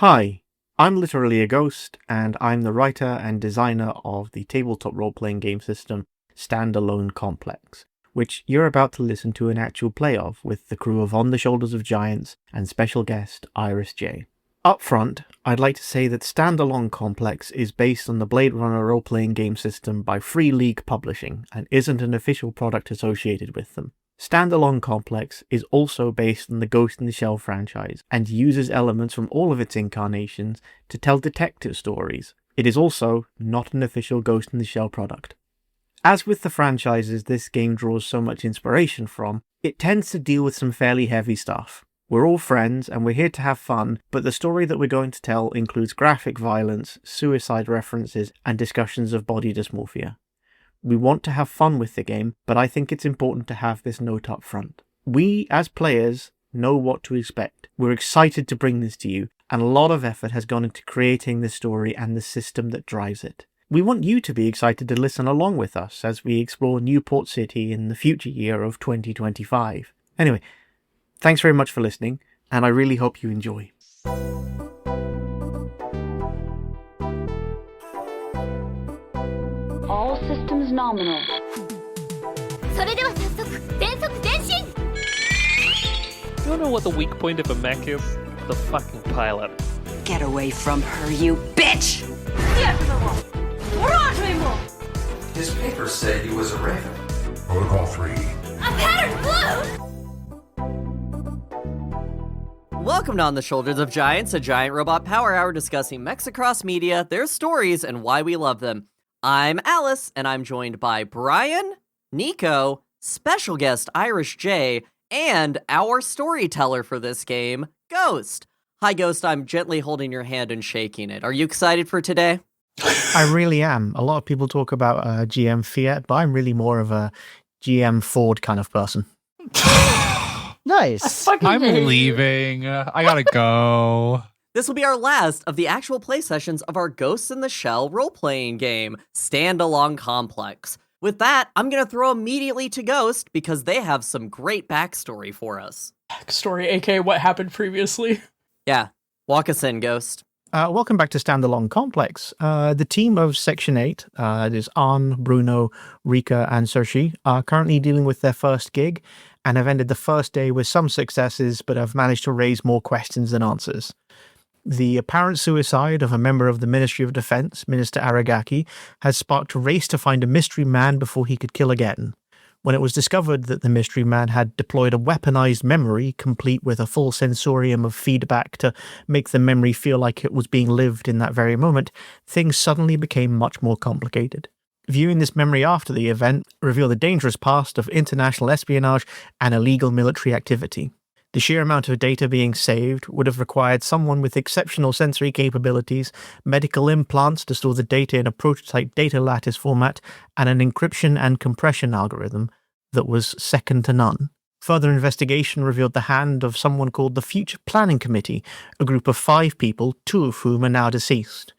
Hi, I'm literally a ghost, and I'm the writer and designer of the tabletop role-playing game system Standalone Complex, which you're about to listen to an actual play of with the crew of On the Shoulders of Giants and special guest Iris J. Up front, I'd like to say that Standalone Complex is based on the Blade Runner role-playing game system by Free League Publishing and isn't an official product associated with them. Standalone Complex is also based on the Ghost in the Shell franchise and uses elements from all of its incarnations to tell detective stories. It is also not an official Ghost in the Shell product. As with the franchises this game draws so much inspiration from, it tends to deal with some fairly heavy stuff. We're all friends and we're here to have fun, but the story that we're going to tell includes graphic violence, suicide references, and discussions of body dysmorphia. We want to have fun with the game, but I think it's important to have this note up front. We, as players, know what to expect. We're excited to bring this to you, and a lot of effort has gone into creating this story and the system that drives it. We want you to be excited to listen along with us as we explore Newport City in the future year of 2025. Anyway, thanks very much for listening, and I really hope you enjoy. All systems nominal. それでは早速全速前進 You know what the weak point of a mech is? The fucking pilot. Get away from her, you bitch! His papers say he was a raven. Protocol 3. A pattern blue! Welcome to On the Shoulders of Giants, a giant robot power hour discussing mechs across media, their stories, and why we love them. I'm Alice, and I'm joined by Brian, Niko, special guest Iris J, and our storyteller for this game, Ghost. Hi, Ghost. I'm gently holding your hand and shaking it. Are you excited for today? I really am. A lot of people talk about GM Fiat, but I'm really more of a GM Ford kind of person. Nice. I'm leaving. I gotta go. This will be our last of the actual play sessions of our Ghosts in the Shell role-playing game, Standalone Complex. With that, I'm going to throw immediately to Ghost because they have some great backstory for us. Backstory, aka what happened previously. Yeah, walk us in, Ghost. Welcome back to Standalone Complex. The team of Section 8, there's Arn, Bruno, Rika, and Sershi, are currently dealing with their first gig and have ended the first day with some successes, but have managed to raise more questions than answers. The apparent suicide of a member of the Ministry of Defense, Minister Aragaki, has sparked a race to find a mystery man before he could kill again. When it was discovered that the mystery man had deployed a weaponized memory, complete with a full sensorium of feedback to make the memory feel like it was being lived in that very moment, things suddenly became much more complicated. Viewing this memory after the event revealed the dangerous past of international espionage and illegal military activity. The sheer amount of data being saved would have required someone with exceptional sensory capabilities, medical implants to store the data in a prototype data lattice format, and an encryption and compression algorithm that was second to none. Further investigation revealed the hand of someone called the Future Planning Committee, a group of 5 people, 2 of whom are now deceased.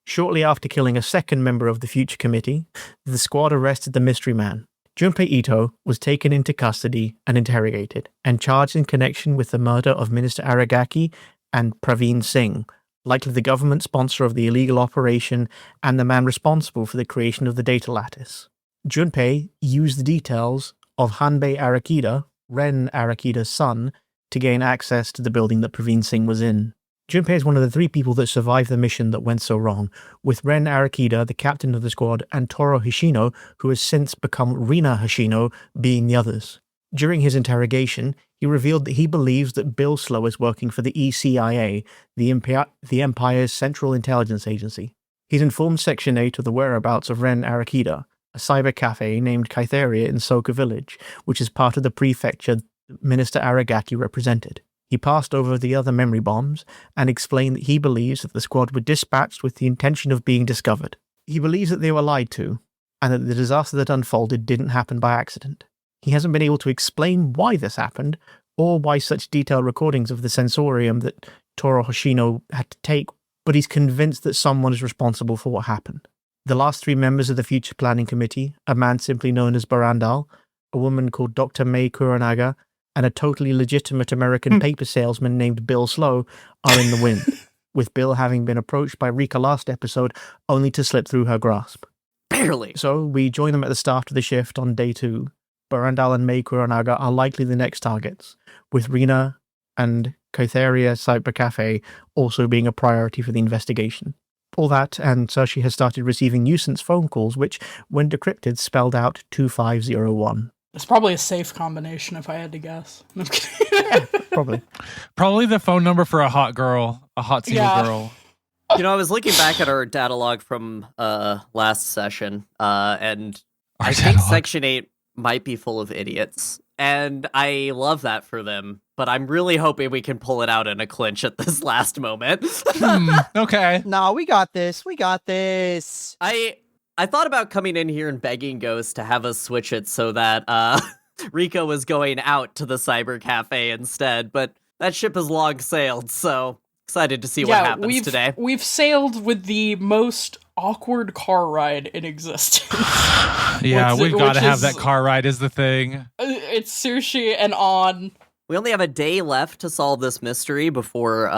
Shortly after killing a second member of the Future Committee, the squad arrested the mystery man. Junpei Ito was taken into custody and interrogated, and charged in connection with the murder of Minister Aragaki and Praveen Singh, likely the government sponsor of the illegal operation and the man responsible for the creation of the data lattice. Junpei used the details of Hanbei Arakida, Ren Arakida's son, to gain access to the building that Praveen Singh was in. Junpei is one of the 3 people that survived the mission that went so wrong, with Ren Arakida, the captain of the squad, and Toro Hishino, who has since become Rina Hishino, being the others. During his interrogation, he revealed that he believes that Bill Slow is working for the ECIA, the Empire's Central Intelligence Agency. He's informed Section 8 of the whereabouts of Ren Arakida, a cyber cafe named Kytheria in Soka Village, which is part of the prefecture Minister Aragaki represented. He passed over the other memory bombs and explained that he believes that the squad were dispatched with the intention of being discovered. He believes that they were lied to, and that the disaster that unfolded didn't happen by accident. He hasn't been able to explain why this happened, or why such detailed recordings of the sensorium that Toro Hoshino had to take, but he's convinced that someone is responsible for what happened. The last 3 members of the Future Planning Committee, a man simply known as Barandal, a woman called Dr. Mei Kuranaga, and a totally legitimate American paper salesman named Bill Slow, are in the wind. with Bill having been approached by Rika last episode, only to slip through her grasp. Barely. So we join them at the start of the shift on day 2. Barandal and Mei Kuranaga are likely the next targets, with Rina and Kotheria Cyber Cafe also being a priority for the investigation. All that, and Saoirse has started receiving nuisance phone calls, which, when decrypted, spelled out 2501. It's probably a safe combination if I had to guess. No, I'm kidding. Probably. Probably the phone number for a hot girl, a hot single girl. You know, I was looking back at our data log from last session, and I think Section 8 might be full of idiots. And I love that for them, but I'm really hoping we can pull it out in a clinch at this last moment. Okay. No, we got this. We got this. I thought about coming in here and begging Ghost to have us switch it so that Rika was going out to the cyber cafe instead, but that ship has long sailed, so excited to see what happens today. We've sailed with the most awkward car ride in existence. Yeah, we've got to have that car ride is the thing. It's sushi and on. We only have a day left to solve this mystery before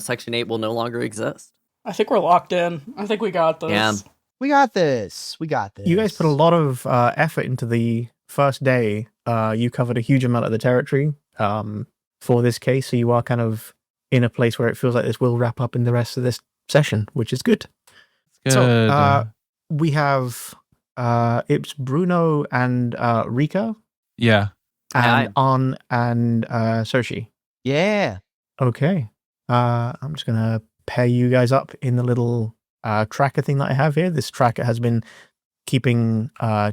Section 8 will no longer exist. I think we're locked in. I think we got this. Yeah. We got this. We got this. You guys put a lot of effort into the first day. You covered a huge amount of the territory for this case, so you are kind of in a place where it feels like this will wrap up in the rest of this session, which is good. Good. So we have it's Bruno and Rika. Yeah. And On and Saoirse. Yeah. Okay. I'm just going to pair you guys up in the little tracker thing that I have here. This tracker has been keeping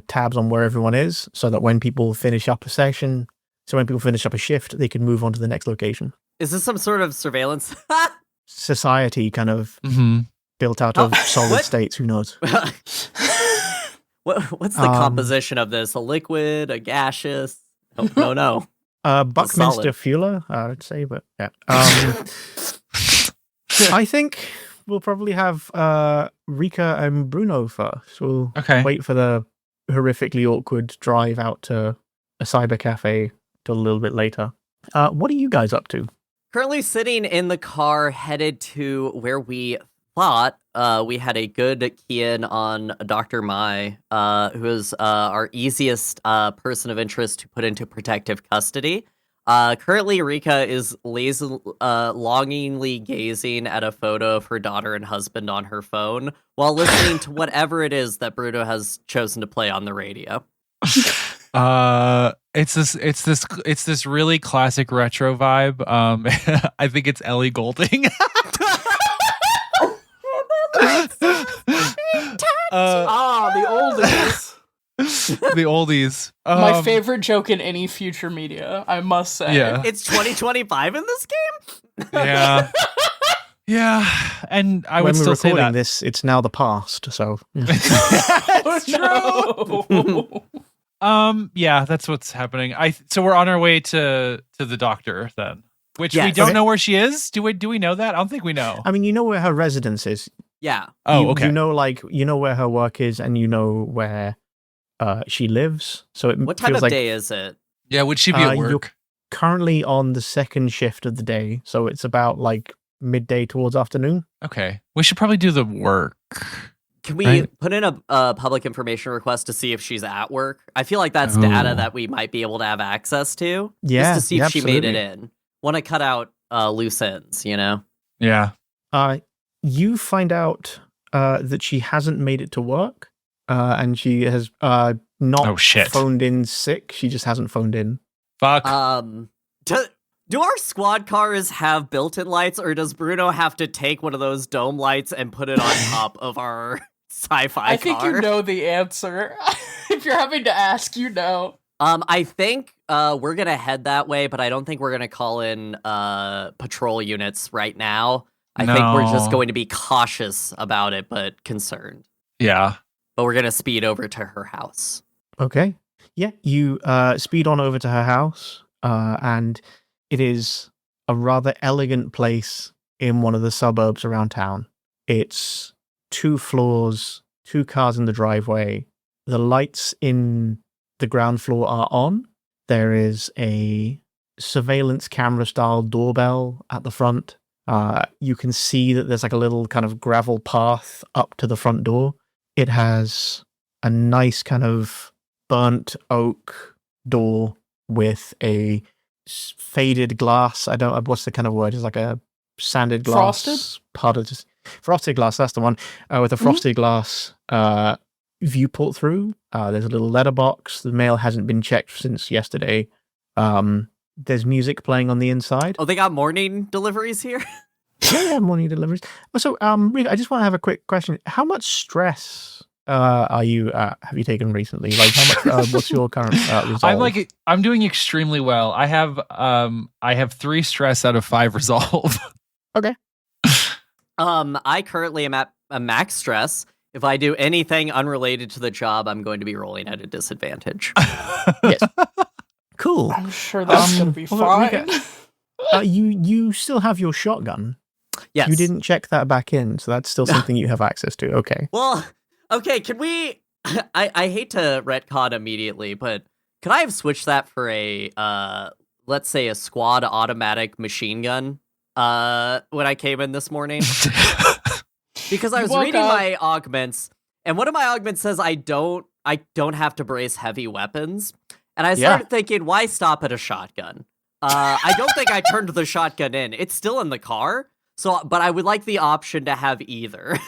tabs on where everyone is so that when people finish up a session, so when people finish up a shift, they can move on to the next location. Is this some sort of surveillance? Society kind of built out of solid states. Who knows? What's the composition of this? A liquid, a gaseous? Oh, no. Buckminster Fuller, I would say, but yeah. I think we'll probably have Rika and Bruno first. We'll wait for the horrifically awkward drive out to a cyber cafe till a little bit later. What are you guys up to? Currently sitting in the car headed to where we thought we had a good key-in on Dr. Mai, who is our easiest person of interest to put into protective custody. Currently, Rika is longingly gazing at a photo of her daughter and husband on her phone while listening to whatever it is that Bruno has chosen to play on the radio. It's this really classic retro vibe. I think it's Ellie Goulding. The oldies. The oldies. My favorite joke in any future media, I must say. Yeah. It's 2025 in this game? Yeah. Yeah. And I would still say that. This, it's now the past, so. That's true. Yeah, that's what's happening. So we're on our way to the doctor then, which we don't know where she is. Do we know that? I don't think we know. I mean, you know where her residence is. Yeah. You know where her work is, and you know where she lives. So what time of day is it? Yeah, would she be at work? You're currently on the second shift of the day, so it's about like midday towards afternoon. Okay, we should probably do the work. Can we put in a public information request to see if she's at work? I feel like that's data that we might be able to have access to. Yeah, just to see if she made it in. Want to cut out loose ends, you know? Yeah. You find out that she hasn't made it to work, and she has not phoned in sick. She just hasn't phoned in. Fuck. Do our squad cars have built-in lights, or does Bruno have to take one of those dome lights and put it on top of our sci-fi car? I think you know the answer. If you're having to ask, you know. I think we're going to head that way, but I don't think we're going to call in patrol units right now. I think we're just going to be cautious about it, but concerned. Yeah. But we're going to speed over to her house. Okay. Yeah, you speed on over to her house, and it is a rather elegant place in one of the suburbs around town. It's 2 floors, 2 cars in the driveway. The lights in the ground floor are on. There is a surveillance camera-style doorbell at the front. You can see that there's like a little kind of gravel path up to the front door. It has a nice kind of burnt oak door with a faded glass. I don't. What's the kind of word? It's like a sanded glass. Frosted? Part of just frosted glass. That's the one. With a frosted glass viewport through. There's a little letterbox. The mail hasn't been checked since yesterday. There's music playing on the inside. Oh, they got morning deliveries here? Yeah, morning deliveries. Also, Rika, I just want to have a quick question. How much stress have you taken recently? Like, how much? What's your current resolve? I'm doing extremely well. I have 3 stress out of 5 resolve. Okay. I currently am at a max stress. If I do anything unrelated to the job, I'm going to be rolling at a disadvantage. Yes. Cool. I'm sure that's going to be fine. Rika, you still have your shotgun. Yes. You didn't check that back in, so that's still something you have access to. Okay. Well, okay, can we... I hate to retcon immediately, but could I have switched that for a, let's say, a squad automatic machine gun when I came in this morning? Because I was reading my augments, and one of my augments says I don't have to brace heavy weapons. And I started thinking, why stop at a shotgun? I don't think I turned the shotgun in. It's still in the car. But I would like the option to have either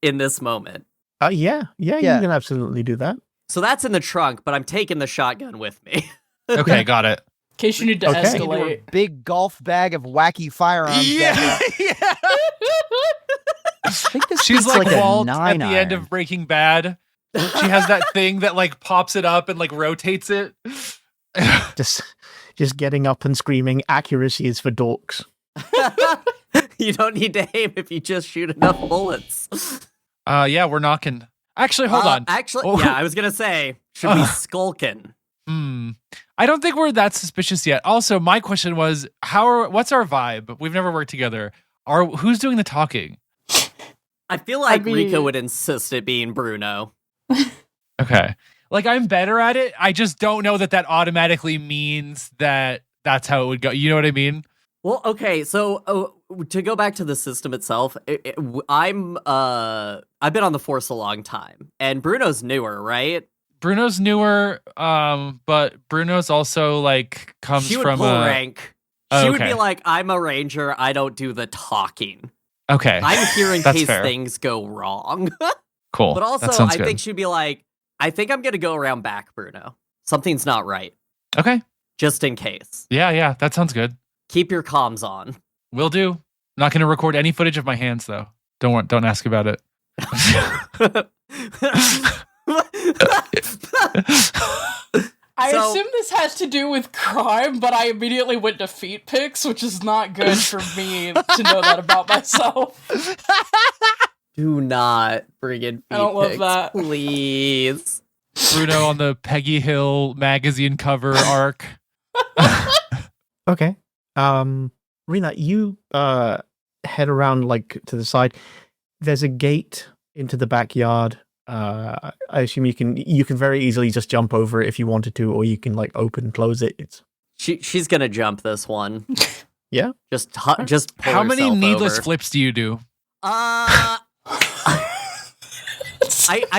in this moment. Yeah, you can absolutely do that. So that's in the trunk, but I'm taking the shotgun with me. Okay, got it. In case you need to escalate. Big golf bag of wacky firearms. Yeah. I think this She's fits like a Walt at 9 the end iron. of Breaking Bad. She has that thing that like pops it up and like rotates it. just getting up and screaming, accuracy is for dorks. You don't need to aim if you just shoot enough bullets. Yeah, we're knocking. Actually, hold on. Yeah, I was gonna say, should be skulking. I don't think we're that suspicious yet. Also, my question was, what's our vibe? We've never worked together. Who's doing the talking? I feel like Rika would insist it being Bruno. Okay. Like, I'm better at it. I just don't know that automatically means that that's how it would go. You know what I mean? Well, okay. So to go back to the system itself, I've been on the force a long time, and Bruno's newer, right? Bruno's newer, but Bruno's also like comes she would from pull a rank. She would be like, "I'm a ranger. I don't do the talking. Okay, I'm here in case fair. things go wrong." Cool. But also, I think she'd be like, "I think I'm gonna go around back, Bruno. Something's not right. Okay, just in case." Yeah, that sounds good. Keep your comms on. Will do. Not gonna record any footage of my hands though. Don't ask about it. I assume this has to do with crime, but I immediately went to feet pics, which is not good for me to know that about myself. Do not bring in feet I don't love pics, that. please. Bruno on the Peggy Hill magazine cover arc. Okay. Rena, you head around like to the side. There's a gate into the backyard. I assume you can very easily just jump over it if you wanted to, or you can like open and close it. She's gonna jump this one. Yeah. Just pull How many herself needless over. flips do you do? I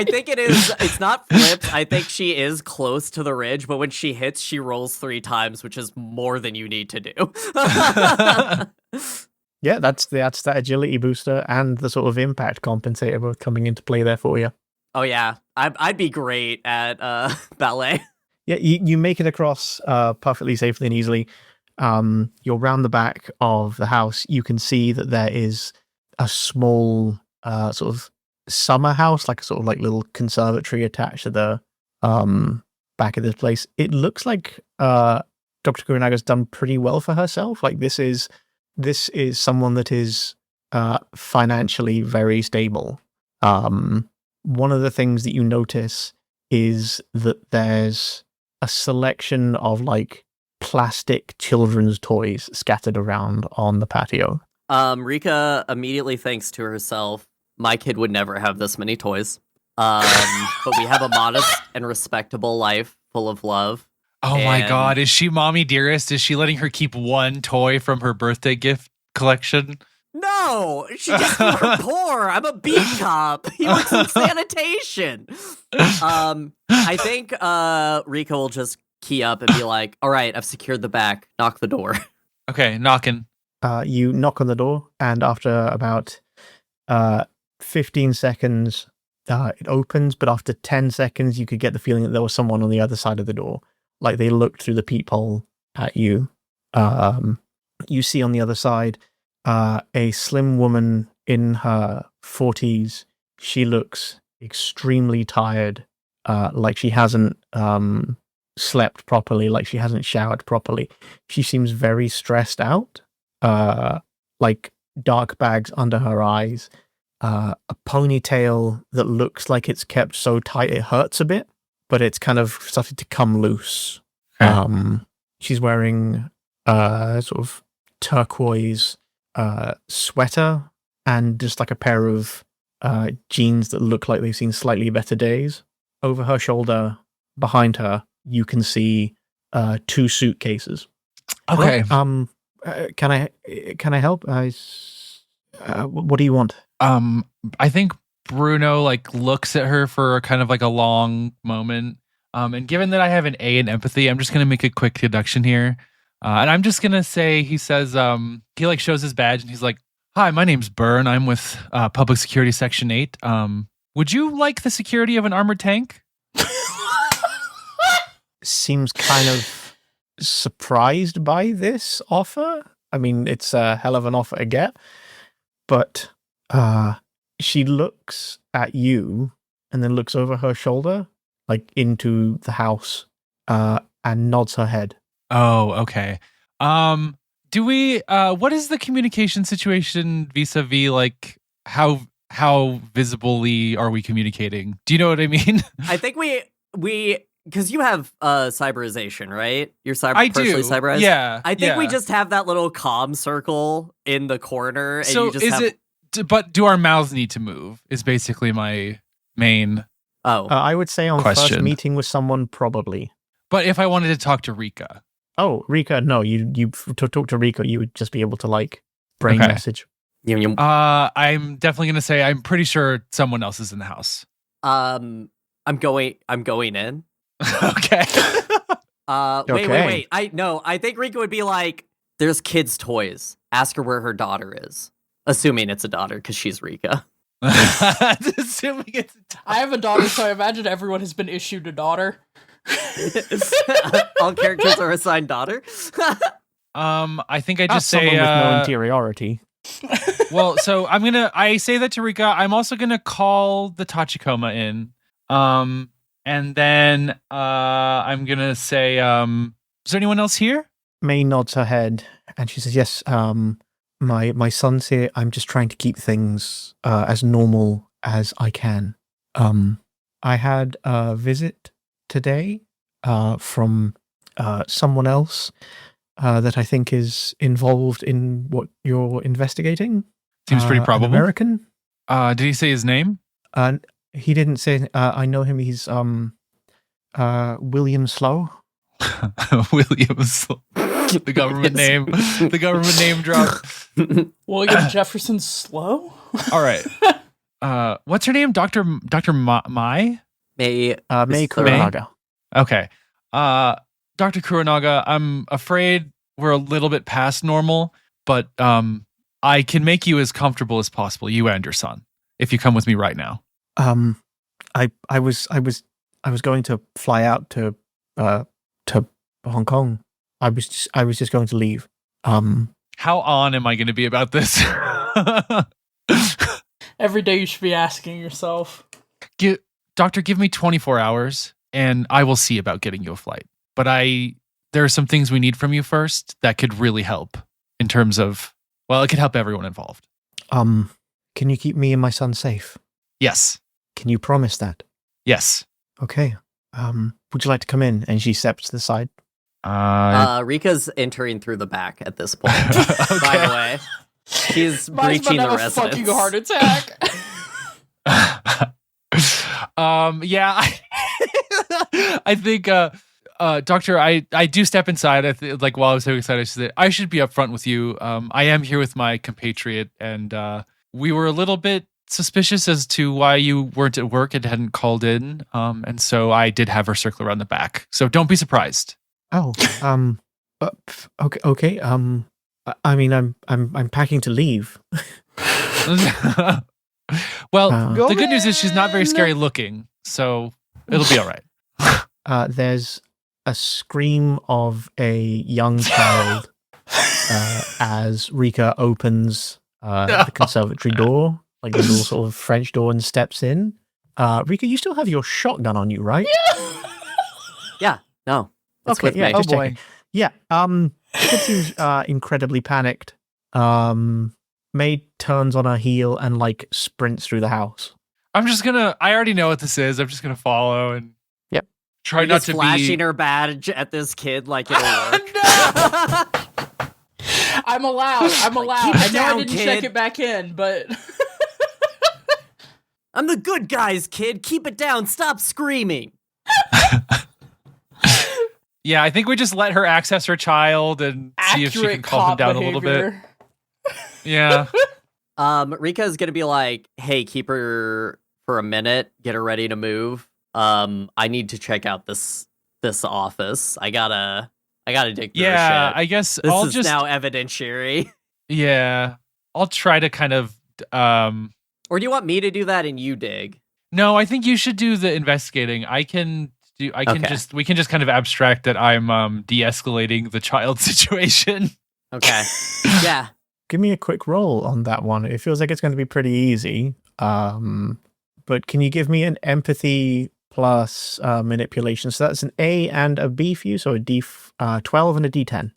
think it's not flips. I think she is close to the ridge, but when she hits, she rolls 3 times, which is more than you need to do. Yeah, that's that agility booster and the sort of impact compensator both coming into play there for you. Oh yeah, I'd be great at ballet. Yeah, you make it across perfectly safely and easily. You're round the back of the house. You can see that there is a small sort of summer house, like a sort of like little conservatory attached to the back of this place. It looks like Dr. Kurinaga's done pretty well for herself. Like this is someone that is financially very stable. One of the things that you notice is that there's a selection of like plastic children's toys scattered around on the patio. Rika immediately thinks to herself, my kid would never have this many toys. But we have a modest and respectable life full of love. Oh my God. Is she mommy dearest? Is she letting her keep one toy from her birthday gift collection? No, she just we're poor. I'm a beat cop. He works in sanitation. I think Rika will just key up and be like, all right, I've secured the back. Knock the door. Okay, knocking. You knock on the door, and after about 15 seconds, it opens, but after 10 seconds, you could get the feeling that there was someone on the other side of the door. Like they looked through the peephole at you. You see on the other side a slim woman in her 40s. She looks extremely tired, like she hasn't slept properly, like she hasn't showered properly. She seems very stressed out, like dark bags under her eyes, a ponytail that looks like it's kept so tight it hurts a bit, but it's kind of started to come loose. She's wearing sort of turquoise sweater and just like a pair of jeans that look like they've seen slightly better days. Over her shoulder, behind her, you can see 2 suitcases. Okay. Can I help? What do you want? I think Bruno like looks at her for kind of like a long moment. And given that I have an A in empathy, I'm just gonna make a quick deduction here. And I'm just gonna say he says he like shows his badge and he's like, "Hi, my name's Byrne. I'm with Public Security Section 8. Would you like the security of an armored tank?" Seems kind of surprised by this offer. I mean, it's a hell of an offer to get, but she looks at you and then looks over her shoulder, like into the house, and nods her head. Oh, okay. Do we what is the communication situation vis-a-vis like how visibly are we communicating? Do you know what I mean? I think we because you have cyberization, right? You're I personally do. cyberized. Yeah. I think we yeah. just have that little comm circle in the corner, and So you just is have. but do our mouths need to move? Is basically my main. Oh, I would say on first Question. meeting with someone, probably. But if I wanted to talk to Rika, Oh, Rika, no, you to talk to Rika, you would just be able to like brain Okay. message. I'm definitely gonna say I'm pretty sure someone else is in the house. I'm going in. Okay. Okay. Wait. I think Rika would be like, "There's kids' toys. Ask her where her daughter is." Assuming it's a daughter, because she's Rika. Assuming it's I have a daughter, so I imagine everyone has been issued a daughter. All characters are assigned daughter. I think I As just say someone with no interiority. well, so I say that to Rika. I'm also gonna call the Tachikoma in. And then I'm gonna say, is there anyone else here? May nods her head and she says, "Yes, my son's here. I'm just trying to keep things as normal as I can. I had a visit today from someone else that I think is involved in what you're investigating. Seems pretty probable. An American. Did he say his name? He didn't say. I know him. He's William Slow. Williams. The government name. The government name drop. William Jefferson Slow? All right. What's her name? Dr. Mai? May Kuranaga. Okay. Dr. Kuranaga, I'm afraid we're a little bit past normal, but I can make you as comfortable as possible, you and your son, if you come with me right now. I was going to fly out to Hong Kong. I was just going to leave. How on am I going to be about this? Every day you should be asking yourself. Doctor, give me 24 hours and I will see about getting you a flight. But there are some things we need from you first that could really help in terms of, well, it could help everyone involved. Can you keep me and my son safe? Yes. Can you promise that? Yes. Okay. Would you like to come in? And she steps to the side. Rika's entering through the back at this point. By the way, she's breaching the residence. Fucking heart attack. Yeah. I think Doctor, I do step inside. Like while I was so excited, I said, I should be upfront with you. I am here with my compatriot, and we were a little bit suspicious as to why you weren't at work and hadn't called in. And so I did have her circle around the back. So don't be surprised. Oh, okay. I mean, I'm packing to leave. Well, the good news is she's not very scary looking, so it'll be all right. There's a scream of a young child as Rika opens the conservatory door, like the little sort of French door, and steps in. Rika, you still have your shotgun on you, right? Yeah, no. It's Okay, with yeah, me. just Oh, boy. checking. Yeah, the kid seems incredibly panicked. May turns on her heel and like sprints through the house. I already know what this is. I'm just gonna follow and try not Just to flashing be. her badge at this kid like it'll work. I'm allowed. keep I it know down, I didn't kid. check it back in, but I'm the good guys, kid. Keep it down. Stop screaming. Yeah, I think we just let her access her child and see if she can accurate calm him cop down a little bit. behavior. Yeah. Rika is gonna be like, hey, keep her for a minute, get her ready to move. I need to check out this office. I gotta dig through Yeah, shit. I guess This I'll is just now evidentiary. Yeah. I'll try to kind of Or do you want me to do that and you dig? No, I think you should do the investigating. We can just kind of abstract that I'm de-escalating the child situation. Okay. Yeah. Give me a quick roll on that one. It feels like it's going to be pretty easy. But can you give me an empathy plus manipulation? So that's an A and a B for you, so a D12 and a D10.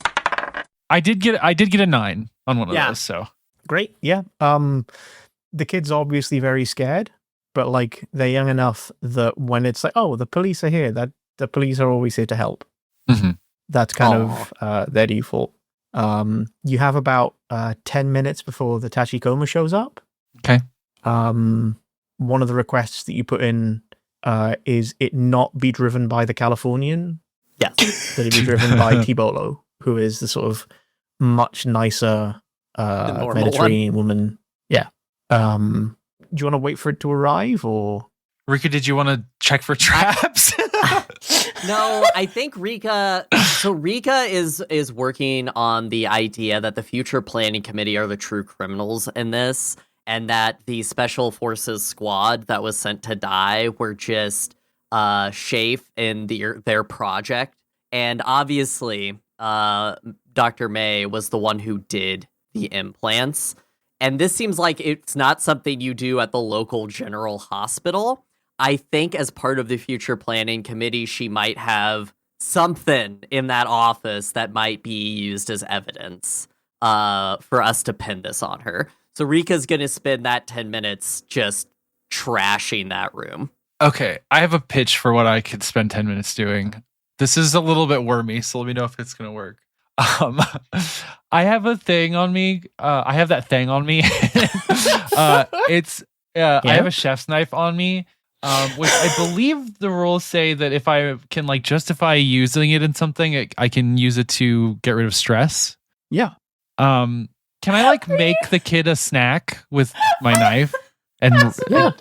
I did get a 9 on one of Yeah. those, so Great, yeah. The kid's obviously very scared, but like they're young enough that when it's like, oh, the police are here, that the police are always here to help. Mhm. That's kind of their default. You have about 10 minutes before the Tachikoma shows up. Okay. One of the requests that you put in is it not be driven by the Californian, Yes. that it be driven by Tibolo, who is the sort of much nicer normal Mediterranean woman. Yeah. Do you want to wait for it to arrive, or Rika, did you want to check for traps? No, I think Rika is working on the idea that the future planning committee are the true criminals in this, and that the special forces squad that was sent to die were just Shafe in their project. And obviously, Dr. May was the one who did the implants. And this seems like it's not something you do at the local general hospital. I think as part of the future planning committee, she might have something in that office that might be used as evidence for us to pin this on her. So Rika's going to spend that 10 minutes just trashing that room. Okay, I have a pitch for what I could spend 10 minutes doing. This is a little bit wormy, so let me know if it's going to work. I have a thing on me. I have that thing on me. I have a chef's knife on me, which I believe the rules say that if I can like justify using it in something, I can use it to get rid of stress. yeah. Can I like make the kid a snack with my knife? And Yeah.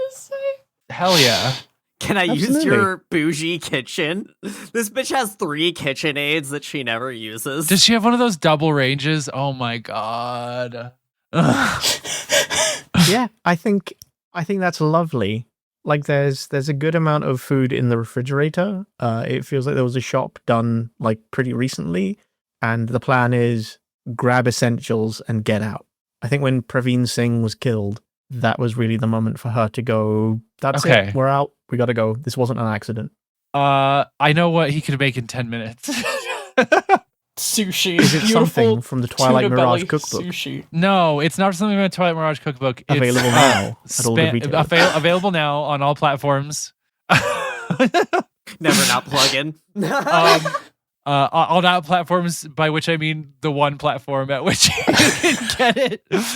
hell yeah. Can I use Absolutely. your bougie kitchen? This bitch has 3 kitchen aids that she never uses. Does she have one of those double ranges? Oh my god. Yeah, I think that's lovely. Like there's a good amount of food in the refrigerator. It feels like there was a shop done like pretty recently, and the plan is grab essentials and get out. I think when Praveen Singh was killed, that was really the moment for her to go, that's Okay. it, we're out, we gotta go. This wasn't an accident. I know what he could make in 10 minutes. Sushi. Is it Beautiful something from the Twilight tuna Mirage belly cookbook? Sushi. No, it's not something from the Twilight Mirage cookbook. It's, Available now at all the retailers. available now on all platforms. Never not plug-in. On all platforms, by which I mean the one platform at which you can get it. It's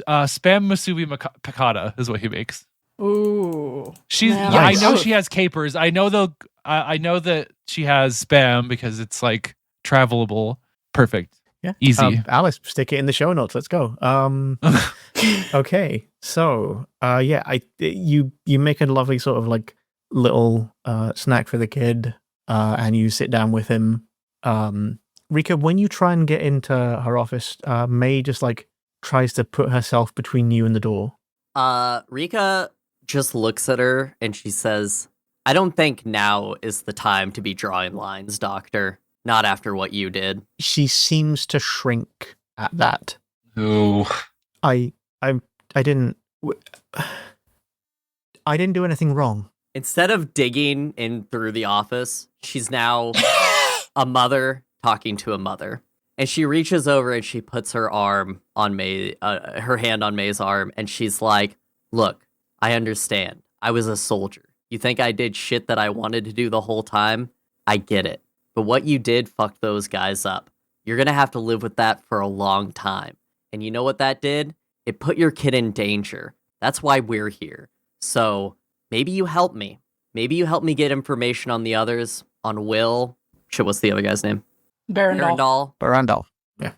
spam musubi piccata is what he makes. Ooh. She's. Man, Yeah, I nice. know she has capers. I know I know that she has spam because it's like travelable. Perfect. Yeah. Easy. Alice, stick it in the show notes. Let's go. Okay. So, you make a lovely sort of like little snack for the kid, and you sit down with him. Rika, when you try and get into her office, May just like tries to put herself between you and the door. Rika just looks at her and she says, I don't think now is the time to be drawing lines, Doctor. Not after what you did. She seems to shrink at that. Ooh. I didn't do anything wrong. Instead of digging in through the office, she's now a mother talking to a mother. And she reaches over and she puts her arm on her hand on May's arm, and she's like, look, I understand. I was a soldier. You think I did shit that I wanted to do the whole time? I get it. But what you did fucked those guys up. You're gonna have to live with that for a long time. And you know what that did? It put your kid in danger. That's why we're here. So maybe you help me. Maybe you help me get information on the others, on Will. Shit, what's the other guy's name? Barandal. Barandal. Yeah.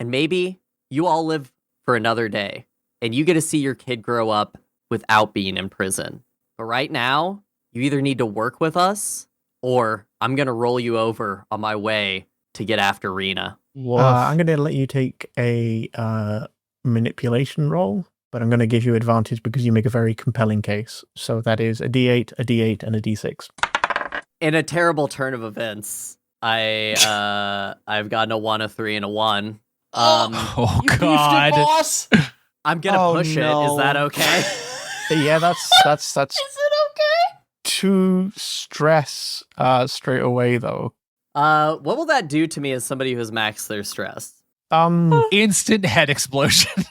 And maybe you all live for another day and you get to see your kid grow up without being in prison. But right now, you either need to work with us or I'm going to roll you over on my way to get after Rena. I'm going to let you take a manipulation roll, but I'm going to give you advantage because you make a very compelling case. So that is a D8, a D8, and a D6. In a terrible turn of events, I've gotten a 1, a 3, and a 1. Oh You beefed God. it, boss. I'm going to push it. Is that okay? Yeah, that's Is it okay? 2 stress straight away though. What will that do to me as somebody who has maxed their stress? Instant head explosion.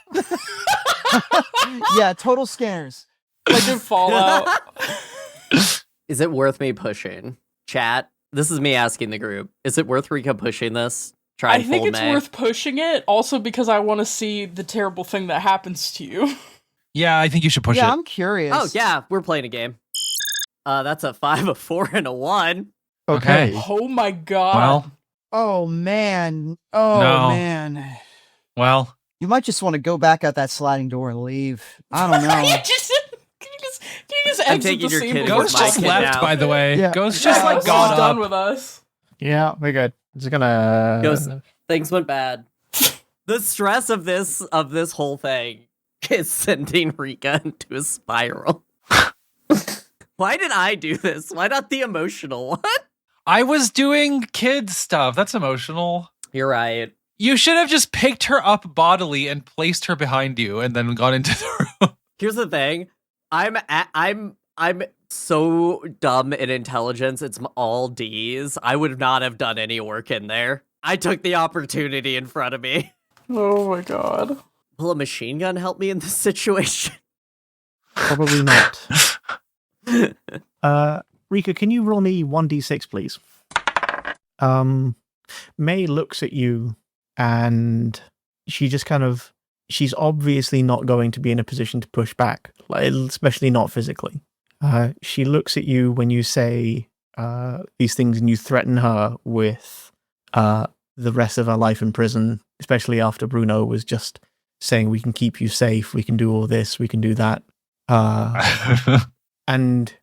Yeah, total scanners. Like in Fallout. Is it worth me pushing? Chat, this is me asking the group. Is it worth Rika pushing this? Try I and think fold it's May? worth pushing it, also because I want to see the terrible thing that happens to you. Yeah, I think you should push Yeah, it. I'm curious. Oh, yeah, we're playing a game. That's a 5, a 4, and a 1. Okay. Oh my god. Well, Oh, man. Oh, No. man. well. You might just want to go back out that sliding door and leave. I don't know. Can you just I'm exit taking the your scene kid before Ghost with my just kid left, now. by the way. Yeah. Ghost just like Ghost got is done up. with us. Yeah, we're good. It's gonna Ghost, things went bad. The stress of this whole thing is sending Rika into a spiral. Why did I do this? Why not the emotional one? I was doing kid stuff. That's emotional. You're right. You should have just picked her up bodily and placed her behind you and then gone into the room. Here's the thing. I'm so dumb in intelligence. It's all D's. I would not have done any work in there. I took the opportunity in front of me. Oh my god. Will a machine gun help me in this situation? probably not. Rika, can you roll me 1d6, please? May looks at you and she just she's obviously not going to be in a position to push back, especially not physically. She looks at you when you say these things and you threaten her with the rest of her life in prison, especially after Bruno was just saying, we can keep you safe, we can do all this, we can do that. And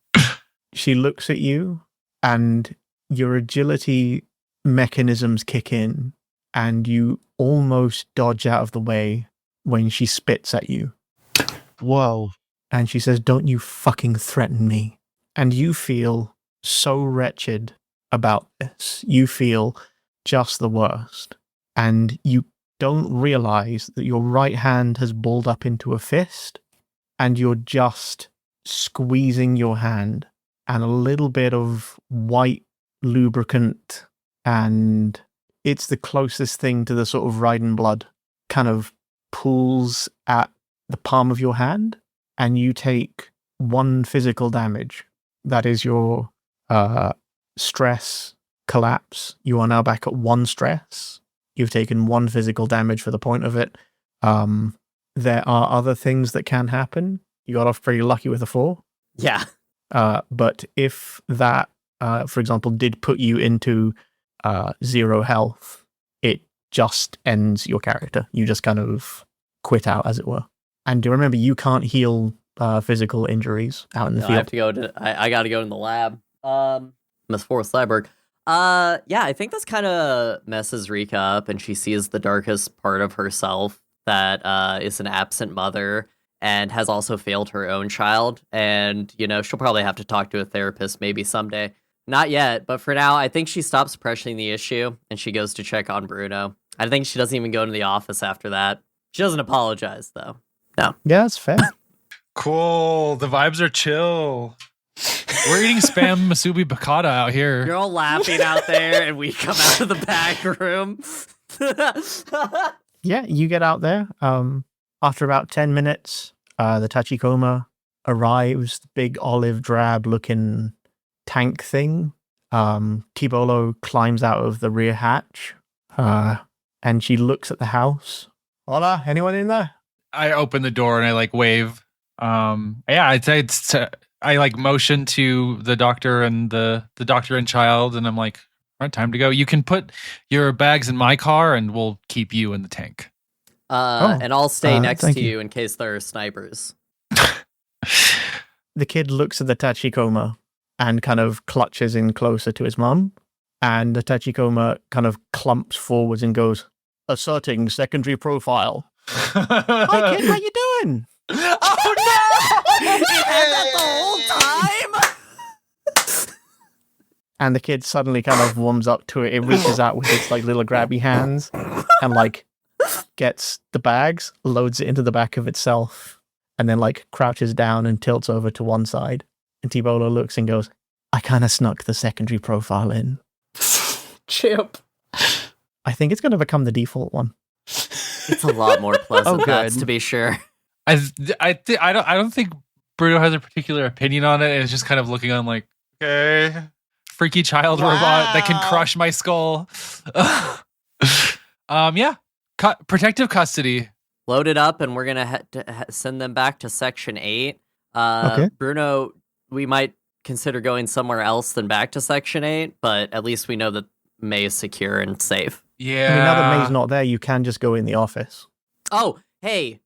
she looks at you and your agility mechanisms kick in and you almost dodge out of the way when she spits at you. Whoa. And she says, don't you fucking threaten me. And you feel so wretched about this. You feel just the worst. And you don't realize that your right hand has balled up into a fist and you're just squeezing your hand and a little bit of white lubricant, and it's the closest thing to the sort of riding blood kind of pulls at the palm of your hand, and you take 1 physical damage. That is your stress collapse. You are now back at 1 stress. You've taken 1 physical damage for the point of it. There are other things that can happen. You got off pretty lucky with a 4. Yeah. But if that, for example, did put you into 0 health, it just ends your character. You just kind of quit out, as it were. And do remember, you can't heal physical injuries out in the field. I have to go to. I got to go in the lab. Miss Forrest Cyborg. Yeah, I think this kind of messes Rika up, and she sees the darkest part of herself that is an absent mother and has also failed her own child. And, you know, she'll probably have to talk to a therapist maybe someday. Not yet, but for now, I think she stops pressing the issue and she goes to check on Bruno. I think she doesn't even go into the office after that. She doesn't apologize, though. No. Yeah, that's fair. Cool. The vibes are chill. We're eating spam musubi piccata out here. You're all laughing out there, and we come out of the back room. Yeah, you get out there. After about 10 minutes, the Tachikoma arrives, the big olive drab looking tank thing. Kibolo climbs out of the rear hatch, and she looks at the house. Hola, anyone in there? I open the door and I like wave. Yeah, I'd say I like motion to the doctor and the doctor and child, and I'm like, all right, time to go. You can put your bags in my car and we'll keep you in the tank. And I'll stay next to you you in case there are snipers. The kid looks at the Tachikoma and kind of clutches in closer to his mum. And the Tachikoma kind of clumps forwards and goes, asserting secondary profile. Hi, kid, how you doing? Oh no! He had that the whole time? And the kid suddenly kind of warms up to it. It reaches out with its like little grabby hands and like gets the bags, loads it into the back of itself, and then like crouches down and tilts over to one side. And Tibolo looks and goes, I kind of snuck the secondary profile in. Chip. I think it's going to become the default one. It's a lot more pleasant, that's to be sure. I don't think Bruno has a particular opinion on it. It's just kind of looking on like, okay, freaky child robot that can crush my skull. Yeah, protective custody. Load it up, and we're gonna send them back to Section 8. Okay. Bruno, we might consider going somewhere else than back to Section 8, but at least we know that May is secure and safe. Yeah. I mean, now that May's not there, you can just go in the office. Oh, hey.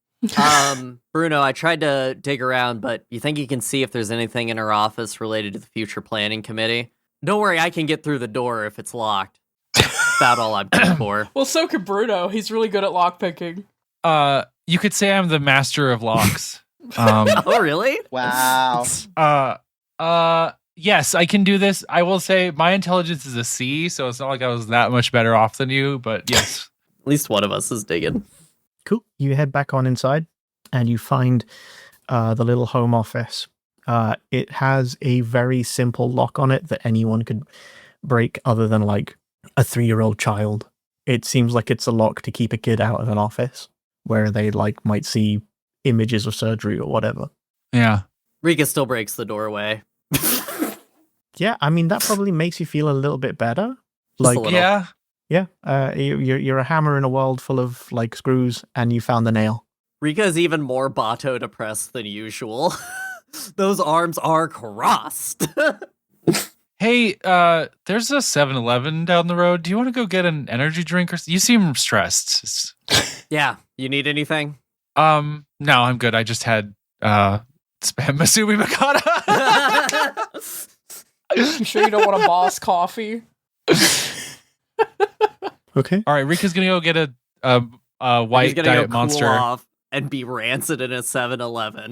Bruno, I tried to dig around, but you think you can see if there's anything in her office related to the future planning committee? Don't worry, I can get through the door if it's locked. About all I'm good for. Well, so could Bruno. He's really good at lockpicking. You could say I'm the master of locks. Oh, really? Wow. Yes, I can do this. I will say my intelligence is a C, so it's not like I was that much better off than you, but yes. At least one of us is digging. Cool. You head back on inside and you find the little home office. It has a very simple lock on it that anyone could break other than like a 3-year-old child. It seems like it's a lock to keep a kid out of an office where they like might see images of surgery or whatever. Yeah. Rika still breaks the doorway. Yeah, I mean, that probably makes you feel a little bit better. Just a Like, little. yeah, you're a hammer in a world full of like screws, and you found the nail. Rika is even more Bato depressed than usual. Those arms are crossed. Hey, there's a 7-Eleven down the road. Do you want to go get an energy drink? Or you seem stressed. Yeah, you need anything? No, I'm good. I just had spam musubi piccata. You sure you don't want a boss coffee? Okay. All right, Rika's gonna go get a white He's gonna diet go monster. cool off and be rancid in a 7-Eleven.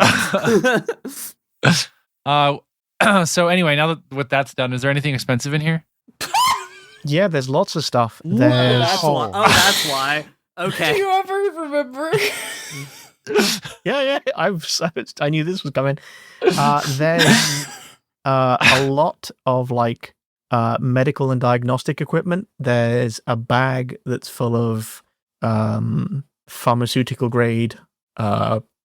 So anyway, now that that's done, is there anything expensive in here? Yeah, there's lots of stuff. Oh, There's that's why. Oh, that's why. Do Okay. you ever remember? yeah. I knew this was coming. There's a lot of like medical and diagnostic equipment. There's a bag that's full of pharmaceutical grade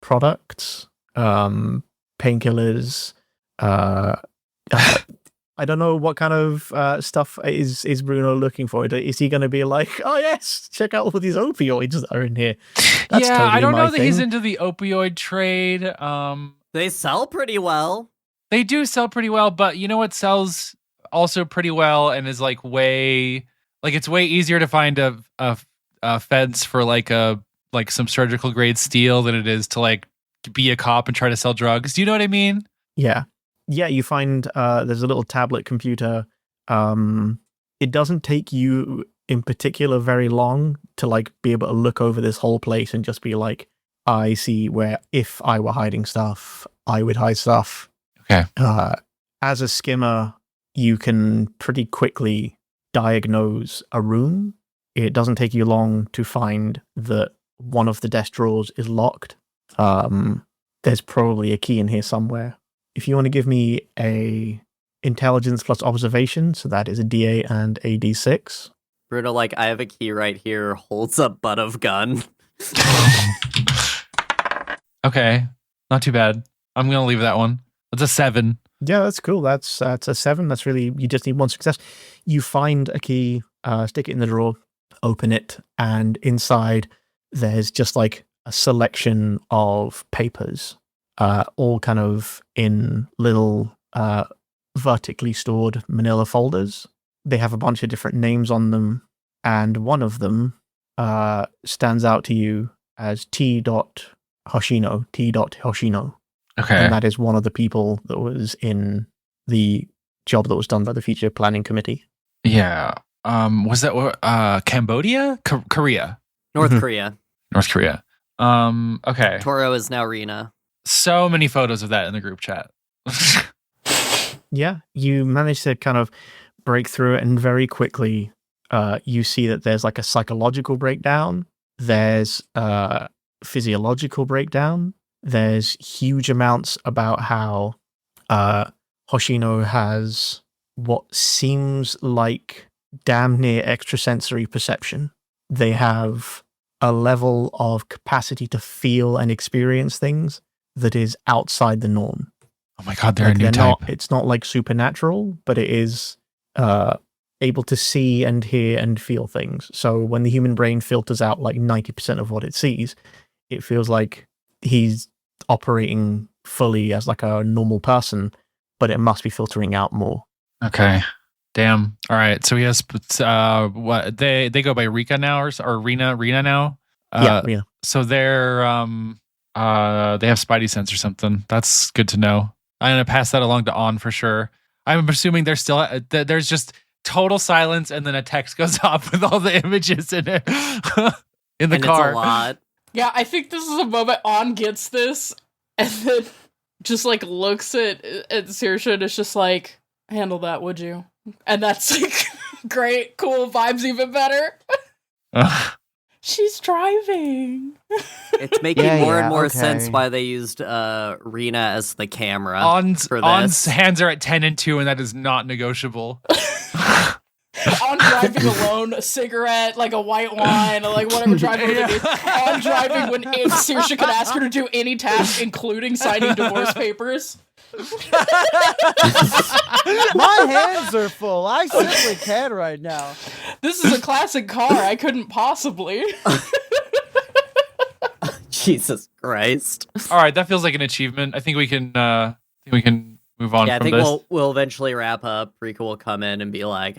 products, painkillers. I don't know what kind of stuff is Bruno looking for. Is he going to be like, oh yes, check out all these opioids that are in here? That's yeah, totally I don't my know that he's thing. into the opioid trade. They sell pretty well. They do sell pretty well, but you know what sells also pretty well and is like it's way easier to find a fence for like some surgical grade steel than it is to like be a cop and try to sell drugs. Do you know what I mean? Yeah. Yeah, you find there's a little tablet computer. It doesn't take you in particular very long to like be able to look over this whole place and just be like, I see where if I were hiding stuff, I would hide stuff. Okay. As a skimmer, you can pretty quickly diagnose a room. It doesn't take you long to find that one of the desk drawers is locked. There's probably a key in here somewhere. If you want to give me a intelligence plus observation, so that is a D8 and a D6. Bruno, like, I have a key right here, holds a butt of gun. Okay, not too bad. I'm gonna leave that one. That's a 7. Yeah, that's cool. That's a 7. That's really, you just need one success. You find a key, stick it in the drawer, open it, and inside there's just like a selection of papers, all kind of in little vertically stored manila folders. They have a bunch of different names on them, and one of them stands out to you as T.Hoshino. Okay. And that is one of the people that was in the job that was done by the Future Planning Committee. Yeah. Was that Cambodia? Korea? North Korea. North Korea. Okay. Toro is now Rina. So many photos of that in the group chat. Yeah, you manage to kind of break through it, and very quickly you see that there's like a psychological breakdown, there's a physiological breakdown, there's huge amounts about how Hoshino has what seems like damn near extrasensory perception. They have a level of capacity to feel and experience things that is outside the norm. Oh my god, they're a new type. It's not like supernatural, but it is able to see and hear and feel things. So when the human brain filters out like 90% of what it sees, it feels like he's operating fully as like a normal person, but it must be filtering out more. Okay. Damn. All right. So he has what they go by Rika now or Rina now. Yeah, Rina. So they're they have spidey sense or something. That's good to know. I'm gonna pass that along to On for sure. I'm assuming there's still there's just total silence, and then a text goes off with all the images in it in the car. It's a lot. Yeah, I think this is a moment On gets this, and then just like looks at Saoirse and is just like, handle that, would you? And that's like great, cool vibes, even better. She's driving. It's making more and more sense why they used Rina as the camera. On's hands are at 10 and 2, and that is not negotiable. On driving alone, a cigarette, like a white wine, or like whatever driving would do. On driving when Saoirse could ask her to do any task, including signing divorce papers. My hands are full. I simply can right now. This is a classic car. I couldn't possibly. Jesus Christ! All right, that feels like an achievement. I think we can move on. Yeah, I from think this. we'll eventually wrap up. Rika will come in and be like,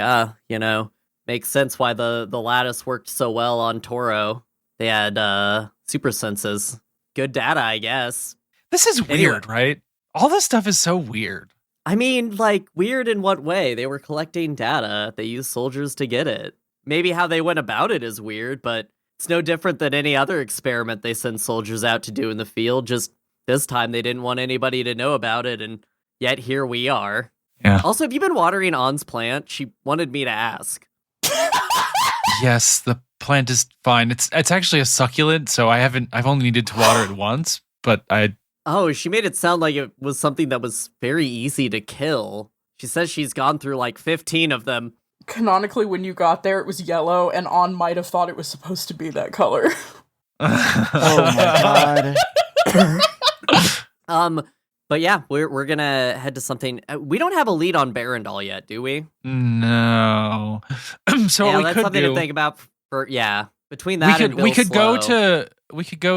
makes sense why the lattice worked so well on Toro. They had super senses, good data, I guess. This is weird, right? All this stuff is so weird. I mean, like, weird in what way? They were collecting data. They used soldiers to get it. Maybe how they went about it is weird, but it's no different than any other experiment they send soldiers out to do in the field. Just this time they didn't want anybody to know about it, and yet here we are. Yeah. Also, have you been watering On's plant? She wanted me to ask. Yes, the plant is fine. It's actually a succulent, so I've only needed to water it once, but Oh, she made it sound like it was something that was very easy to kill. She says she's gone through like 15 of them. Canonically, when you got there, it was yellow, and On might have thought it was supposed to be that color. Oh my god. But yeah, we're gonna head to something. We don't have a lead on Barandal yet, do we? No. So yeah, what we that's could something do to think about. For Between that and we could Bill go Slow.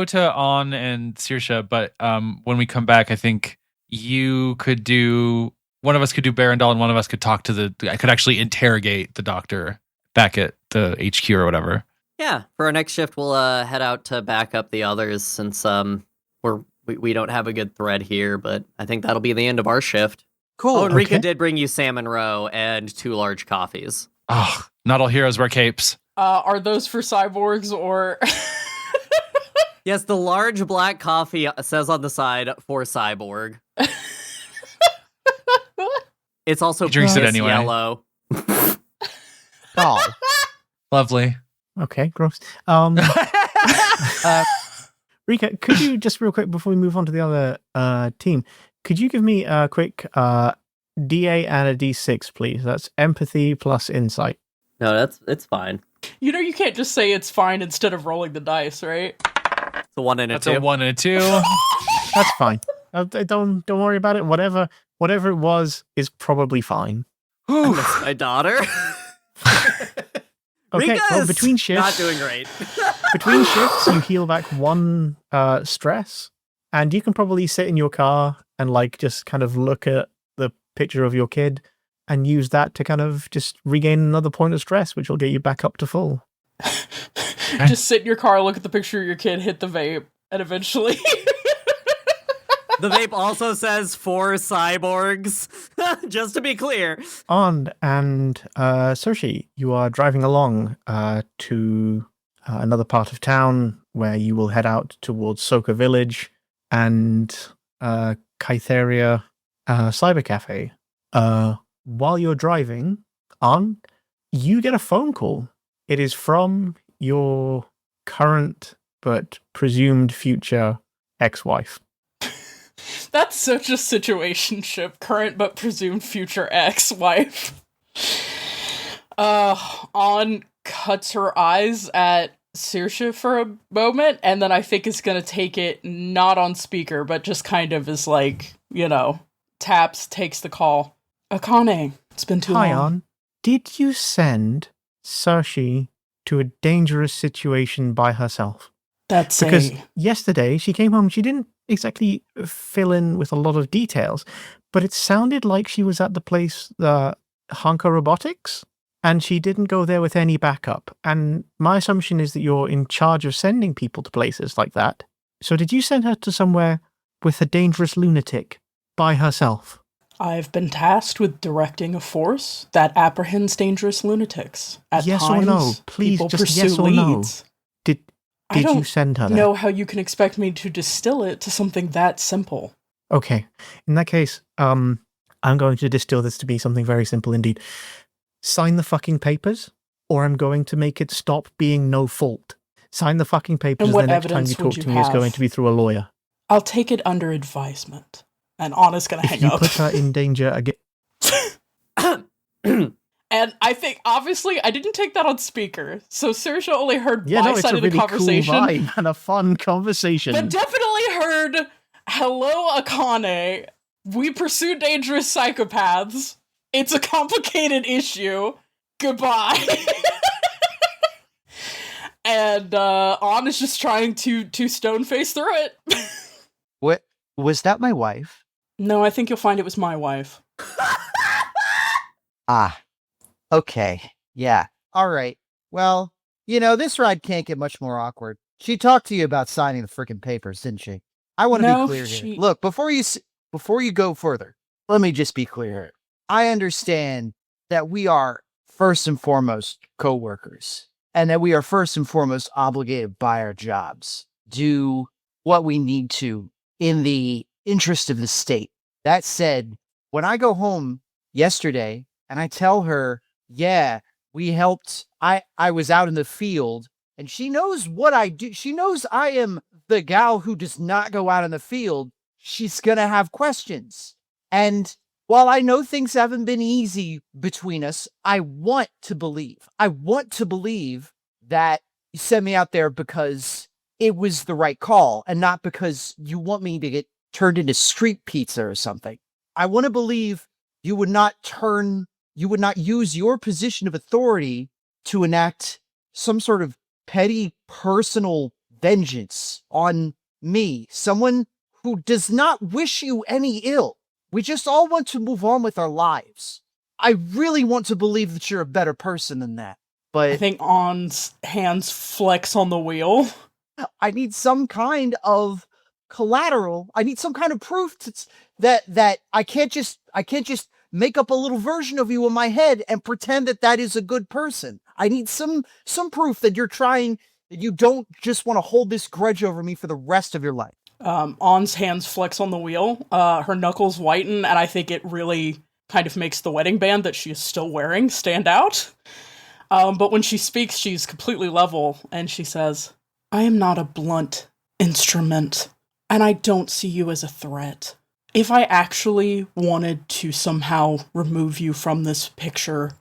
to On and Saoirse, but when we come back, I think you could do one of us could do Barandal and one of us could talk to I could actually interrogate the doctor back at the HQ or whatever. Yeah, for our next shift, we'll head out to back up the others since we don't have a good thread here, but I think that'll be the end of our shift. Cool. Oh, and Rika Okay. did bring you salmon roe and 2 large coffees. Oh, not all heroes wear capes. Are those for cyborgs or? Yes, the large black coffee says on the side for cyborg. It's also He drinks it piss anyway. yellow. Oh. Lovely. Okay, gross. Rika, could you just real quick before we move on to the other team, could you give me a quick D8 and a D6, please? That's empathy plus insight. No, it's fine. You know, you can't just say it's fine instead of rolling the dice, right? It's a 1 and a That's 2. a 1 and a 2. That's fine. Don't worry about it. Whatever it was is probably fine. I miss my daughter. Okay, Rika well, is between shifts, not doing great. between shifts, you heal back 1 stress, and you can probably sit in your car and like just kind of look at the picture of your kid and use that to kind of just regain another point of stress, which will get you back up to full. Just sit in your car, look at the picture of your kid, hit the vape, and eventually. The vape also says for cyborgs, just to be clear. On and Saoirse, you are driving along to another part of town where you will head out towards Soka Village and Kytheria Cyber Cafe. While you're driving on, you get a phone call. It is from your current but presumed future ex-wife. That's such a situationship. Current but presumed future ex-wife. On cuts her eyes at Saoirse for a moment, and then I think is gonna take it not on speaker, but just kind of is like, taps, takes the call. Akane, it's been too Hi, long. On. Did you send Saoirse to a dangerous situation by herself? That's Because yesterday she came home, she didn't exactly fill in with a lot of details, but it sounded like she was at the place, Honka Robotics, and she didn't go there with any backup. And my assumption is that you're in charge of sending people to places like that. So did you send her to somewhere with a dangerous lunatic by herself? I've been tasked with directing a force that apprehends dangerous lunatics. At Yes or times, no? Please, people just pursue yes or no. leads. I Did you don't send her there? know how you can expect me to distill it to something that simple. Okay. In that case, I'm going to distill this to be something very simple indeed. Sign the fucking papers, or I'm going to make it stop being no fault. Sign the fucking papers, And and what the next time evidence you would talk you to me is going have? to be through a lawyer. I'll take it under advisement. And Anna's gonna If hang you up. put her in danger again... And I think, obviously, I didn't take that on speaker, so Saoirse only heard Yeah, my no, it's side a of the really cool conversation. vibe and a fun conversation. But definitely heard, hello, Akane. We pursue dangerous psychopaths. It's a complicated issue. Goodbye. And On is just trying to stone face through it. What was that? My wife? No, I think you'll find it was my wife. Ah. Okay. Yeah. All right. Well, this ride can't get much more awkward. She talked to you about signing the freaking papers, didn't she? I want to No, be clear she- here. Look, before you go further, let me just be clear here. I understand that we are first and foremost co-workers, and that we are first and foremost obligated by our jobs. Do what we need to in the interest of the state. That said, when I go home yesterday and I tell her, yeah, we helped, I was out in the field, and she knows what I do. She knows I am the gal who does not go out in the field. She's gonna have questions. And while I know things haven't been easy between us, I want to believe that you sent me out there because it was the right call and not because you want me to get turned into street pizza or something. I want to believe you would not use your position of authority to enact some sort of petty personal vengeance on me, someone who does not wish you any ill. We just all want to move on with our lives. I really want to believe that you're a better person than that, but I think On's hands flex on the wheel. I need some kind of collateral. I need some kind of proof that I can't just make up a little version of you in my head and pretend that is a good person. I need some proof that that you don't just want to hold this grudge over me for the rest of your life. On's hands flex on the wheel. Her knuckles whiten, and I think it really kind of makes the wedding band that she is still wearing stand out. But when she speaks, she's completely level, and she says, I am not a blunt instrument, and I don't see you as a threat. If I actually wanted to somehow remove you from this picture,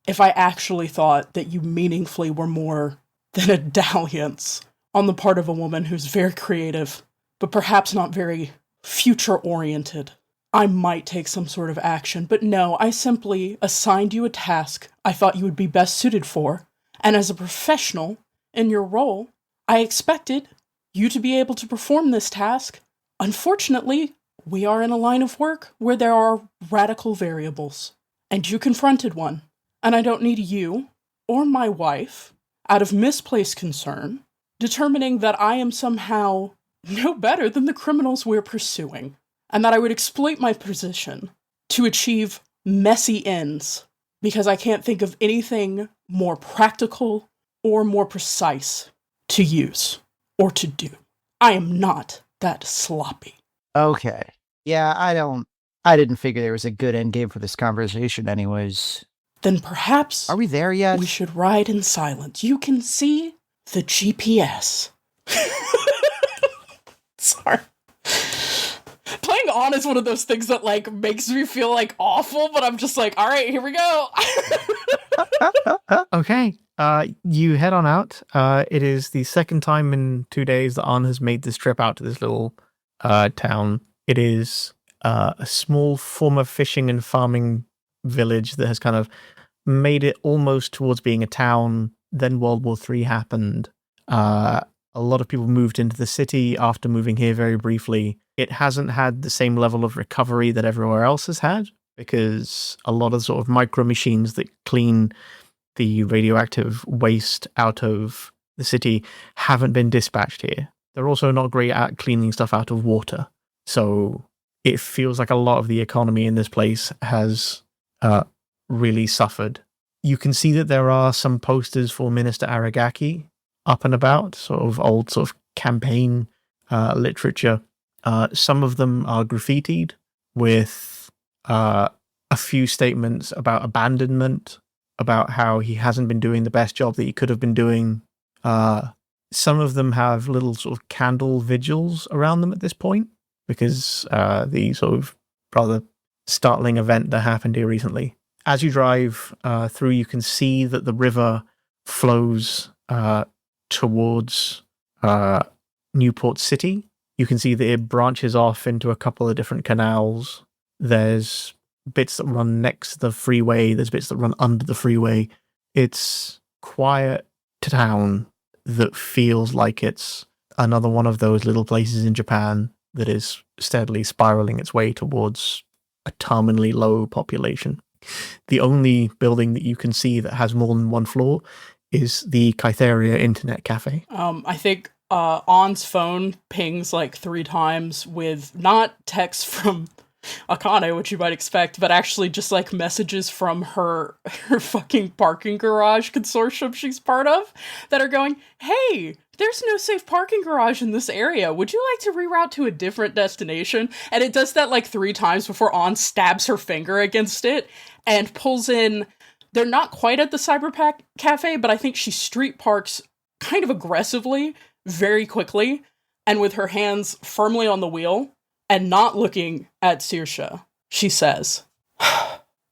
if I actually thought that you meaningfully were more than a dalliance on the part of a woman who's very creative, but perhaps not very future-oriented, I might take some sort of action. But no, I simply assigned you a task I thought you would be best suited for, and as a professional in your role, I expected you to be able to perform this task. Unfortunately, we are in a line of work where there are radical variables, and you confronted one, and I don't need you or my wife, out of misplaced concern, determining that I am somehow no better than the criminals we're pursuing, and that I would exploit my position to achieve messy ends, because I can't think of anything more practical or more precise to use or to do. I am not that sloppy. Okay. Yeah, I didn't figure there was a good end game for this conversation anyways. Then perhaps Are we there yet? we should ride in silence. You can see the GPS. Sorry. Playing On is one of those things that, like, makes me feel, like, awful, but I'm just like, all right, here we go. Okay. You head on out. It is the second time in 2 days that On has made this trip out to this little town. It is a small former fishing and farming village that has kind of made it almost towards being a town. Then World War III happened. A lot of people moved into the city after moving here very briefly. It hasn't had the same level of recovery that everywhere else has had, because a lot of sort of micro machines that clean the radioactive waste out of the city haven't been dispatched here. They're also not great at cleaning stuff out of water. So it feels like a lot of the economy in this place has really suffered. You can see that there are some posters for Minister Aragaki up and about, sort of old sort of campaign literature. Some of them are graffitied with a few statements about abandonment, about how he hasn't been doing the best job that he could have been doing. Some of them have little sort of candle vigils around them at this point, because the sort of rather startling event that happened here recently. As you drive through, you can see that the river flows towards Newport City. You can see that it branches off into a couple of different canals. There's bits that run next to the freeway. There's bits that run under the freeway. It's quiet town that feels like it's another one of those little places in Japan that is steadily spiraling its way towards a terminally low population. The only building that you can see that has more than one floor is the Kytheria Internet Cafe. I think On's phone pings like 3 times with not text from Akane, which you might expect, but actually just like messages from her fucking parking garage consortium she's part of that are going, hey, there's no safe parking garage in this area. Would you like to reroute to a different destination? And it does that like 3 times before On stabs her finger against it and pulls in. They're not quite at the Cyberpack Cafe, but I think she street parks kind of aggressively, very quickly, and with her hands firmly on the wheel, and not looking at Saoirse. She says,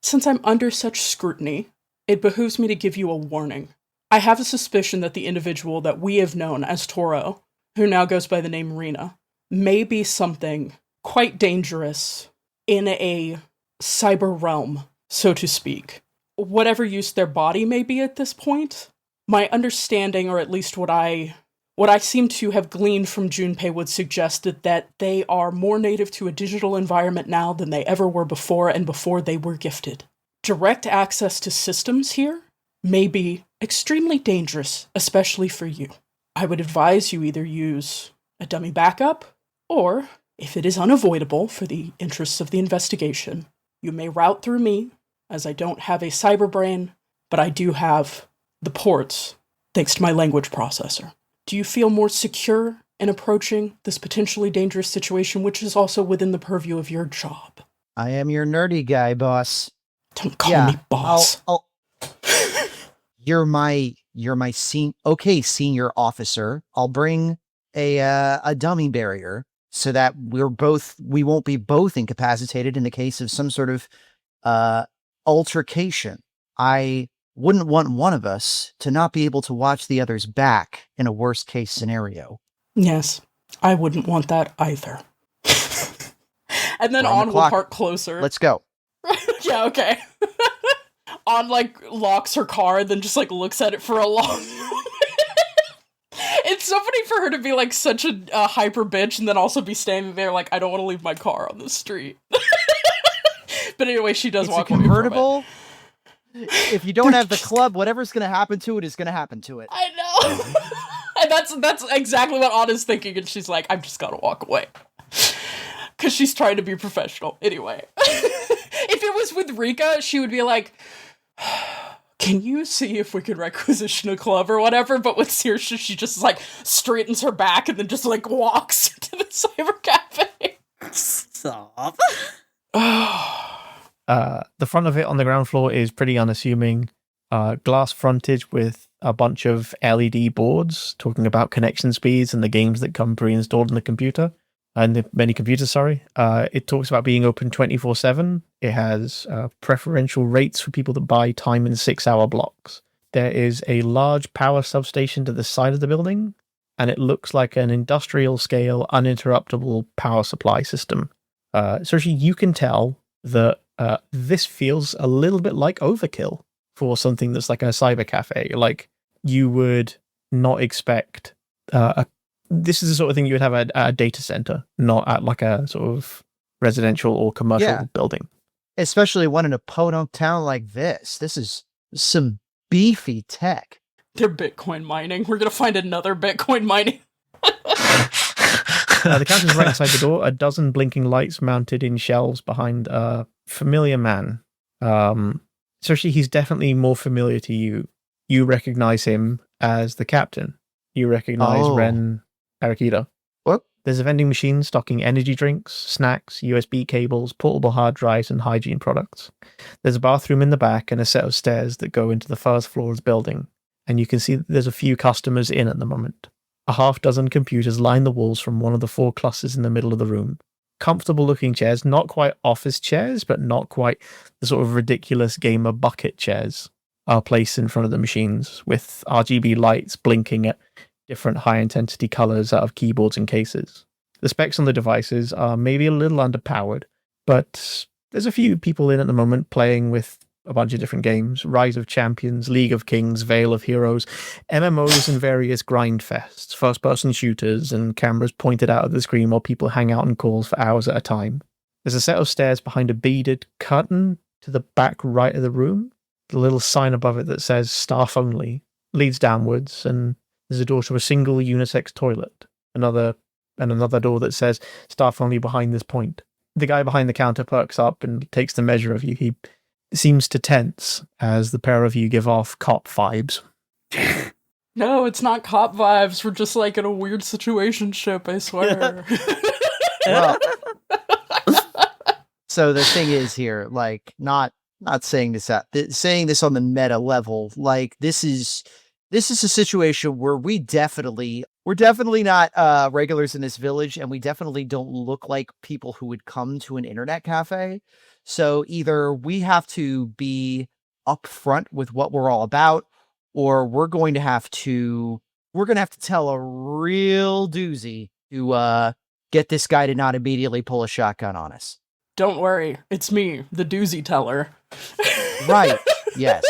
since I'm under such scrutiny, it behooves me to give you a warning. I have a suspicion that the individual that we have known as Toro, who now goes by the name Rina, may be something quite dangerous in a cyber realm, so to speak. Whatever use their body may be at this point, my understanding, or at least what I seem to have gleaned from Junpei, would suggest that they are more native to a digital environment now than they ever were before, and before they were gifted. Direct access to systems here may be extremely dangerous, especially for you. I would advise you either use a dummy backup, or, if it is unavoidable for the interests of the investigation, you may route through me, as I don't have a cyber brain, but I do have the ports, thanks to my language processor. Do you feel more secure in approaching this potentially dangerous situation, which is also within the purview of your job? I am your nerdy guy, boss. Don't call me boss. You're my senior officer. I'll bring a dummy barrier so that we won't be both incapacitated in the case of some sort of altercation. I wouldn't want one of us to not be able to watch the other's back in a worst case scenario. Yes, I wouldn't want that either. And then On will park closer. Let's go. Yeah, okay. On, locks her car and then just, looks at it for a long moment. It's so funny for her to be, such a hyper bitch and then also be standing there I don't want to leave my car on the street. But anyway, she does walk away from it. Convertible. If you don't have the club, whatever's going to happen to it is going to happen to it. I know. And that's exactly what Anna's thinking, and she's like, I've just got to walk away. Because she's trying to be professional. Anyway. If it was with Rika, she would be like, can you see if we can requisition a club or whatever? But with Saorise, she just straightens her back and then just walks to the cyber cafe. Stop. The front of it on the ground floor is pretty unassuming. Glass frontage with a bunch of LED boards talking about connection speeds and the games that come pre-installed in the computer. And the many computers, sorry. It talks about being open 24/7. It has preferential rates for people that buy time in 6-hour blocks. There is a large power substation to the side of the building, and it looks like an industrial-scale, uninterruptible power supply system. So you can tell that this feels a little bit like overkill for something that's like a cyber cafe. You would not expect this is the sort of thing you would have at a data center, not at a sort of residential or commercial building. Especially one in a podunk town like this. This is some beefy tech. They're Bitcoin mining. We're going to find another Bitcoin mining. The counter's right inside the door. A dozen blinking lights mounted in shelves behind a familiar man. He's definitely more familiar to you. You recognize him as the captain. You recognize Ren Arakita. What? There's a vending machine stocking energy drinks, snacks, USB cables, portable hard drives, and hygiene products. There's a bathroom in the back and a set of stairs that go into the first floor of the building, and you can see that there's a few customers in at the moment. A half-dozen computers line the walls from one of the 4 clusters in the middle of the room. Comfortable-looking chairs, not quite office chairs, but not quite the sort of ridiculous gamer bucket chairs, are placed in front of the machines, with RGB lights blinking at different high-intensity colors out of keyboards and cases. The specs on the devices are maybe a little underpowered, but there's a few people in at the moment playing with a bunch of different games. Rise of Champions, League of Kings, Veil of Heroes, MMOs and various grind fests, first-person shooters, and cameras pointed out of the screen while people hang out in calls for hours at a time. There's a set of stairs behind a beaded curtain to the back right of the room. The little sign above it that says staff only leads downwards, and there's a door to a single unisex toilet. Another door that says staff only behind this point. The guy behind the counter perks up and takes the measure of you. He seems to tense as the pair of you give off cop vibes. No, it's not cop vibes. We're just in a weird situationship, I swear. Well, so the thing is here, not saying this saying this on the meta level, this is a situation where we're definitely not regulars in this village, and we definitely don't look like people who would come to an internet cafe. So either we have to be upfront with what we're all about, or we're going to have to tell a real doozy to get this guy to not immediately pull a shotgun on us. Don't worry, it's me, the doozy teller. Right. Yes.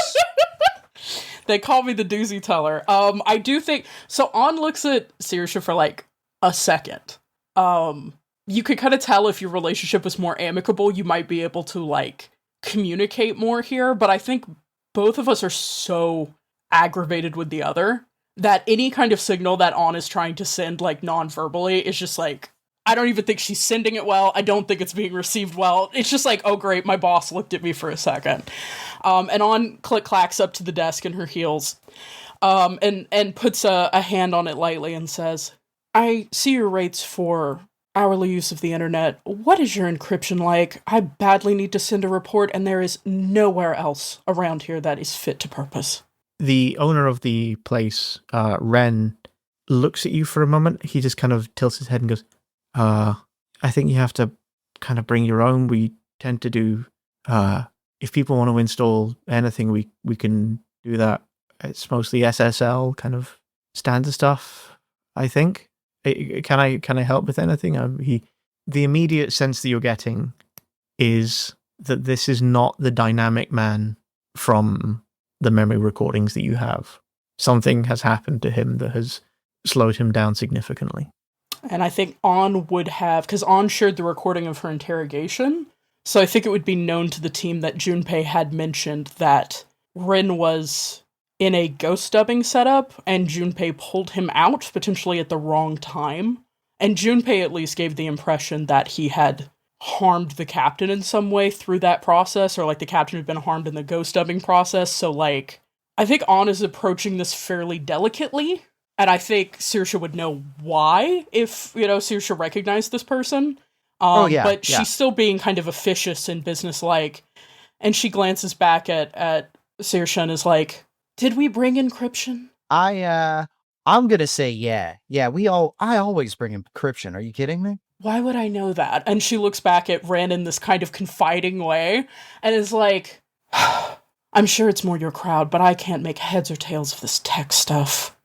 They call me the doozy teller. I do think so. On looks at Saorise for like a second. You could kind of tell if your relationship was more amicable, you might be able to like communicate more here. But I think both of us are so aggravated with the other that any kind of signal that On is trying to send like non-verbally is just like, I don't even think she's sending it well. I don't think it's being received well. It's just like, oh great, my boss looked at me for a second. And On click-clacks up to the desk in her heels, and puts a hand on it lightly and says, I see your rates for hourly use of the internet. What is your encryption like? I badly need to send a report, and there is nowhere else around here that is fit to purpose. The owner of the place, Ren, looks at you for a moment. He just kind of tilts his head and goes, I think you have to kind of bring your own. We tend to do, if people want to install anything, we can do that. It's mostly SSL kind of standard stuff, I think. Can I help with anything? The immediate sense that you're getting is that this is not the dynamic man from the memory recordings that you have. Something has happened to him that has slowed him down significantly. And I think On would have, because On shared the recording of her interrogation, so I think it would be known to the team that Junpei had mentioned that Rin was in a ghost dubbing setup, and Junpei pulled him out, potentially at the wrong time. And Junpei at least gave the impression that he had harmed the captain in some way through that process, or like the captain had been harmed in the ghost dubbing process. So like, I think On is approaching this fairly delicately, and I think Saorise would know why if, Saorise recognized this person. But she's still being kind of officious and businesslike, and she glances back at Saorise and is like, did we bring encryption? I'm gonna say yeah. Yeah, I always bring encryption. Are you kidding me? Why would I know that? And she looks back at Ren in this kind of confiding way and is like, I'm sure it's more your crowd, but I can't make heads or tails of this tech stuff.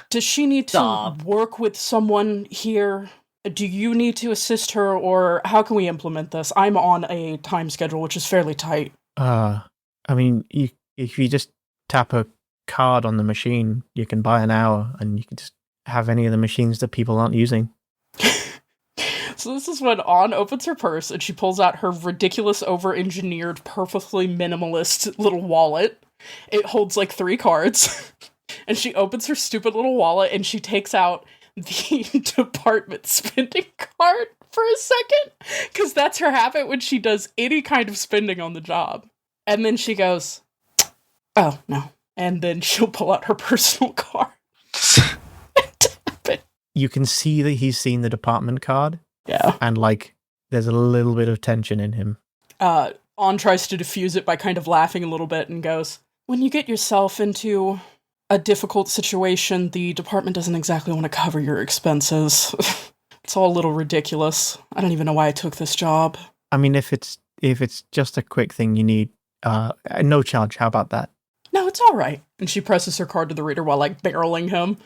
Does she need to work with someone here? Do you need to assist her, or how can we implement this? I'm on a time schedule, which is fairly tight. I mean, if you just tap a card on the machine, you can buy an hour, and you can just have any of the machines that people aren't using. So this is when On opens her purse and she pulls out her ridiculous, over-engineered, perfectly minimalist little wallet. It holds like 3 cards. And she opens her stupid little wallet and she takes out the department spending card for a second. Because that's her habit when she does any kind of spending on the job. And then she goes, oh, no. And then she'll pull out her personal card. You can see that he's seen the department card. Yeah. And, there's a little bit of tension in him. On tries to diffuse it by kind of laughing a little bit and goes, when you get yourself into a difficult situation, the department doesn't exactly want to cover your expenses. It's all a little ridiculous. I don't even know why I took this job. I mean, if it's just a quick thing you need, no charge. How about that? No, it's all right. And she presses her card to the reader while, barreling him.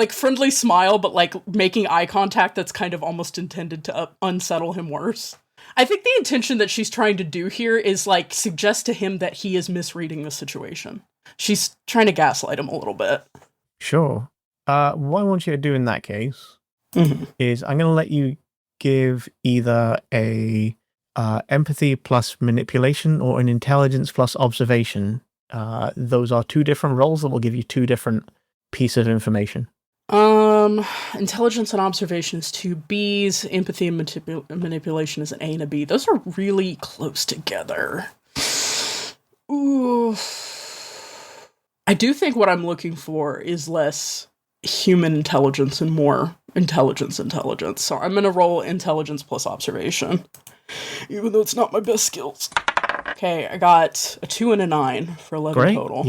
Friendly smile, but, making eye contact that's kind of almost intended to unsettle him worse. I think the intention that she's trying to do here is, suggest to him that he is misreading the situation. She's trying to gaslight him a little bit. Sure. What I want you to do in that case is I'm going to let you give either a empathy plus manipulation or an intelligence plus observation. Those are 2 different roles that will give you 2 different pieces of information. Intelligence and observation is 2 Bs. Empathy and manipulation is an A and a B. Those are really close together. Ooh. I do think what I'm looking for is less human intelligence and more intelligence. So I'm going to roll intelligence plus observation, even though it's not my best skills. Okay, I got a 2 and a 9 for 11 Great. total.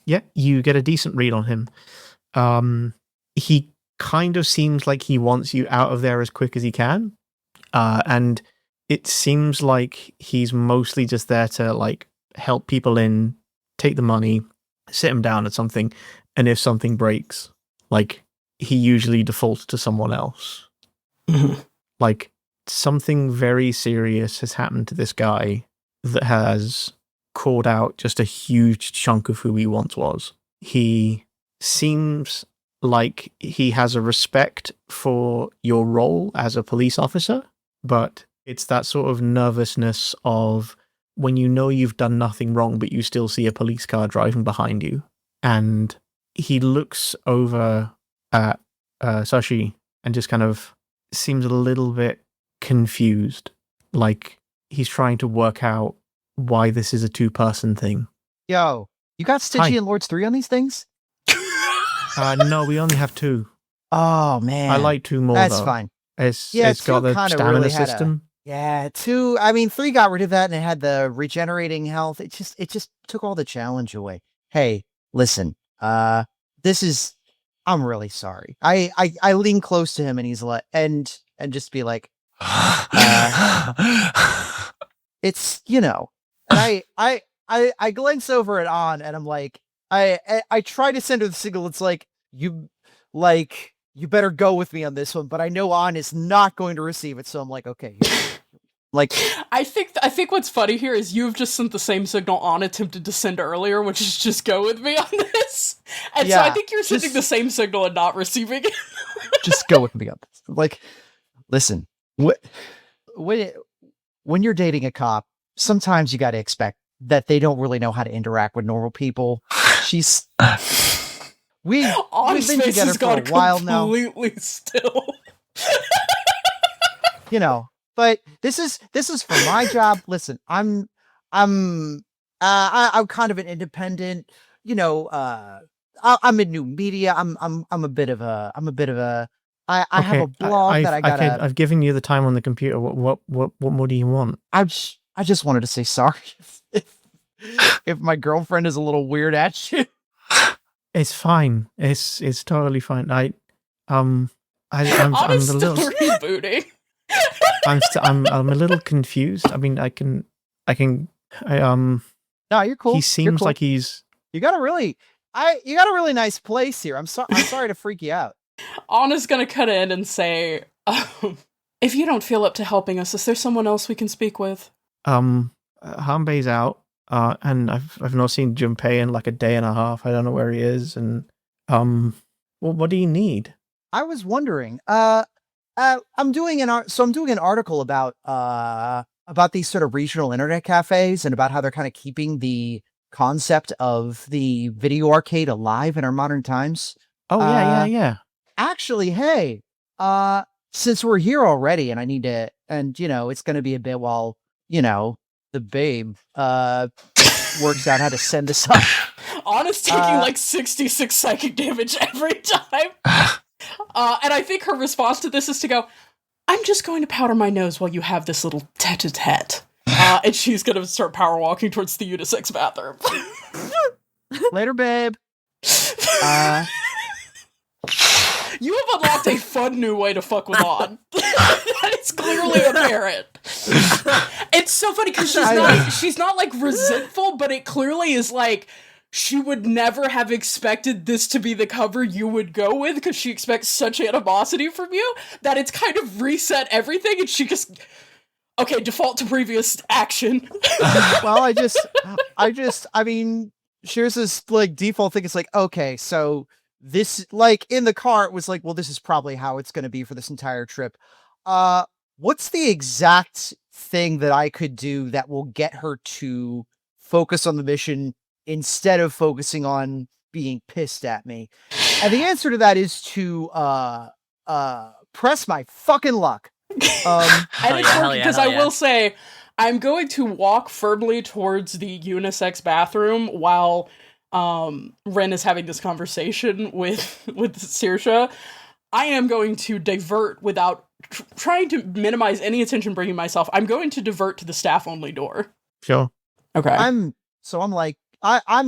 Yeah, you get a decent read on him. He kind of seems like he wants you out of there as quick as he can. And it seems like he's mostly just there to, help people in, take the money, sit him down at something, and if something breaks, he usually defaults to someone else. Mm-hmm. Something very serious has happened to this guy that has called out just a huge chunk of who he once was. he seems like he has a respect for your role as a police officer, but it's that sort of nervousness of when you know you've done nothing wrong, but you still see a police car driving behind you. And he looks over at Sashi and just kind of seems a little bit confused, like he's trying to work out why this is a two-person thing. Yo, you got Stitchy Hi. and Lords 3 on these things? No, we only have 2. Oh, man. I like 2 more, That's though. fine. It's 2 got the kinda stamina really had system. Yeah, 2, I mean, 3 got rid of that and it had the regenerating health. It just took all the challenge away. Hey, listen, I'm really sorry. I lean close to him and he's like, and just be like, it's, and I glance over at On and I'm like, I try to send her the signal. It's like, you better go with me on this one, but I know On is not going to receive it. So I'm like, okay. Like, I think what's funny here is you've just sent the same signal On attempted to send earlier, which is just go with me on this. And so I think you're sending the same signal and not receiving it. Just go with me on this. Like, listen, when you're dating a cop, sometimes you got to expect that they don't really know how to interact with normal people. We've been together for a while now. Completely still. But this is for my job. Listen, I'm kind of an independent. I'm in new media. I'm a bit of a. I have a blog that I gotta. I've given you the time on the computer. What more do you want? I just wanted to say sorry if my girlfriend is a little weird at you. It's fine. It's totally fine. I'm a little rebooting. I'm a little confused. I mean, No, you're cool. He seems like he's. You got a really nice place here. I'm sorry to freak you out. Anna's gonna cut in and say, if you don't feel up to helping us, is there someone else we can speak with? Hanbei's out, and I've not seen Junpei in like a day and a half. I don't know where he is, and well, what do you need? I was wondering. I'm doing an article about these sort of regional internet cafes and about how they're kind of keeping the concept of the video arcade alive in our modern times. Oh yeah. Actually, hey, since we're here already, and I need to, and it's going to be a bit while the babe works out how to send this up. Anna's taking like 66 psychic damage every time. And I think her response to this is to go, I'm just going to powder my nose while you have this little tete-a-tete. And she's going to start power walking towards the unisex bathroom. Later, babe. You have unlocked a fun new way to fuck with On. That is clearly apparent. It's so funny because she's not like resentful, but it clearly is like she would never have expected this to be the cover you would go with because she expects such animosity from you that it's kind of reset everything and she just default to previous action. Well, I mean, here's this like default thing. It's like, okay, so this, like in the car, it was like, well, this is probably how it's going to be for this entire trip. What's the exact thing that I could do that will get her to focus on the mission instead of focusing on being pissed at me? And the answer to that is to press my fucking luck. And it's working because I will say I'm going to walk firmly towards the unisex bathroom while Ren is having this conversation with Saoirse. I am going to divert without trying to minimize any attention bringing myself. I'm going to divert to the staff only door. Sure. Okay. I'm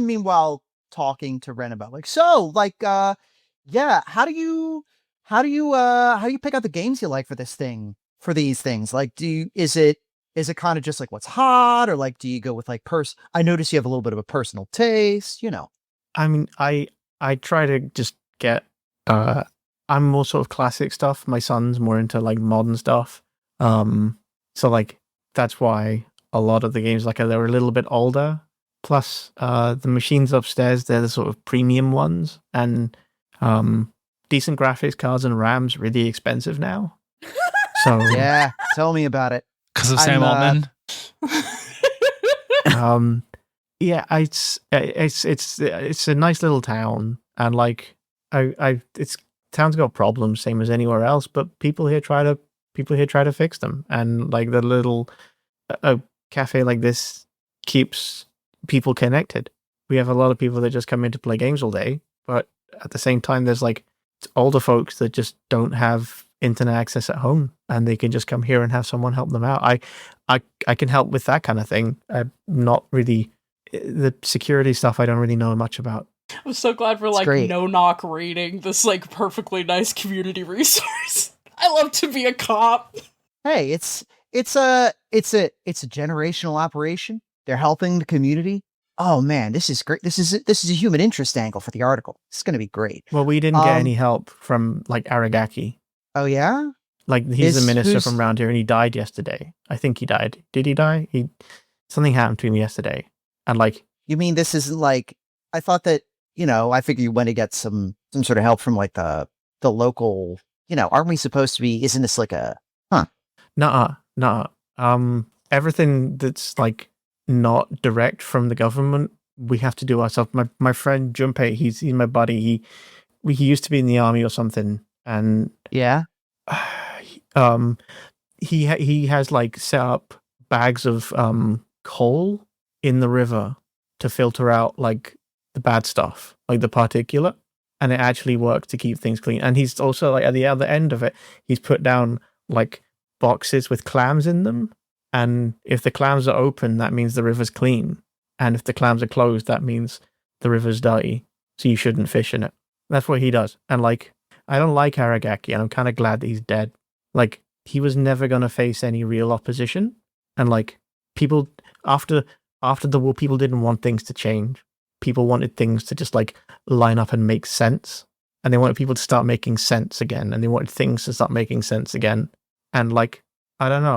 meanwhile talking to Ren about how do you pick out the games you like for these things? Like, is it kind of just like what's hot, or like do you go with like I notice you have a little bit of a personal taste, I mean, I try to just get I'm more sort of classic stuff. My son's more into like modern stuff. So like that's why a lot of the games, like, they're a little bit older, Plus, the machines upstairs, they're the sort of premium ones, and decent graphics cards and RAMs really expensive now. So Yeah, tell me about it. Because of Sam Altman. yeah, it's a nice little town, and like it's town's got problems, same as anywhere else, but people here try to fix them, and like the little a cafe like this keeps people connected. We have a lot of people that just come in to play games all day, but at the same time, there's like older folks that just don't have internet access at home, and they can just come here and have someone help them out. I can help with that kind of thing. I'm not really the security stuff. I don't really know much about. I'm so glad for like great. no knock rating this like perfectly nice community resource. I love to be a cop. Hey, it's a generational operation. They're helping the community. Oh man, this is great. This is a human interest angle for the article. It's going to be great. Well, we didn't get any help from like Aragaki. Oh yeah? Like he's the minister from around here, and he died yesterday. I think he died. Did he die? Something happened to him yesterday, and like. You mean this isn't like? I thought that I figured you went to get some sort of help from like the local. Aren't we supposed to be? Isn't this like a? Nuh-uh. Everything that's like not direct from the government, we have to do ourselves. My friend Junpei, he's my buddy. He used to be in the army or something, and yeah. He has like set up bags of coal in the river to filter out like the bad stuff, like the particulate, and it actually works to keep things clean. And he's also like at the other end of it, he's put down like boxes with clams in them, and if the clams are open, that means the river's clean, and if the clams are closed, that means the river's dirty, so you shouldn't fish in it. That's what he does. And like, I don't like Aragaki, and I'm kind of glad that he's dead. Like, he was never going to face any real opposition, and like, people after the war, people didn't want things to change. People wanted things to just like line up and make sense, and they wanted people to start making sense again, and they wanted things to start making sense again. And like, I don't know,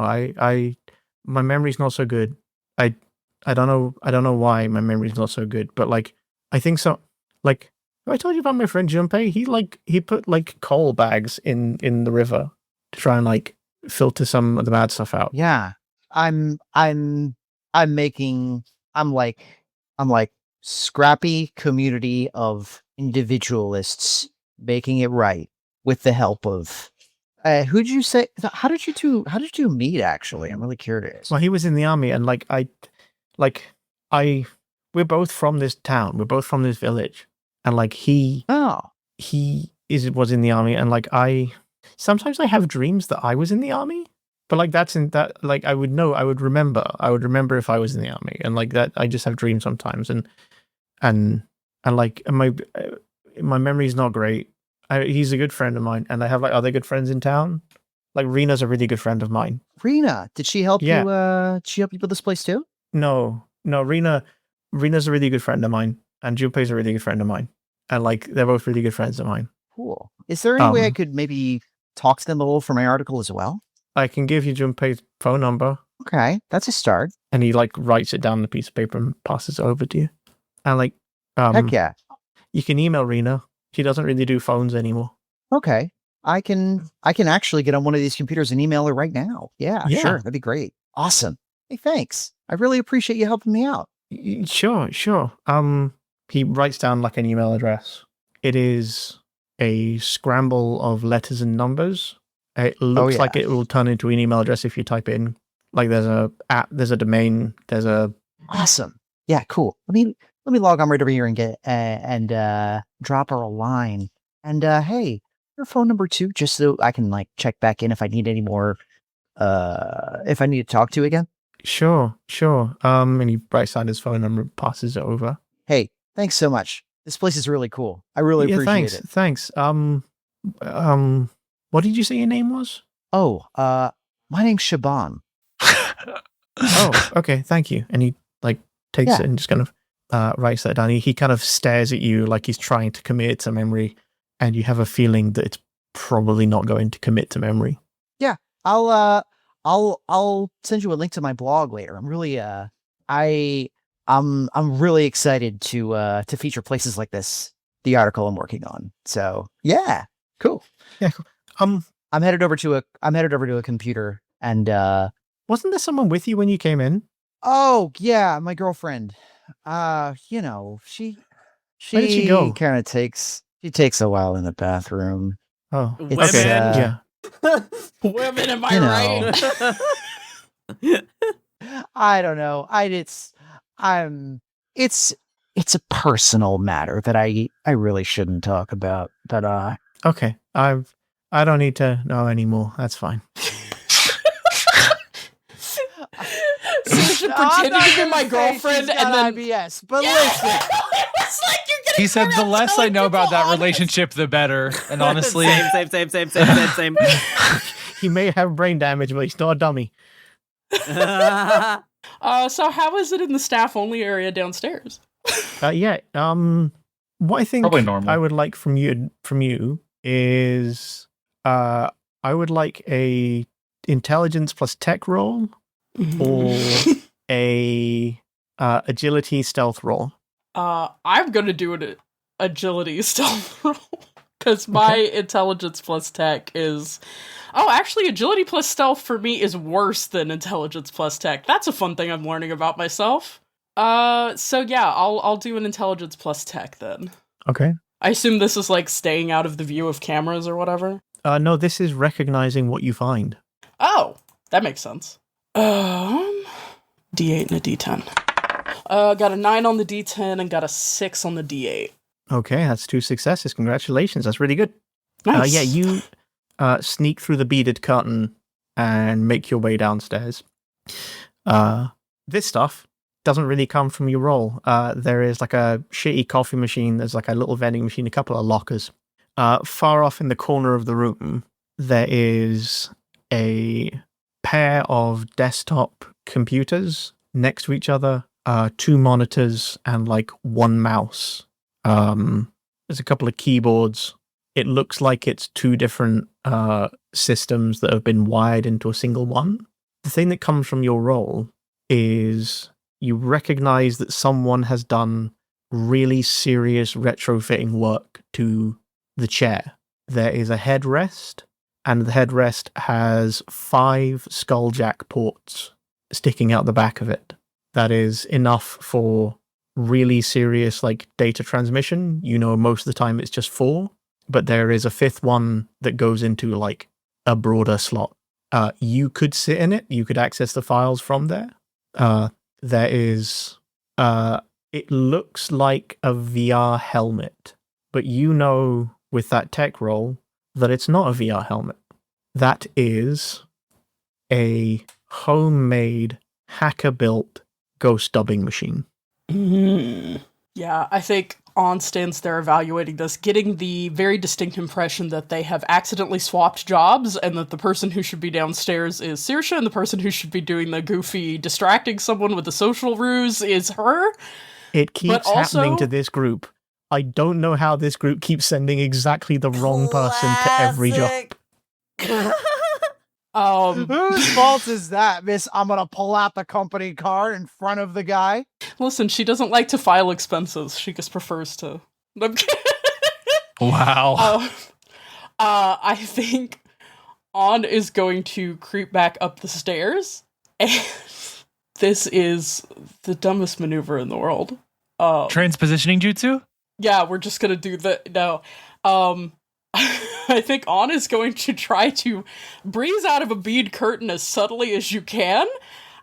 my memory's not so good. I don't know why my memory's not so good, but like, I think so. Like, I told you about my friend Junpei. He put like coal bags in the river to try and like filter some of the bad stuff out. Yeah, I'm like scrappy community of individualists making it right with the help of. Who'd you say? How did you two meet? Actually, I'm really curious. Well, he was in the army, and we're both from this town. We're both from this village, and like he was in the army, and like sometimes I have dreams that I was in the army, but like I would remember if I was in the army, and like that I just have dreams sometimes, and like my memory's not great. He's a good friend of mine, and I have like other good friends in town. Like Rena's a really good friend of mine. Rena, did she help you? Did she help you build this place too? No, Rena's a really good friend of mine, and Junpei's a really good friend of mine, and like they're both really good friends of mine. Cool. Is there any way I could maybe talk to them a little for my article as well? I can give you Junpei's phone number. Okay, that's a start. And he like writes it down on a piece of paper and passes it over to you. And like, heck yeah, you can email Rena. She doesn't really do phones anymore. Okay, I can actually get on one of these computers and email her right now. Yeah, sure, that'd be great. Awesome. Hey, thanks. I really appreciate you helping me out. Sure. He writes down like an email address. It is a scramble of letters and numbers. It looks like it will turn into an email address if you type in. Like there's a app, there's a domain, there's a. Awesome. Yeah, cool. Let me log on right over here and get and drop her a line. And hey, your phone number too, just so I can like check back in if I need any more. If I need to talk to you again. Sure. And he writes down his phone number, passes it over. Hey, thanks so much. This place is really cool. I really appreciate it. Thanks. What did you say your name was? Oh, my name's Shaban. Oh, okay. Thank you. And he like takes it and just kind of writes that down. He kind of stares at you like he's trying to commit to memory, and you have a feeling that it's probably not going to commit to memory. Yeah, I'll send you a link to my blog later. I'm really I I'm really excited to feature places like this. The article I'm working on. So yeah, cool. Yeah. Cool. I'm headed over to a computer and Wasn't there someone with you when you came in? oh yeah, my girlfriend. You know, she Where did she go? kind of takes a while in the bathroom. Oh, It's, okay. uh, Yeah. Women, am I you know. right? I don't know. It's a personal matter that I really shouldn't talk about. But Okay. I don't need to know anymore. That's fine. Saoirse pretending to be my girlfriend and then IBS, but Yeah! listen. It's like you're gonna He said, come "The out less I telling know about people that honest." relationship, the better." And honestly, same. He may have brain damage, but he's not a dummy. So how is it in the staff only area downstairs? Yeah. What I think Probably normal. I would like from you is I would like a intelligence plus tech roll or a agility stealth roll. I'm gonna do an agility stealth roll because my intelligence plus tech is. Oh, actually, agility plus stealth for me is worse than intelligence plus tech. That's a fun thing I'm learning about myself. So yeah, I'll do an intelligence plus tech then. Okay. I assume this is like staying out of the view of cameras or whatever. No, this is recognizing what you find. Oh, that makes sense. D8 and a D10. Got a 9 on the D10 and got a 6 on the D8. Okay, that's 2 successes. Congratulations. That's really good. Nice. Yeah, you sneak through the beaded curtain and make your way downstairs. This stuff doesn't really come from your roll. There is like a shitty coffee machine. There's like a little vending machine, a couple of lockers. Far off in the corner of the room, there is a pair of desktop computers next to each other, 2 monitors, and like 1 mouse. There's a couple of keyboards. It looks like it's 2 different systems that have been wired into a single one. The thing that comes from your role is you recognize that someone has done really serious retrofitting work to the chair. There is a headrest, and the headrest has 5 skulljack ports sticking out the back of it. That is enough for really serious like data transmission. You know, most of the time it's just 4, but there is a 5th one that goes into like a broader slot. You could sit in it. You could access the files from there. There is, it looks like a VR helmet, but you know with that tech roll that it's not a VR helmet. That is a homemade hacker-built ghost dubbing machine. Yeah, I think on stands they're evaluating this, getting the very distinct impression that they have accidentally swapped jobs and that the person who should be downstairs is Saoirse and the person who should be doing the goofy distracting someone with the social ruse is her. It keeps happening to this group. I don't know how this group keeps sending exactly the wrong person to every job. Whose fault is that, miss? I'm gonna pull out the company car in front of the guy. Listen, she doesn't like to file expenses. She just prefers to. I'm kidding. wow. I think On is going to creep back up the stairs, and this is the dumbest maneuver in the world. Transpositioning jutsu? Yeah, we're just gonna do the no. I think On is going to try to breeze out of a bead curtain as subtly as you can,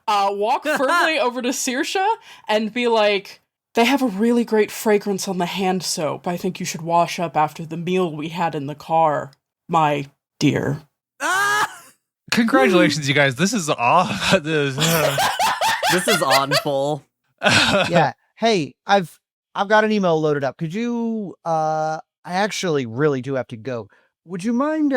walk firmly over to Saoirse and be like, "They have a really great fragrance on the hand soap. I think you should wash up after the meal we had in the car, my dear." Congratulations, you guys. This is off. This is on full. Yeah. Hey, I've got an email loaded up. Could you I actually really do have to go. Would you mind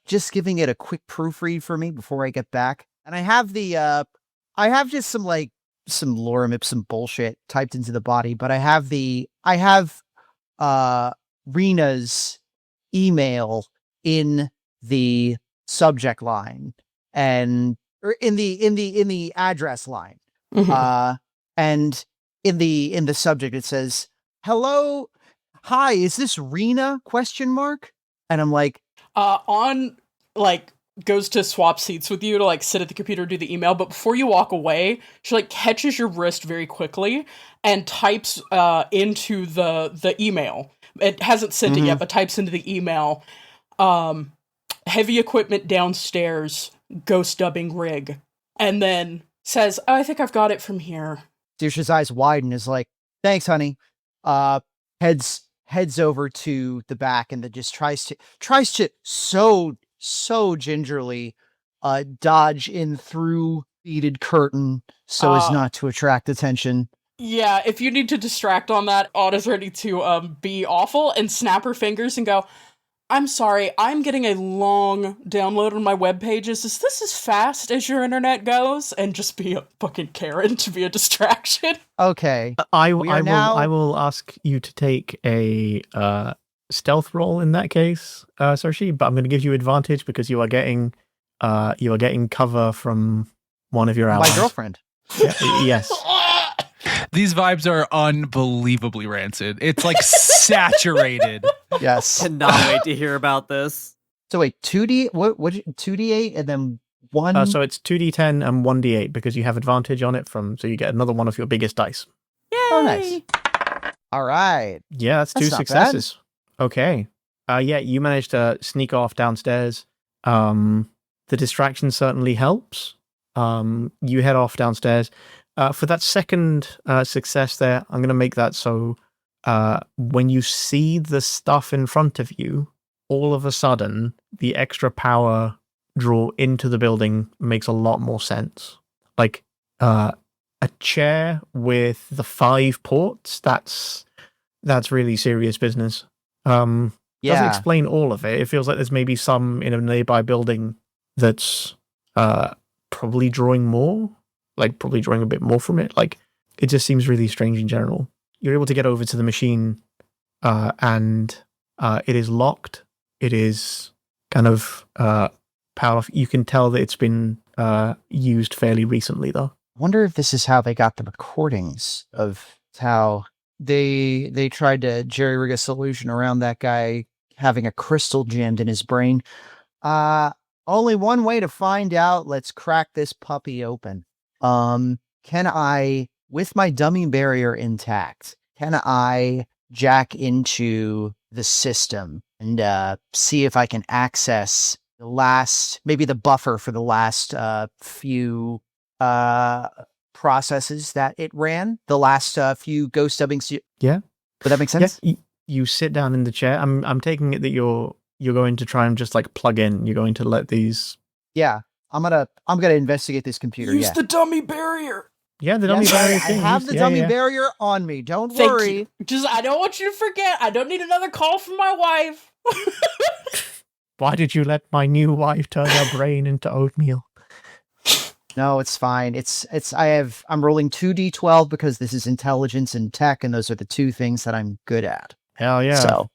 just giving it a quick proofread for me before I get back? And I have just some lorem ipsum bullshit typed into the body, but I have Rena's email in the subject line or in the address line. And in the subject it says, "Hello, hi, is this Rena?" ? And I'm like, On like goes to swap seats with you to like sit at the computer, do the email, but before you walk away, she like catches your wrist very quickly and types into the email. It hasn't sent it yet, but types into the email, heavy equipment downstairs, ghost dubbing rig, and then says, "Oh, I think I've got it from here." Saoiris's eyes widen, is like, "Thanks, honey." Heads over to the back and then just tries to so gingerly dodge in through beaded curtain so as not to attract attention. Yeah, if you need to distract on that, Autumn's ready to be awful and snap her fingers and go, "I'm sorry, I'm getting a long download on my web pages. Is this as fast as your internet goes?" And just be a fucking Karen to be a distraction. Okay. I will ask you to take a stealth roll in that case, Saorise, but I'm going to give you advantage because you are getting cover from one of your allies. My girlfriend. Yes. These vibes are unbelievably rancid. It's like saturated. Yes. Cannot wait to hear about this. So wait, 2D, what 2D8 and then 1? So it's 2d10 and 1d8 because you have advantage on it so you get another one of your biggest dice. Yay! Oh, nice. All right. Yeah, that's two not successes. Okay. Yeah, you managed to sneak off downstairs. The distraction certainly helps. You head off downstairs. For that second success there, I'm going to make that so when you see the stuff in front of you, all of a sudden, the extra power draw into the building makes a lot more sense. Like a chair with the 5 ports, that's really serious business. Doesn't explain all of it. It feels like there's maybe some in a nearby building that's probably drawing more. Like, probably drawing a bit more from it. Like, it just seems really strange in general. You're able to get over to the machine, and it is locked. It is kind of powerful. You can tell that it's been used fairly recently, though. I wonder if this is how they got the recordings of how they tried to jerry-rig a solution around that guy having a crystal jammed in his brain. Only one way to find out. Let's crack this puppy open. Can I, with my dummy barrier intact, can I jack into the system and see if I can access maybe the buffer for the last few processes that it ran? The last few ghost dubbings? Yeah. Would that make sense? Yeah. You sit down in the chair. I'm taking it that you're going to try and just like plug in. You're going to let these. Yeah. I'm gonna investigate this computer. Use the dummy barrier. Yeah, the dummy barrier. I have the dummy barrier on me. Don't worry. Just I don't want you to forget. I don't need another call from my wife. Why did you let my new wife turn her brain into oatmeal? No, it's fine. I'm rolling 2d12 because this is intelligence and tech, and those are the two things that I'm good at. Hell yeah. So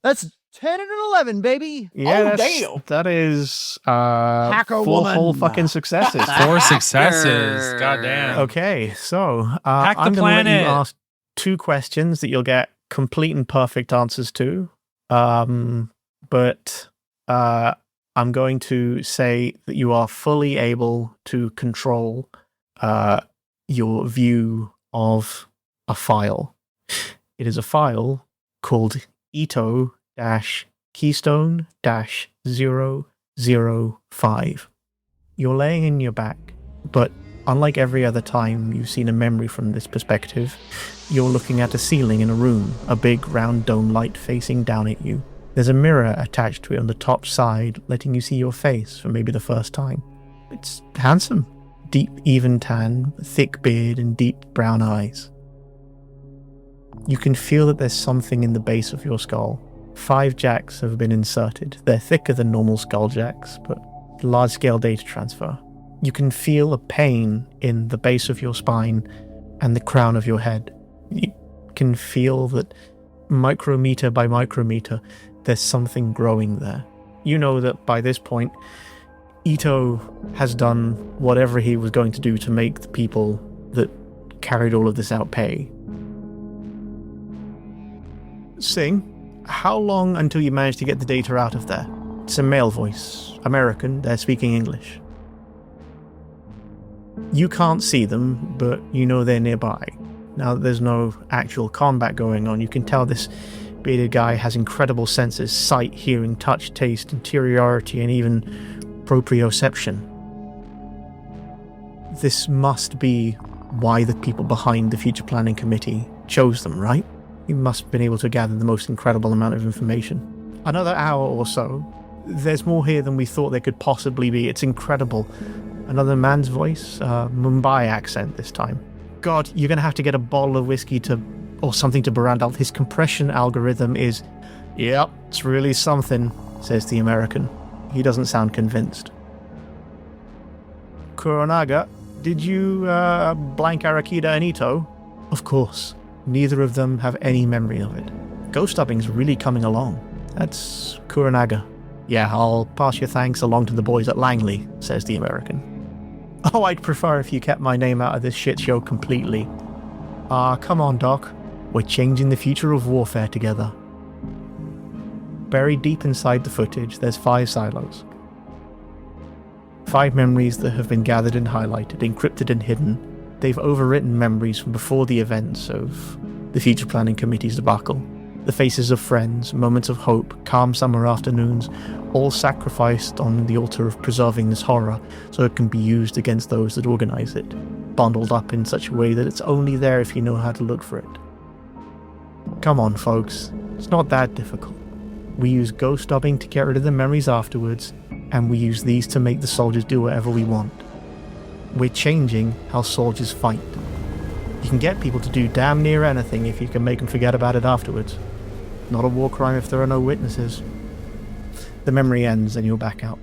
that's 10 and an 11, baby. Yeah, damn. That is Hacker 4 woman. whole fucking successes. 4 successes. Goddamn. Okay, so Hack the I'm going to let planet. you ask 2 questions that you'll get complete and perfect answers to. But I'm going to say that you are fully able to control your view of a file. It is a file called Ito-keystone-005. You're laying in your back, but unlike every other time you've seen a memory from this perspective, you're looking at a ceiling in a room, a big round dome light facing down at you. There's a mirror attached to it on the top side, letting you see your face for maybe the first time. It's handsome. Deep, even tan, thick beard, and deep brown eyes. You can feel that there's something in the base of your skull. 5 jacks have been inserted. They're thicker than normal skull jacks, but large-scale data transfer. You can feel a pain in the base of your spine and the crown of your head. You can feel that micrometer by micrometer, there's something growing there. You know that by this point, Ito has done whatever he was going to do to make the people that carried all of this out pay. Sing, how long until you manage to get the data out of there? It's a male voice. American, they're speaking English. You can't see them, but you know they're nearby. Now that there's no actual combat going on, you can tell this bearded guy has incredible senses: sight, hearing, touch, taste, interiority, and even proprioception. This must be why the people behind the Future Planning Committee chose them, right? You must have been able to gather the most incredible amount of information. Another hour or so. There's more here than we thought there could possibly be. It's incredible. Another man's voice, Mumbai accent this time. God, you're going to have to get a bottle of whiskey or something to Barandal. His compression algorithm is... Yep, it's really something, says the American. He doesn't sound convinced. Kuranaga, did you blank Arakida and Ito? Of course. Neither of them have any memory of it. Ghost dubbing's really coming along. That's Kuranaga. Yeah, I'll pass your thanks along to the boys at Langley, says the American. Oh, I'd prefer if you kept my name out of this shit show completely. Come on, Doc. We're changing the future of warfare together. Buried deep inside the footage, there's 5 silos. 5 memories that have been gathered and highlighted, encrypted and hidden. They've overwritten memories from before the events of the Future Planning Committee's debacle. The faces of friends, moments of hope, calm summer afternoons, all sacrificed on the altar of preserving this horror so it can be used against those that organize it, bundled up in such a way that it's only there if you know how to look for it. Come on, folks. It's not that difficult. We use ghost dubbing to get rid of the memories afterwards, and we use these to make the soldiers do whatever we want. We're changing how soldiers fight. You can get people to do damn near anything if you can make them forget about it afterwards. Not a war crime if there are no witnesses. The memory ends and you're back out.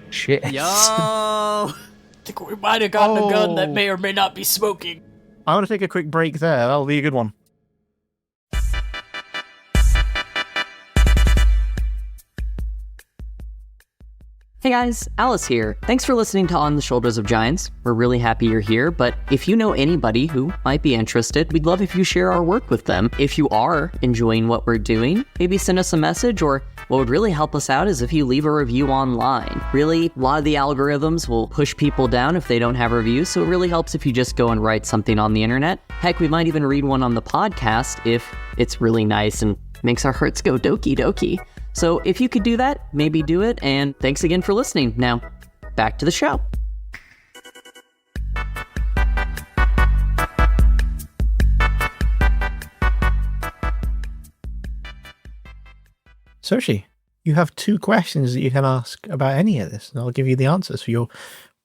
Shit. Yo! I think we might have gotten a gun that may or may not be smoking. I want to take a quick break there. That'll be a good one. Hey guys, Alice here. Thanks for listening to On the Shoulders of Giants. We're really happy you're here, but if you know anybody who might be interested, we'd love if you share our work with them. If you are enjoying what we're doing, maybe send us a message, or what would really help us out is if you leave a review online. Really, a lot of the algorithms will push people down if they don't have reviews, so it really helps if you just go and write something on the internet. Heck, we might even read one on the podcast if it's really nice and makes our hearts go doki doki. So if you could do that, maybe do it, and thanks again for listening. Now, back to the show. Soshi, you have 2 questions that you can ask about any of this, and I'll give you the answers for your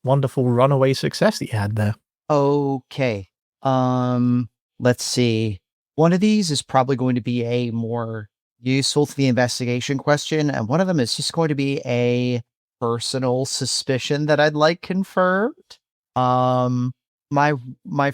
wonderful runaway success that you had there. Okay. Let's see. One of these is probably going to be a more useful to the investigation question, and one of them is just going to be a personal suspicion that I'd like confirmed. My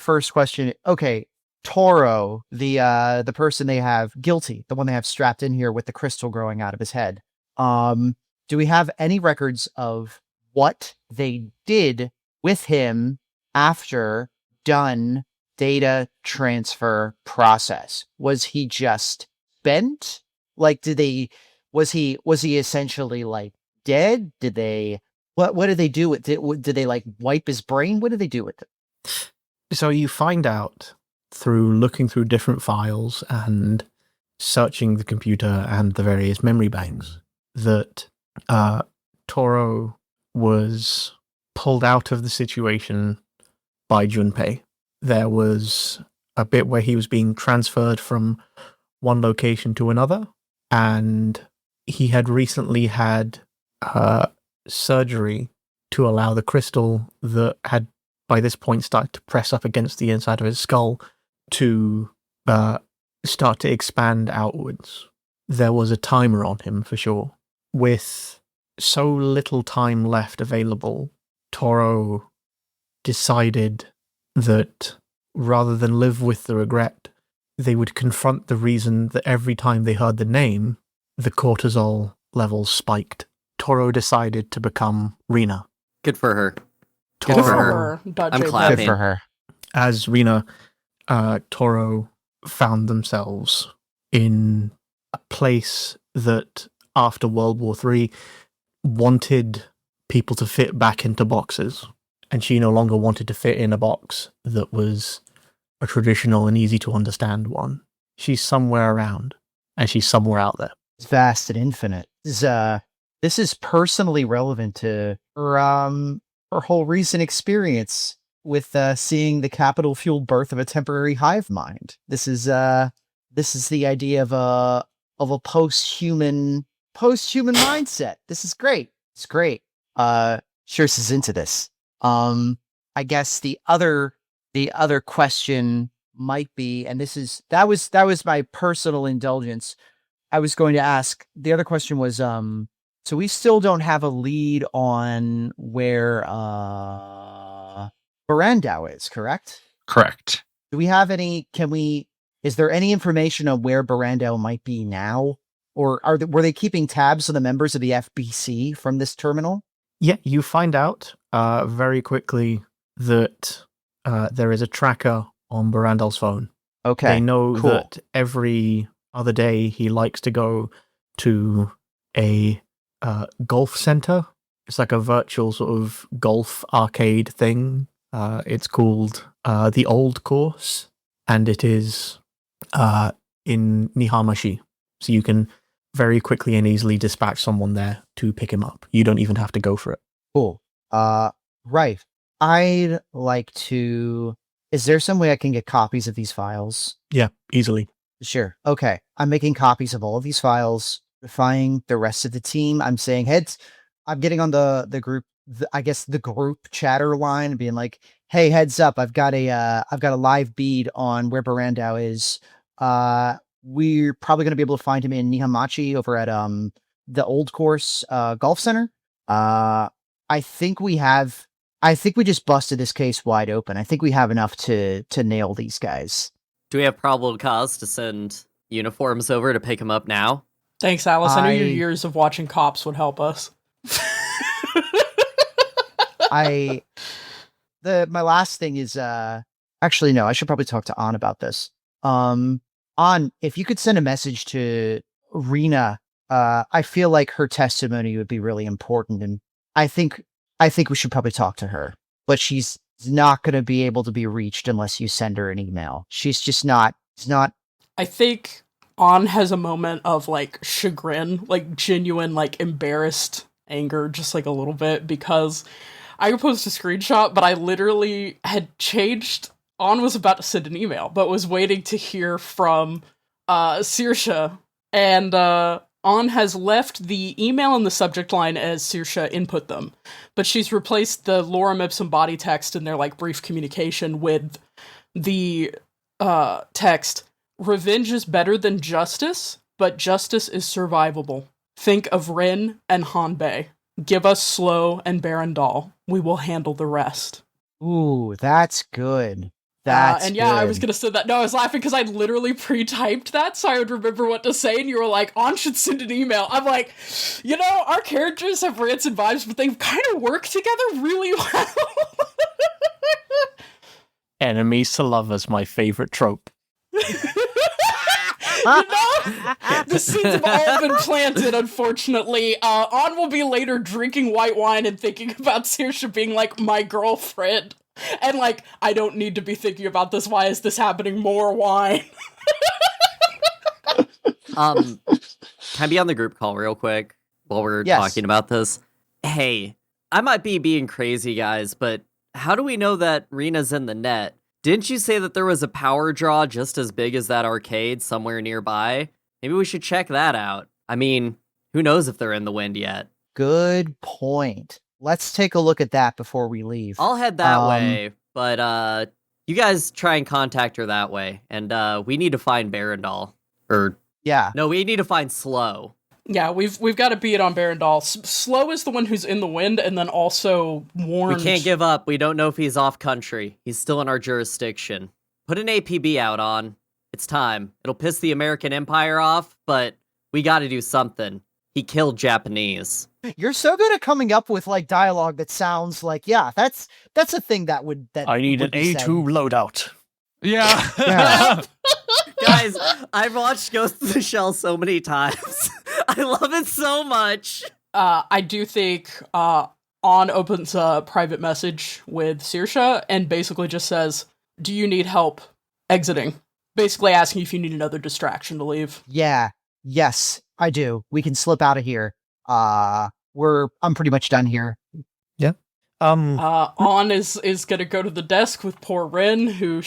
first question. Okay, Toro, the person they have guilty, the one they have strapped in here with the crystal growing out of his head. Do we have any records of what they did with him after done data transfer process? Was he just bent? Like, was he essentially like dead? Did they, what did they do with it? Did they like wipe his brain? What did they do with it? So you find out through looking through different files and searching the computer and the various memory banks that Toro was pulled out of the situation by Junpei. There was a bit where he was being transferred from one location to another, and he had recently had surgery to allow the crystal that had by this point started to press up against the inside of his skull to start to expand outwards. There was a timer on him for sure. With so little time left available, Toro decided that rather than live with the regret, they would confront the reason that every time they heard the name, the cortisol levels spiked, Toro decided to become Rina. Good for her. Good Good for for her. her. I'm Good clapping. for her. As Rina, Toro found themselves in a place that, after World War III, wanted people to fit back into boxes. And she no longer wanted to fit in a box that was a traditional and easy to understand one. She's somewhere around, and she's somewhere out there. It's vast and infinite. This is personally relevant to her whole recent experience with seeing the capital-fueled birth of a temporary hive mind. This is the idea of a post-human mindset. This is great. It's great. Shirts is into this. I guess the other question might be, and that was my personal indulgence. I was going to ask, the other question was, so we still don't have a lead on where Barandau is, correct? Correct. Do we have any, is there any information on where Barandau might be now? Or were they keeping tabs on the members of the FBC from this terminal? Yeah, you find out very quickly that there is a tracker on Barandal's phone. Okay, They know cool. that every other day he likes to go to a golf center. It's like a virtual sort of golf arcade thing. It's called the Old Course, and it is in Nihamashi. So you can very quickly and easily dispatch someone there to pick him up. You don't even have to go for it. Cool. Right. I'd like to... Is there some way I can get copies of these files? Yeah, easily. Sure. Okay. I'm making copies of all of these files, notifying the rest of the team. I'm saying, heads, I'm getting on the group, the group chatter line and being like, hey, heads up, I've got a live bead on where Barandau is. We're probably going to be able to find him in Nihamachi over at the Old Course Golf Center. I think we just busted this case wide open. I think we have enough to nail these guys. Do we have probable cause to send uniforms over to pick him up now? Thanks, Alice. I know your years of watching cops would help us. My last thing is actually no, I should probably talk to An about this. An, if you could send a message to Rina, I feel like her testimony would be really important, and I think we should probably talk to her. But she's not going to be able to be reached unless you send her an email. She's just not. I think An has a moment of like chagrin, like genuine, like embarrassed anger, just like a little bit, because I posted a screenshot, but I literally had changed. An was about to send an email, but was waiting to hear from Saorise, and An has left the email in the subject line as Saorise input them, but she's replaced the lorem ipsum body text in their like brief communication with the text, revenge is better than justice, but justice is survivable. Think of Rin and Hanbei. Give us Slow and Barandal. We will handle the rest. Ooh, that's good. That's and yeah, good. I was gonna say that. No, I was laughing because I literally pre-typed that so I would remember what to say, and you were like, An should send an email. I'm like, our characters have rants and vibes, but they kind of work together really well. Enemies to lovers, my favorite trope. The seeds have all been planted, unfortunately. An will be later drinking white wine and thinking about Saorise being like my girlfriend. And like, I don't need to be thinking about this. Why is this happening? More wine. Can I be on the group call real quick while we're talking about this? Hey, I might be being crazy, guys, but how do we know that Rina's in the net? Didn't you say that there was a power draw just as big as that arcade somewhere nearby? Maybe we should check that out. I mean, who knows if they're in the wind yet? Good point. Let's take a look at that before we leave. I'll head that way, but you guys try and contact her that way, and we need to find Barandal. No, we need to find Slow. Yeah, we've got to beat on Barandal. Slow is the one who's in the wind, and then also warned. We can't give up. We don't know if he's off country. He's still in our jurisdiction. Put an APB out on. It's time. It'll piss the American Empire off, but we got to do something. He killed Japanese. You're so good at coming up with like dialogue that sounds like, yeah, that's a thing that would I need would an be A2 said. loadout. Yeah. Yeah. Guys, I've watched Ghost of the Shell so many times. I love it so much. I do think On opens a private message with Saoirse and basically just says, "Do you need help exiting?" Basically asking if you need another distraction to leave. Yeah. Yes, I do. We can slip out of here. I'm pretty much done here. Yeah. On is gonna go to the desk with poor Rin, who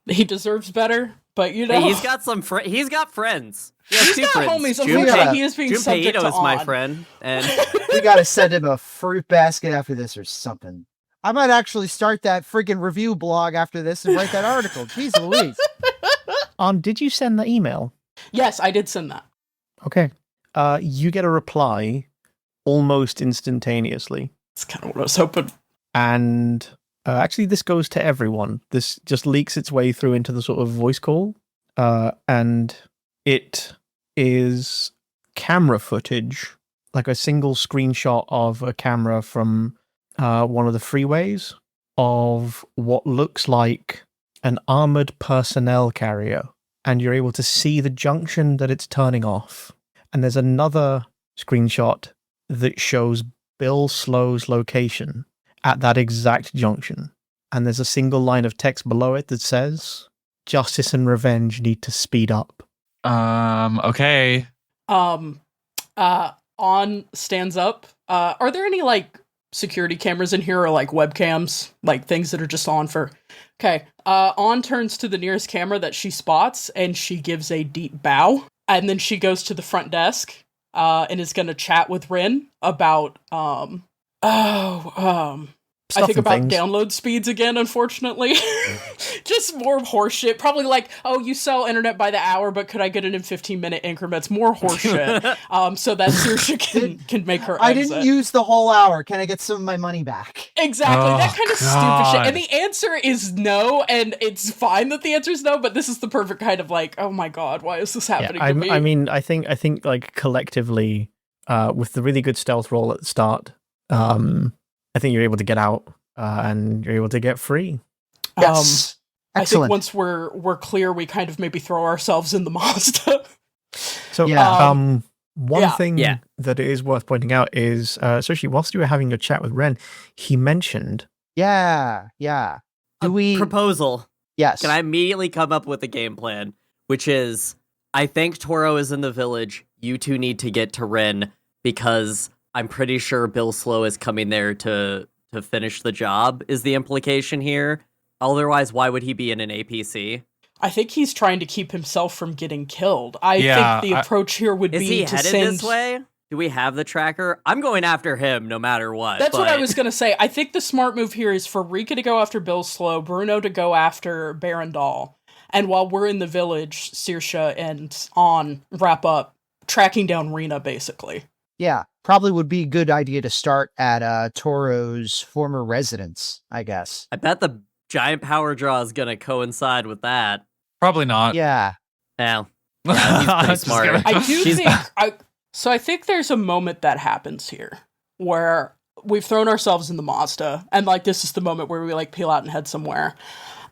he deserves better, but you know Hey, he's got he's got friends. he's two got friends. homies. Junpei- Unfortunately, he is being Junpei subject Ito to is my On. friend, and We gotta send him a fruit basket after this or something. I might actually start that friggin' review blog after this and write that article. Jeez Louise. Did you send the email? Yes, I did send that. Okay. You get a reply almost instantaneously. That's kind of what I was hoping. And actually, this goes to everyone. This just leaks its way through into the sort of voice call. And it is camera footage, like a single screenshot of a camera from one of the freeways of what looks like an armored personnel carrier. And you're able to see the junction that it's turning off. And there's another screenshot that shows Bill Slow's location at that exact junction. And there's a single line of text below it that says, "Justice and revenge need to speed up." Okay. On stands up. Are there any like security cameras in here or like webcams, like things that are just on for? Okay. On turns to the nearest camera that she spots and she gives a deep bow, and then she goes to the front desk and is going to chat with Rin about I think about download speeds again, unfortunately. Just more horseshit. Probably like, oh, you sell internet by the hour, but could I get it in 15-minute increments? More horseshit. So that Saoirse can make her exit. I didn't use the whole hour. Can I get some of my money back? Exactly. Oh, that kind of stupid shit. And the answer is no, and it's fine that the answer is no, but this is the perfect kind of like, oh my god, why is this happening to me? I mean, I think like collectively, with the really good stealth roll at the start, I think you're able to get out and you're able to get free. Yes. I Excellent. think once we're clear, we kind of maybe throw ourselves in the Mazda. So, Yeah. one thing that is worth pointing out is, especially whilst you were having your chat with Ren, he mentioned. Yeah. Do we proposal. Yes. Can I immediately come up with a game plan, which is, I think Toro is in the village. You two need to get to Rin because I'm pretty sure Bill Slow is coming there to finish the job, is the implication here. Otherwise, why would he be in an APC? I think he's trying to keep himself from getting killed. I Yeah, think the approach here would Is be he to headed send... this way? Do we have the tracker? I'm going after him no matter what. That's what but- I was going to say. I think the smart move here is for Rika to go after Bill Slow, Bruno to go after Barandal, and while we're in the village, Saoirse and On wrap up tracking down Rena, basically. Yeah. Probably would be a good idea to start at Toro's former residence, I guess. I bet the giant power draw is going to coincide with that. Probably not. Yeah. Now, he's pretty Just smart. kidding. I do She's- think... I think there's a moment that happens here where we've thrown ourselves in the Mazda, and like this is the moment where we like peel out and head somewhere.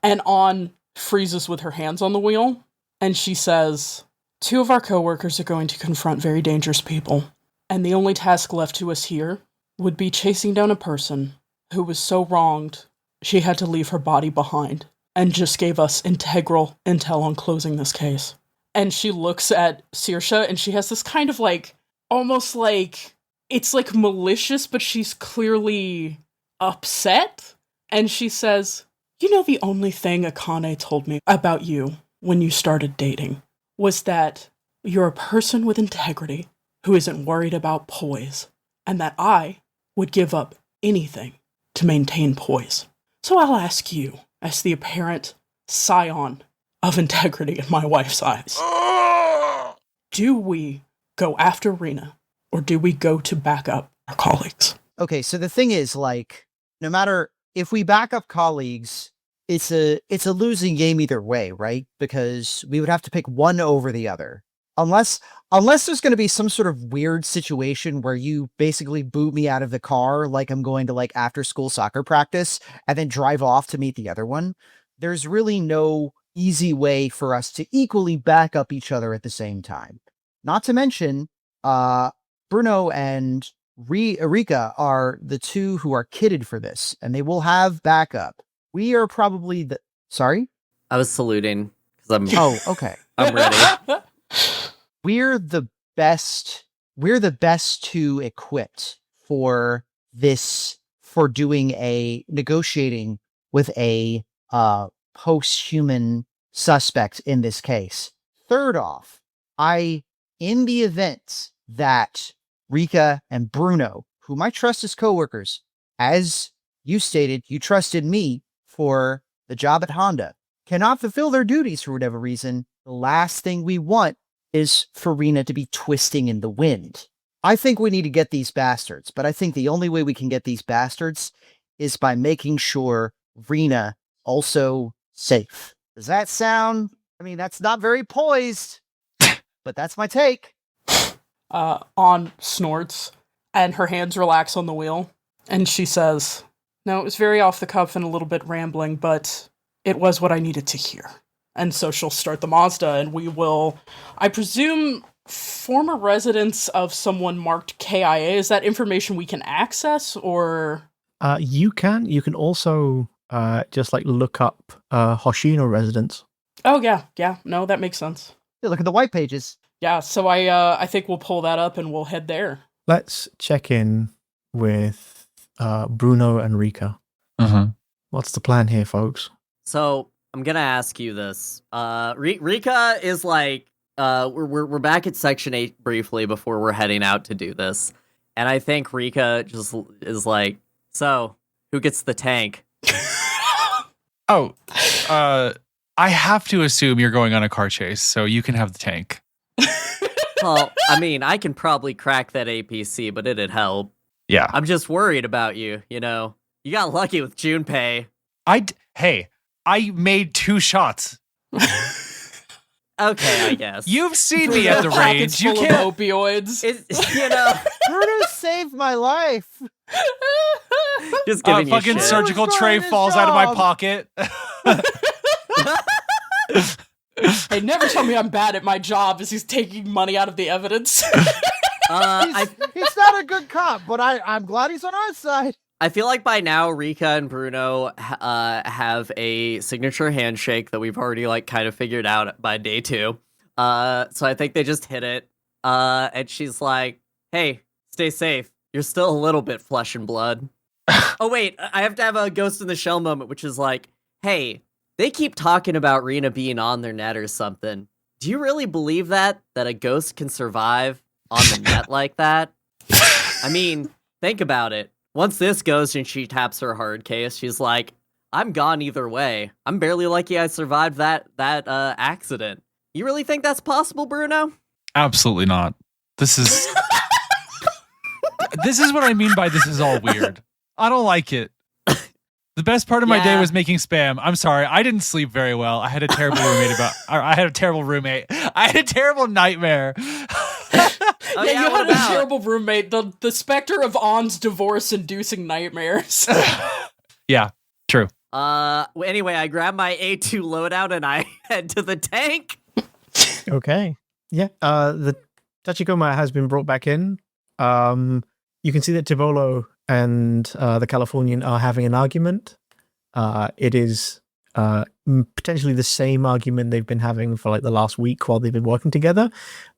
And On freezes with her hands on the wheel, and she says, "Two of our coworkers are going to confront very dangerous people, and the only task left to us here would be chasing down a person who was so wronged she had to leave her body behind, and just gave us integral intel on closing this case." And she looks at Saoirse, and she has this kind of like, almost like, it's like malicious, but she's clearly upset. And she says, "You know, the only thing Akane told me about you when you started dating was that you're a person with integrity who isn't worried about poise, and that I would give up anything to maintain poise. So I'll ask you, as the apparent scion of integrity in my wife's eyes, do we go after Rena, or do we go to back up our colleagues?" Okay, so the thing is, like, no matter if we back up colleagues, it's a losing game either way, right? Because we would have to pick one over the other. unless there's going to be some sort of weird situation where you basically boot me out of the car like I'm going to like after school soccer practice and then drive off to meet the other one, there's really no easy way for us to equally back up each other at the same time. Not to mention, Bruno and Rika are the two who are kitted for this, and they will have backup. We are probably Sorry? I was saluting because I'm. Oh, okay. I'm ready. We're the best two equipped for this, for negotiating with a post-human suspect in this case. Third off, in the event that Rika and Bruno, whom I trust as coworkers, as you stated, you trusted me for the job at Honda, cannot fulfill their duties for whatever reason, the last thing we want is for Rena to be twisting in the wind. I think we need to get these bastards, but I think the only way we can get these bastards is by making sure Rena also safe. Does that sound? I mean, that's not very poised, but that's my take. On snorts, and her hands relax on the wheel, and she says, "No, it was very off the cuff and a little bit rambling, but it was what I needed to hear." And so she'll start the Mazda, and we will, I presume, former residents of someone marked KIA. Is that information we can access, or? You can also just like look up Hoshino residents. Oh, yeah. No, that makes sense. Yeah, look at the white pages. Yeah, so I think we'll pull that up and we'll head there. Let's check in with Bruno and Rika. Uh-huh. What's the plan here, folks? So I'm gonna ask you this. Rika is like, we're back at Section 8 briefly before we're heading out to do this, and I think Rika just is like, so who gets the tank? I have to assume you're going on a car chase, so you can have the tank. Well, I mean, I can probably crack that APC, but it'd help. Yeah. I'm just worried about you, you know. You got lucky with Junpei. Hey, I made 2 shots. Okay, I guess. You've seen me at the range. You full can't. of opioids. You know. Bruno saved my life. Just giving you fucking shit. surgical Who's tray trying falls his out of my job? pocket. Hey, never tell me I'm bad at my job as he's taking money out of the evidence. He's not a good cop, but I'm glad he's on our side. I feel like by now Rika and Bruno have a signature handshake that we've already like kind of figured out by day 2. So I think they just hit it. And she's like, "Hey, stay safe. You're still a little bit flesh and blood." Oh wait, I have to have a Ghost in the Shell moment, which is like, "Hey, they keep talking about Rena being on their net or something. Do you really believe that a ghost can survive on the net like that? I mean, think about it. Once this goes and she taps her hard case, she's like, I'm gone either way. I'm barely lucky I survived that accident. You really think that's possible, Bruno?" Absolutely not. This is what I mean by this is all weird. I don't like it. The best part of my day was making spam. I'm sorry. I didn't sleep very well. I had a terrible I had a terrible roommate. I had a terrible nightmare. You had a terrible roommate. The specter of On's divorce-inducing nightmares. Yeah, true. Anyway, I grab my A2 loadout and I head to the tank. Okay. Yeah. The Tachikoma has been brought back in. You can see that Tivolo and the Californian are having an argument. It is potentially the same argument they've been having for like the last week while they've been working together,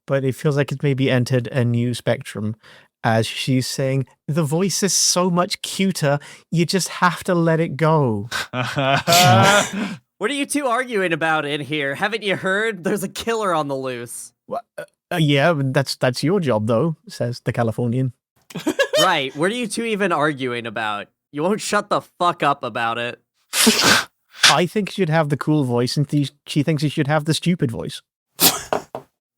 but it feels like it's maybe entered a new spectrum as she's saying, the voice is so much cuter, you just have to let it go. What are you two arguing about in here? Haven't you heard? There's a killer on the loose. Yeah, that's your job though, says the Californian. Right, what are you two even arguing about? You won't shut the fuck up about it. I think she should have the cool voice, and she thinks he should have the stupid voice.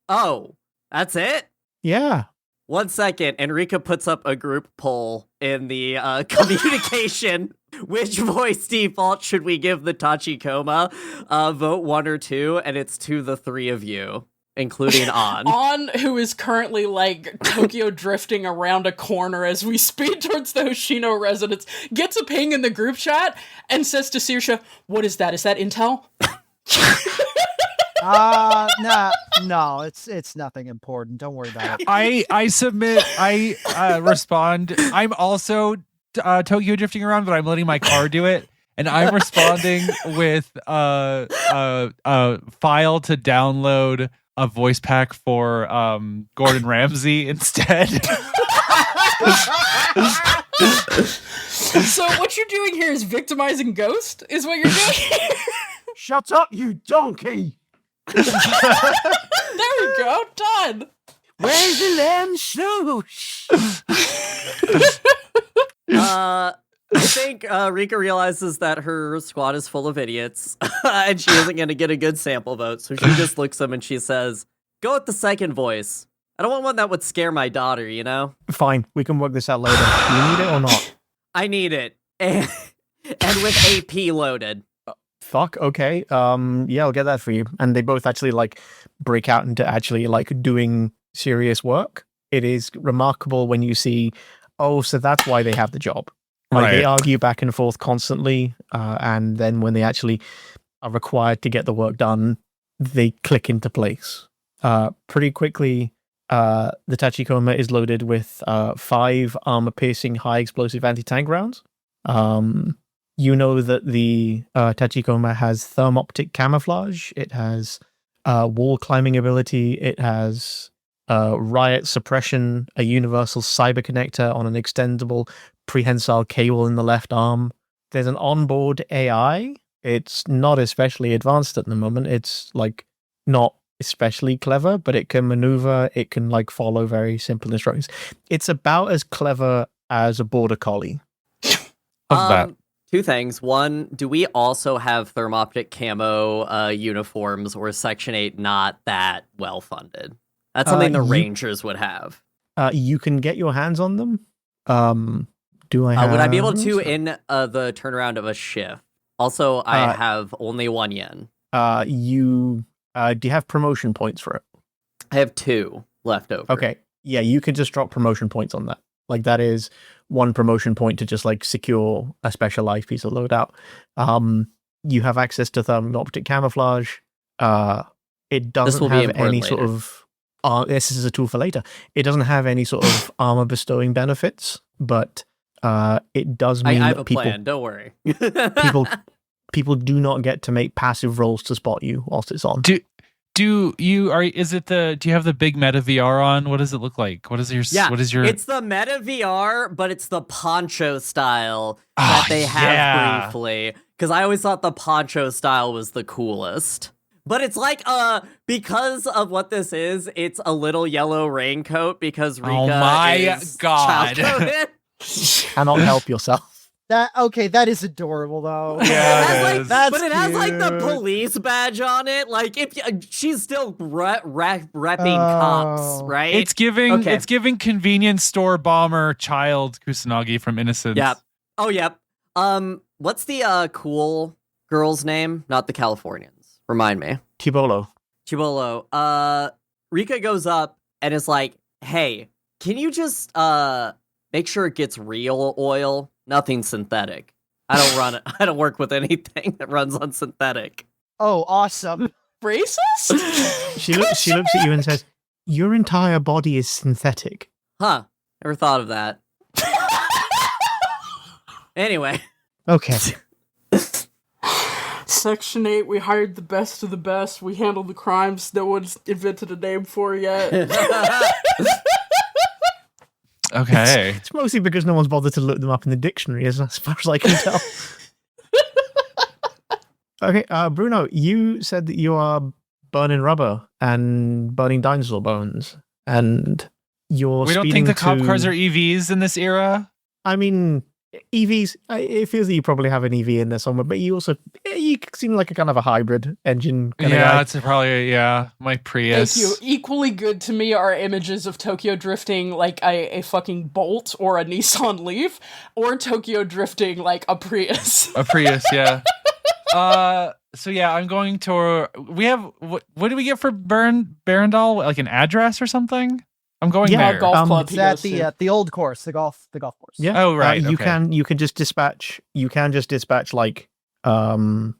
Oh, that's it? Yeah. 1 second, Enrica puts up a group poll in the communication. Which voice default should we give the Tachikoma? Vote 1 or 2, and it's to the 3 of you. including On. On, who is currently like Tokyo drifting around a corner as we speed towards the Hoshino residence, gets a ping in the group chat and says to Saoirse, "What is that? Is that intel?" No, it's nothing important. Don't worry about it. I submit. I respond. I'm also Tokyo drifting around, but I'm letting my car do it, and I'm responding with a file to download a voice pack for Gordon Ramsay instead. So what you're doing here is victimizing Ghost, is what you're doing? Shut up, you donkey! There we go, done. Where's the lamb swoosh? I think Rika realizes that her squad is full of idiots, and she isn't going to get a good sample vote, so she just looks at them and she says, "Go with the second voice. I don't want one that would scare my daughter, you know?" Fine, we can work this out later. Do you need it or not? I need it. And with AP loaded. Fuck, okay. Yeah, I'll get that for you. And they both actually like break out into actually like doing serious work. It is remarkable when you see, oh, so that's why they have the job. Like they argue back and forth constantly, and then when they actually are required to get the work done, they click into place. Pretty quickly, the Tachikoma is loaded with 5 armor-piercing, high-explosive anti-tank rounds. You know that the Tachikoma has thermoptic camouflage. It has wall climbing ability. It has riot suppression, a universal cyber connector on an extendable prehensile cable in the left arm. There's an onboard AI. It's not especially advanced at the moment. It's like not especially clever, but it can maneuver. It can like follow very simple instructions. It's about as clever as a border collie. How's that? 2 things. One, do we also have thermoptic camo uniforms, or is Section 8 not that well funded? That's something the Rangers would have. You can get your hands on them. Do I have... would I be able to in the turnaround of a shift? Also, I have only 1 yen. Do you have promotion points for it? I have 2 left over. Okay. Yeah, you can just drop promotion points on that. Like that is 1 promotion point to just like secure a specialized piece of loadout. You have access to thermoptic camouflage. It doesn't have any sort of... this is a tool for later. It doesn't have any sort of armor bestowing benefits, but it does mean I have that a people... plan, don't worry. people do not get to make passive rolls to spot you whilst it's on. Do you have the big Meta VR on? What does it look like? What is your It's the Meta VR, but it's the poncho style that they have briefly. Because I always thought the poncho style was the coolest. But it's like because of what this is, it's a little yellow raincoat because Rika is child-coded. Cannot help yourself. That is adorable though. Yeah, it is. But it has like the police badge on it. Like if she's still repping cops, right? It's giving convenience store bomber child Kusanagi from Innocence. Yep. Oh, yep. What's the cool girl's name? Not the Californians. Remind me. Chibolo. Rika goes up and is like, "Hey, can you just make sure it gets real oil? Nothing synthetic. I don't work with anything that runs on synthetic." Oh, awesome. Racist? She looks at you and says, "Your entire body is synthetic." Huh. Never thought of that. Anyway. Okay. Section 8, we hired the best of the best. We handled the crimes no one's invented a name for yet. Okay. It's mostly because no one's bothered to look them up in the dictionary, as far as I can tell. Okay, Bruno, you said that you are burning rubber and burning dinosaur bones, and you're We don't think the cop cars are EVs in this era? I mean, EVs, it feels that you probably have an EV in there somewhere, but you seem like a kind of a hybrid engine kind of guy. It's probably, my Prius. Thank you. Equally good to me are images of Tokyo drifting like a fucking Bolt or a Nissan Leaf, or Tokyo drifting like a Prius. A Prius, yeah. So yeah, I'm going to. We have what do we get for Berendal? Like an address or something? I'm going Yeah, there. golf club. It's at the old course, the golf course. Yeah. Oh right. You okay. can just dispatch. You can just dispatch like blue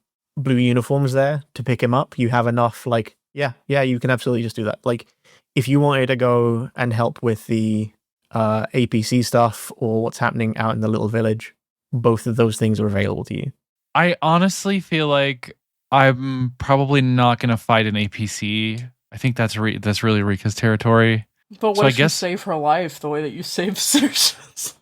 uniforms there to pick him up. You have enough. Like yeah. You can absolutely just do that. Like if you wanted to go and help with the APC stuff or what's happening out in the little village, both of those things are available to you. I honestly feel like I'm probably not going to fight an APC. I think that's really Rika's territory. But what So I if you guess- save her life the way that you saved Saorise?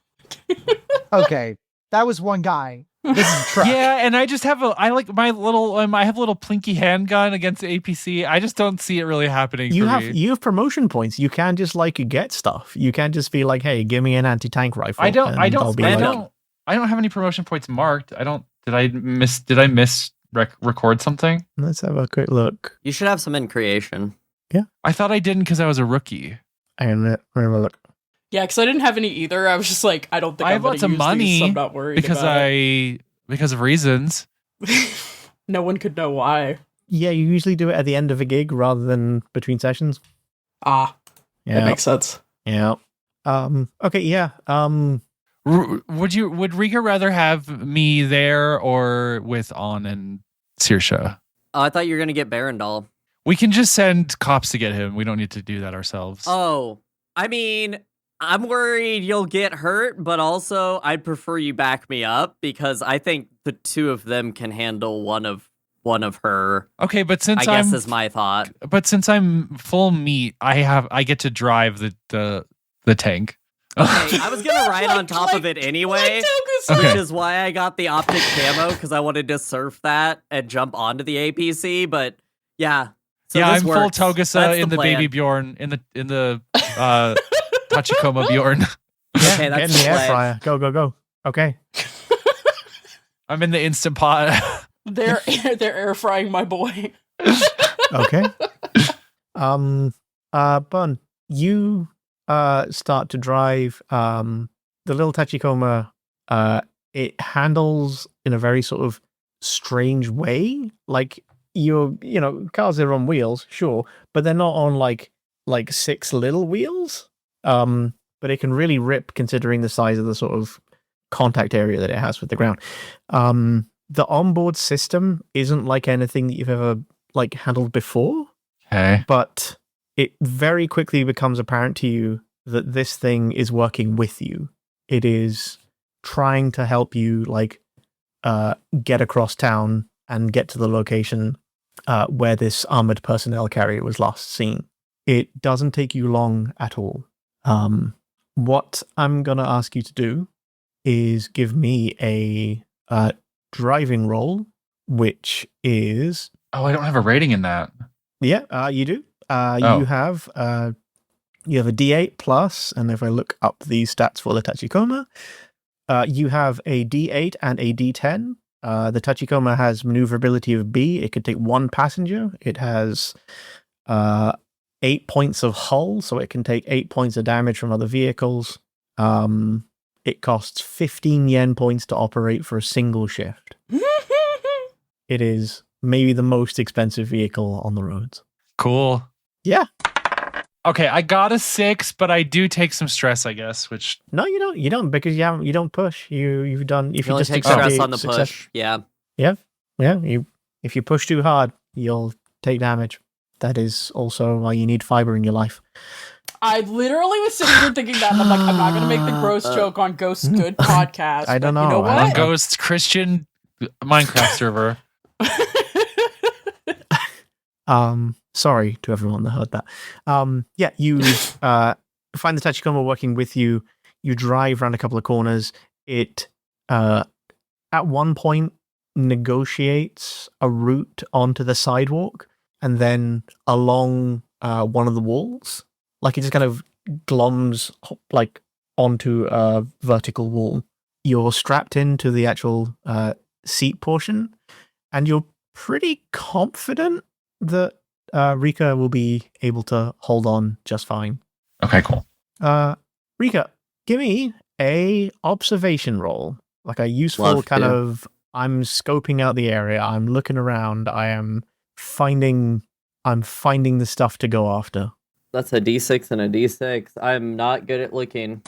Okay, that was one guy. This is a truck. Yeah, and I just have I have a little plinky handgun against the APC. I just don't see it really happening. You for me. have promotion points. You can just like get stuff. You can just be like, hey, give me an anti-tank rifle. I don't have any promotion points marked. Did I miss record something? Let's have a quick look. You should have some in creation. I thought I didn't because I was a rookie. And let me have a look. Yeah, because I didn't have any either. I was just like, I don't think I I'm have going lots to of use money these, so I'm not worried because about because of reasons. it. No one could know why. Yeah, you usually do it at the end of a gig rather than between sessions. Ah, Yeah. that makes sense. Yeah. Okay. Yeah. Would Rika rather have me there or with On and Saoirse? Oh, I thought you were going to get Berendal. We can just send cops to get him. We don't need to do that ourselves. Oh, I mean, I'm worried you'll get hurt, but also I'd prefer you back me up because I think the two of them can handle one of her. Okay, but I guess is my thought. But since I'm full meat, I get to drive the tank. Okay, I was gonna ride on top of it anyway, Okay. which is why I got the optic camo because I wanted to surf that and jump onto the APC. But yeah, so yeah, this I'm works. full Togusa That's in the plan. baby Bjorn in the Tachikoma Bjorn. Okay, Get that's in the the air plan. fryer. Go. Okay. I'm in the Instant Pot. They're air frying my boy. Okay. Bun, you start to drive the little Tachikoma. It handles in a very sort of strange way. Like cars are on wheels, sure, but they're not on like 6 little wheels. But it can really rip considering the size of the sort of contact area that it has with the ground. The onboard system isn't like anything that you've ever handled before. Okay. But it very quickly becomes apparent to you that this thing is working with you. It is trying to help you get across town and get to the location where this armored personnel carrier was last seen. It doesn't take you long at all. What I'm going to ask you to do is give me a driving roll, which is... Oh, I don't have a rating in that. Yeah, you do. Oh. You have a D8 plus, and if I look up the stats for the Tachikoma, you have a D8 and a D10. The Tachikoma has maneuverability of B. It can take 1 passenger. It has 8 points of hull, so it can take 8 points of damage from other vehicles. It costs 15 yen points to operate for a single shift. It is maybe the most expensive vehicle on the roads. Cool. Yeah. Okay, I got a 6, but I do take some stress, I guess. Which No, you don't. You don't because you don't push. You've done. If You only just take accept stress the on the success- push. Yeah. Yeah. If you push too hard, you'll take damage. That is also why you need fiber in your life. I literally was sitting here thinking that, and I'm like, I'm not gonna make the gross joke on Ghost's Good podcast. I don't but You know. know I on what? Ghost Christian Minecraft server. Sorry to everyone that heard that. Yeah, you find the Tachikoma working with you. You drive around a couple of corners. It at one point negotiates a route onto the sidewalk and then along one of the walls. Like it just kind of gloms onto a vertical wall. You're strapped into the actual seat portion, and you're pretty confident that Rika will be able to hold on just fine. Okay, cool. Rika, give me a observation roll, like a useful Love kind to. of I'm scoping out the area. I'm looking around. I'm finding the stuff to go after. That's a D6 and a D6. I'm not good at looking.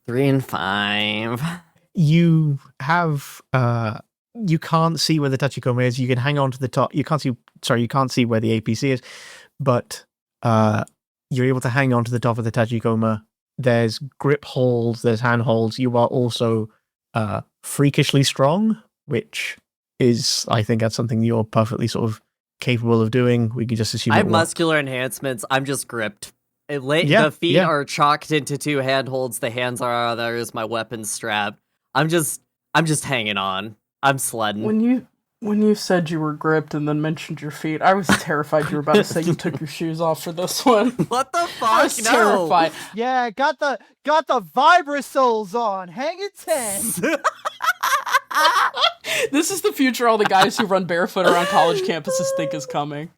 3 and 5. You have you can't see where the Tachikoma is. You can hang on to the top. You can't see where the APC is, but you're able to hang on to the top of the Tachikoma. There's grip holds, there's hand holds. You are also freakishly strong, which is, I think that's something you're perfectly sort of capable of doing. We can just assume I have muscular enhancements. I'm just gripped. The feet are chalked into 2 handholds. The hands are there's my weapon strapped. I'm just hanging on. I'm sledding. When you said you were gripped and then mentioned your feet, I was terrified you were about to say you took your shoes off for this one. What the fuck? I was terrified. Yeah, got the vibrosoles on. Hang it 10. This is the future all the guys who run barefoot around college campuses think is coming.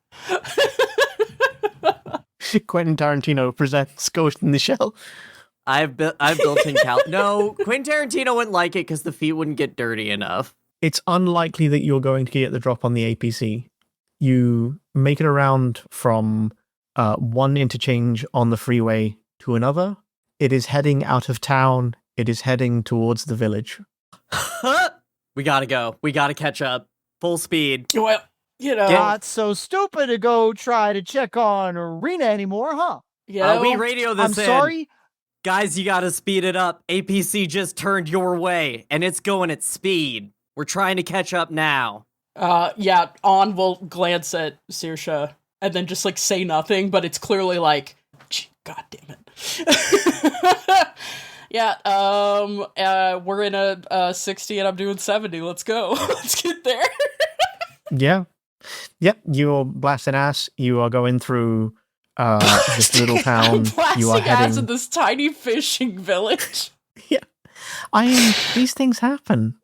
Quentin Tarantino presents Ghost in the Shell. I've built in No, Quentin Tarantino wouldn't like it because the feet wouldn't get dirty enough. It's unlikely that you're going to get the drop on the APC. You make it around from one interchange on the freeway to another. It is heading out of town. It is heading towards the village. We gotta go. We gotta catch up. Full speed. Well, Not so stupid to go try to check on Rena anymore, huh? We radio this I'm sorry. Guys, you gotta speed it up. APC just turned your way, and it's going at speed. We're trying to catch up now. On will glance at Saorise and then just, say nothing, but it's clearly like, God damn it. We're in a 60 and I'm doing 70. Let's go. Let's get there. Yeah. Yep, you're blasting ass. You are going through this little town. You are heading ass in this tiny fishing village. Yeah. These things happen.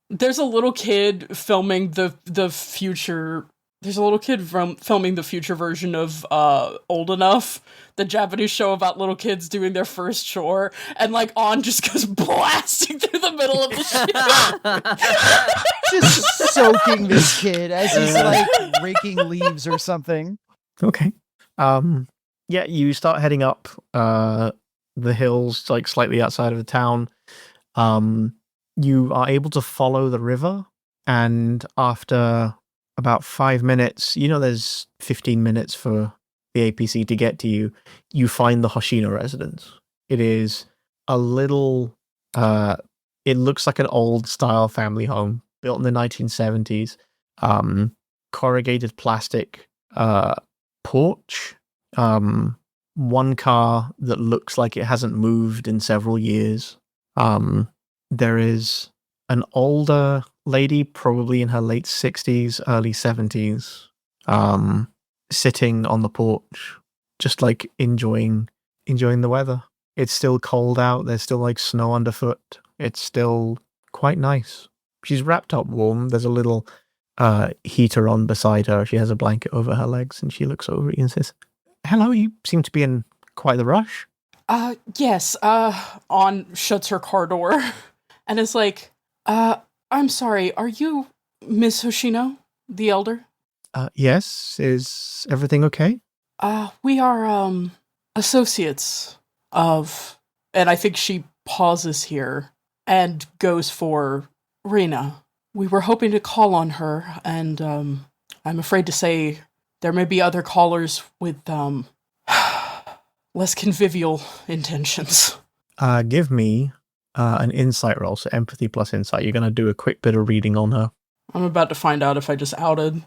There's a little kid filming the future. There's a little kid filming the future version of Old Enough, the Japanese show about little kids doing their first chore, and On just goes blasting through the middle of the shit. Just soaking this kid as he's raking leaves or something. Okay. You start heading up the hills, slightly outside of the town. You are able to follow the river, and after about 5 minutes, there's 15 minutes for the APC to get to you, you find the Hoshino residence. It is a little, it looks like an old style family home built in the 1970s. Corrugated plastic porch, one car that looks like it hasn't moved in several years. There is an older lady, probably in her late 60s, early 70s, sitting on the porch, just enjoying the weather. It's still cold out. There's still snow underfoot. It's still quite nice. She's wrapped up warm. There's a little heater on beside her. She has a blanket over her legs, and she looks over at you and says, "Hello, you seem to be in quite the rush." Yes. On shuts her car door and is like, I'm sorry, are you Miss Hoshino, the elder? Yes. Is everything okay? We are, associates of, and I think she pauses here and goes for Rena. We were hoping to call on her, and, I'm afraid to say there may be other callers with, less convivial intentions. Give me an insight roll, so empathy plus insight. You're going to do a quick bit of reading on her. I'm about to find out if I just outed.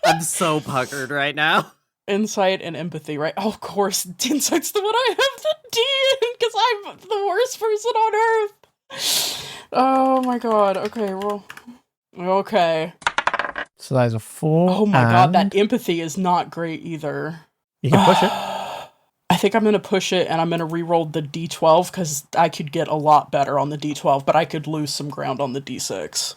I'm so puckered right now. Insight and empathy, right? Oh, of course, insight's the one I have the D in, because I'm the worst person on earth. Oh my god, okay, well... Okay. So that is a 4. Oh my god, that empathy is not great either. You can push it. I think I'm going to push it, and I'm going to re-roll the D12, because I could get a lot better on the D12, but I could lose some ground on the D6.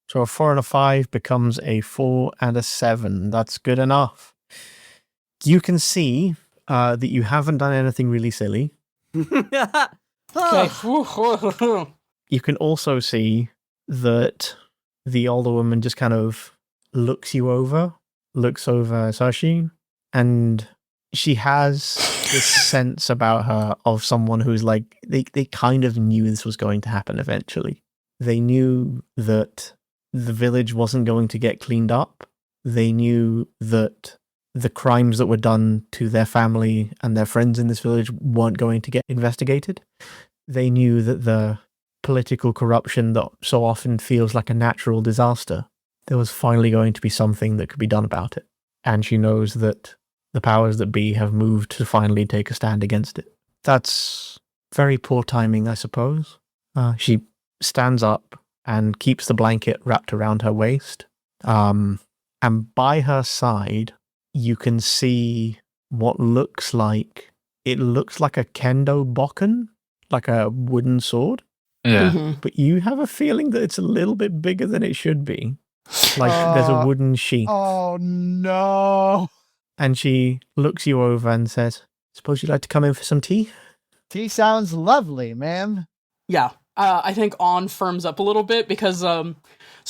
So a 4 and a 5 becomes a 4 and a 7. That's good enough. You can see that you haven't done anything really silly. Okay. You can also see that the older woman just kind of looks over Sashi, and she has this sense about her of someone who's like, they kind of knew this was going to happen eventually. They knew that the village wasn't going to get cleaned up. They knew that the crimes that were done to their family and their friends in this village weren't going to get investigated. They knew that the political corruption that so often feels like a natural disaster, there was finally going to be something that could be done about it. And she knows that the powers that be have moved to finally take a stand against it. That's very poor timing, I suppose. She stands up and keeps the blanket wrapped around her waist. And by her side, you can see what looks like a kendo bokken, like a wooden sword. Yeah. But you have a feeling that it's a little bit bigger than it should be. Like there's a wooden sheath. Oh no. And she looks you over and says, "Suppose you'd like to come in for some tea?" Tea sounds lovely, ma'am. Yeah. I think On firms up a little bit because, so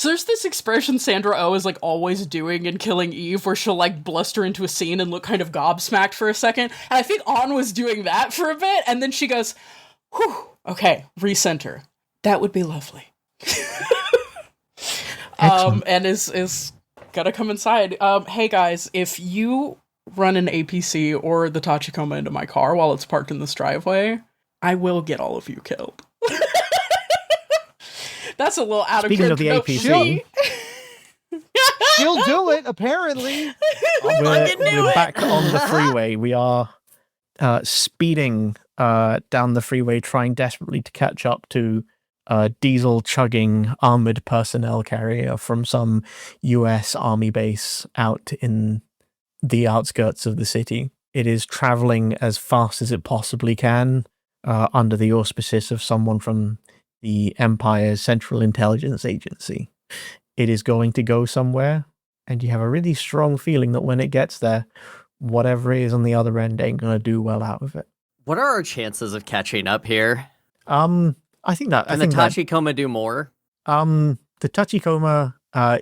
there's this expression Sandra Oh is like always doing in Killing Eve where she'll like bluster into a scene and look kind of gobsmacked for a second. And I think On was doing that for a bit. And then she goes, whew, okay, recenter. That would be lovely. And is gotta come inside. Hey guys, if you run an APC or the Tachikoma into my car while it's parked in this driveway, I will get all of you killed. That's a little out Speaking of of the character. APC, She'll do it, apparently. we're back on the freeway. We are speeding down the freeway, trying desperately to catch up to a diesel-chugging armored personnel carrier from some US Army base out in the outskirts of the city. It is traveling as fast as it possibly can under the auspices of someone from the Empire's Central Intelligence Agency. It is going to go somewhere, and you have a really strong feeling that when it gets there, whatever is on the other end ain't going to do well out of it. What are our chances of catching up here? I think that... Can the Tachikoma do more? The Tachikoma,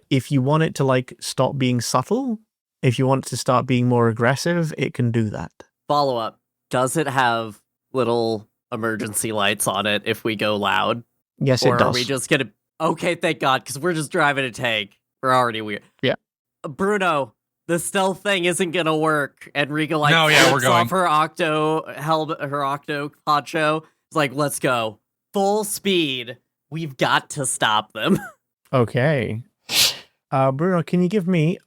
if you want it to, like, stop being subtle, if you want it to start being more aggressive, it can do that. Follow up. Does it have little emergency lights on it if we go loud? Yes, or it does. Are we just gonna... Okay, thank God, because we're just driving a tank. We're already weird. Yeah. Bruno, the stealth thing isn't gonna work. And Rika, like, we're flips going. off her octo helmet, her octo poncho. It's like, let's go. Full speed. We've got to stop them. Okay. Bruno, can you give me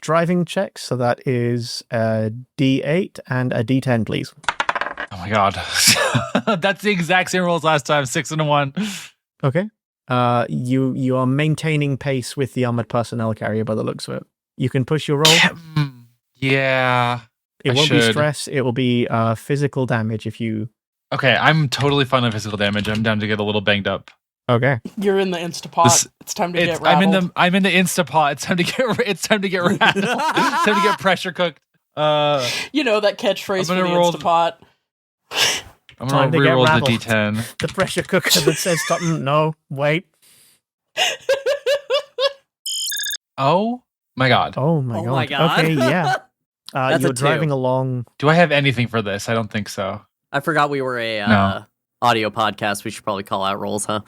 driving checks? So that is a D8 and a D10, please. Oh my god. That's the exact same rules last time, 6 and a 1. Okay. You are maintaining pace with the armored personnel carrier by the looks of it. You can push your roll. Yeah. It won't be stress. It will be physical damage if you... Okay, I'm totally fine with physical damage. I'm down to get a little banged up. Okay. You're in the Instapot. It's time to get rattled. I'm in the Instapot. It's time to get rattled. It's time to get pressure cooked. You know that catchphrase for the Instapot. I'm gonna reroll the D10. The pressure cooker that says something. No, wait. Oh my god. Oh my god. Okay, yeah. You're driving along. Do I have anything for this? I don't think so. I forgot we were a audio podcast. We should probably call out rolls, huh?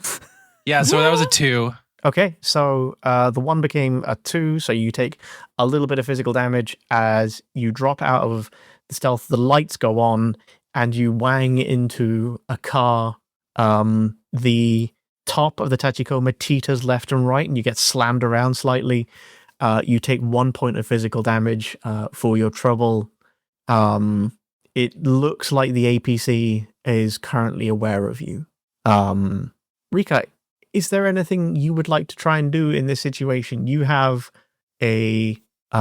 Yeah, so that was a 2. Okay, so the 1 became a 2, so you take a little bit of physical damage as you drop out of the stealth. The lights go on, and you wang into a car. The top of the Tachikoma teeters left and right, and you get slammed around slightly. You take 1 point of physical damage for your trouble. It looks like the APC is currently aware of you. Rika, is there anything you would like to try and do in this situation? You have that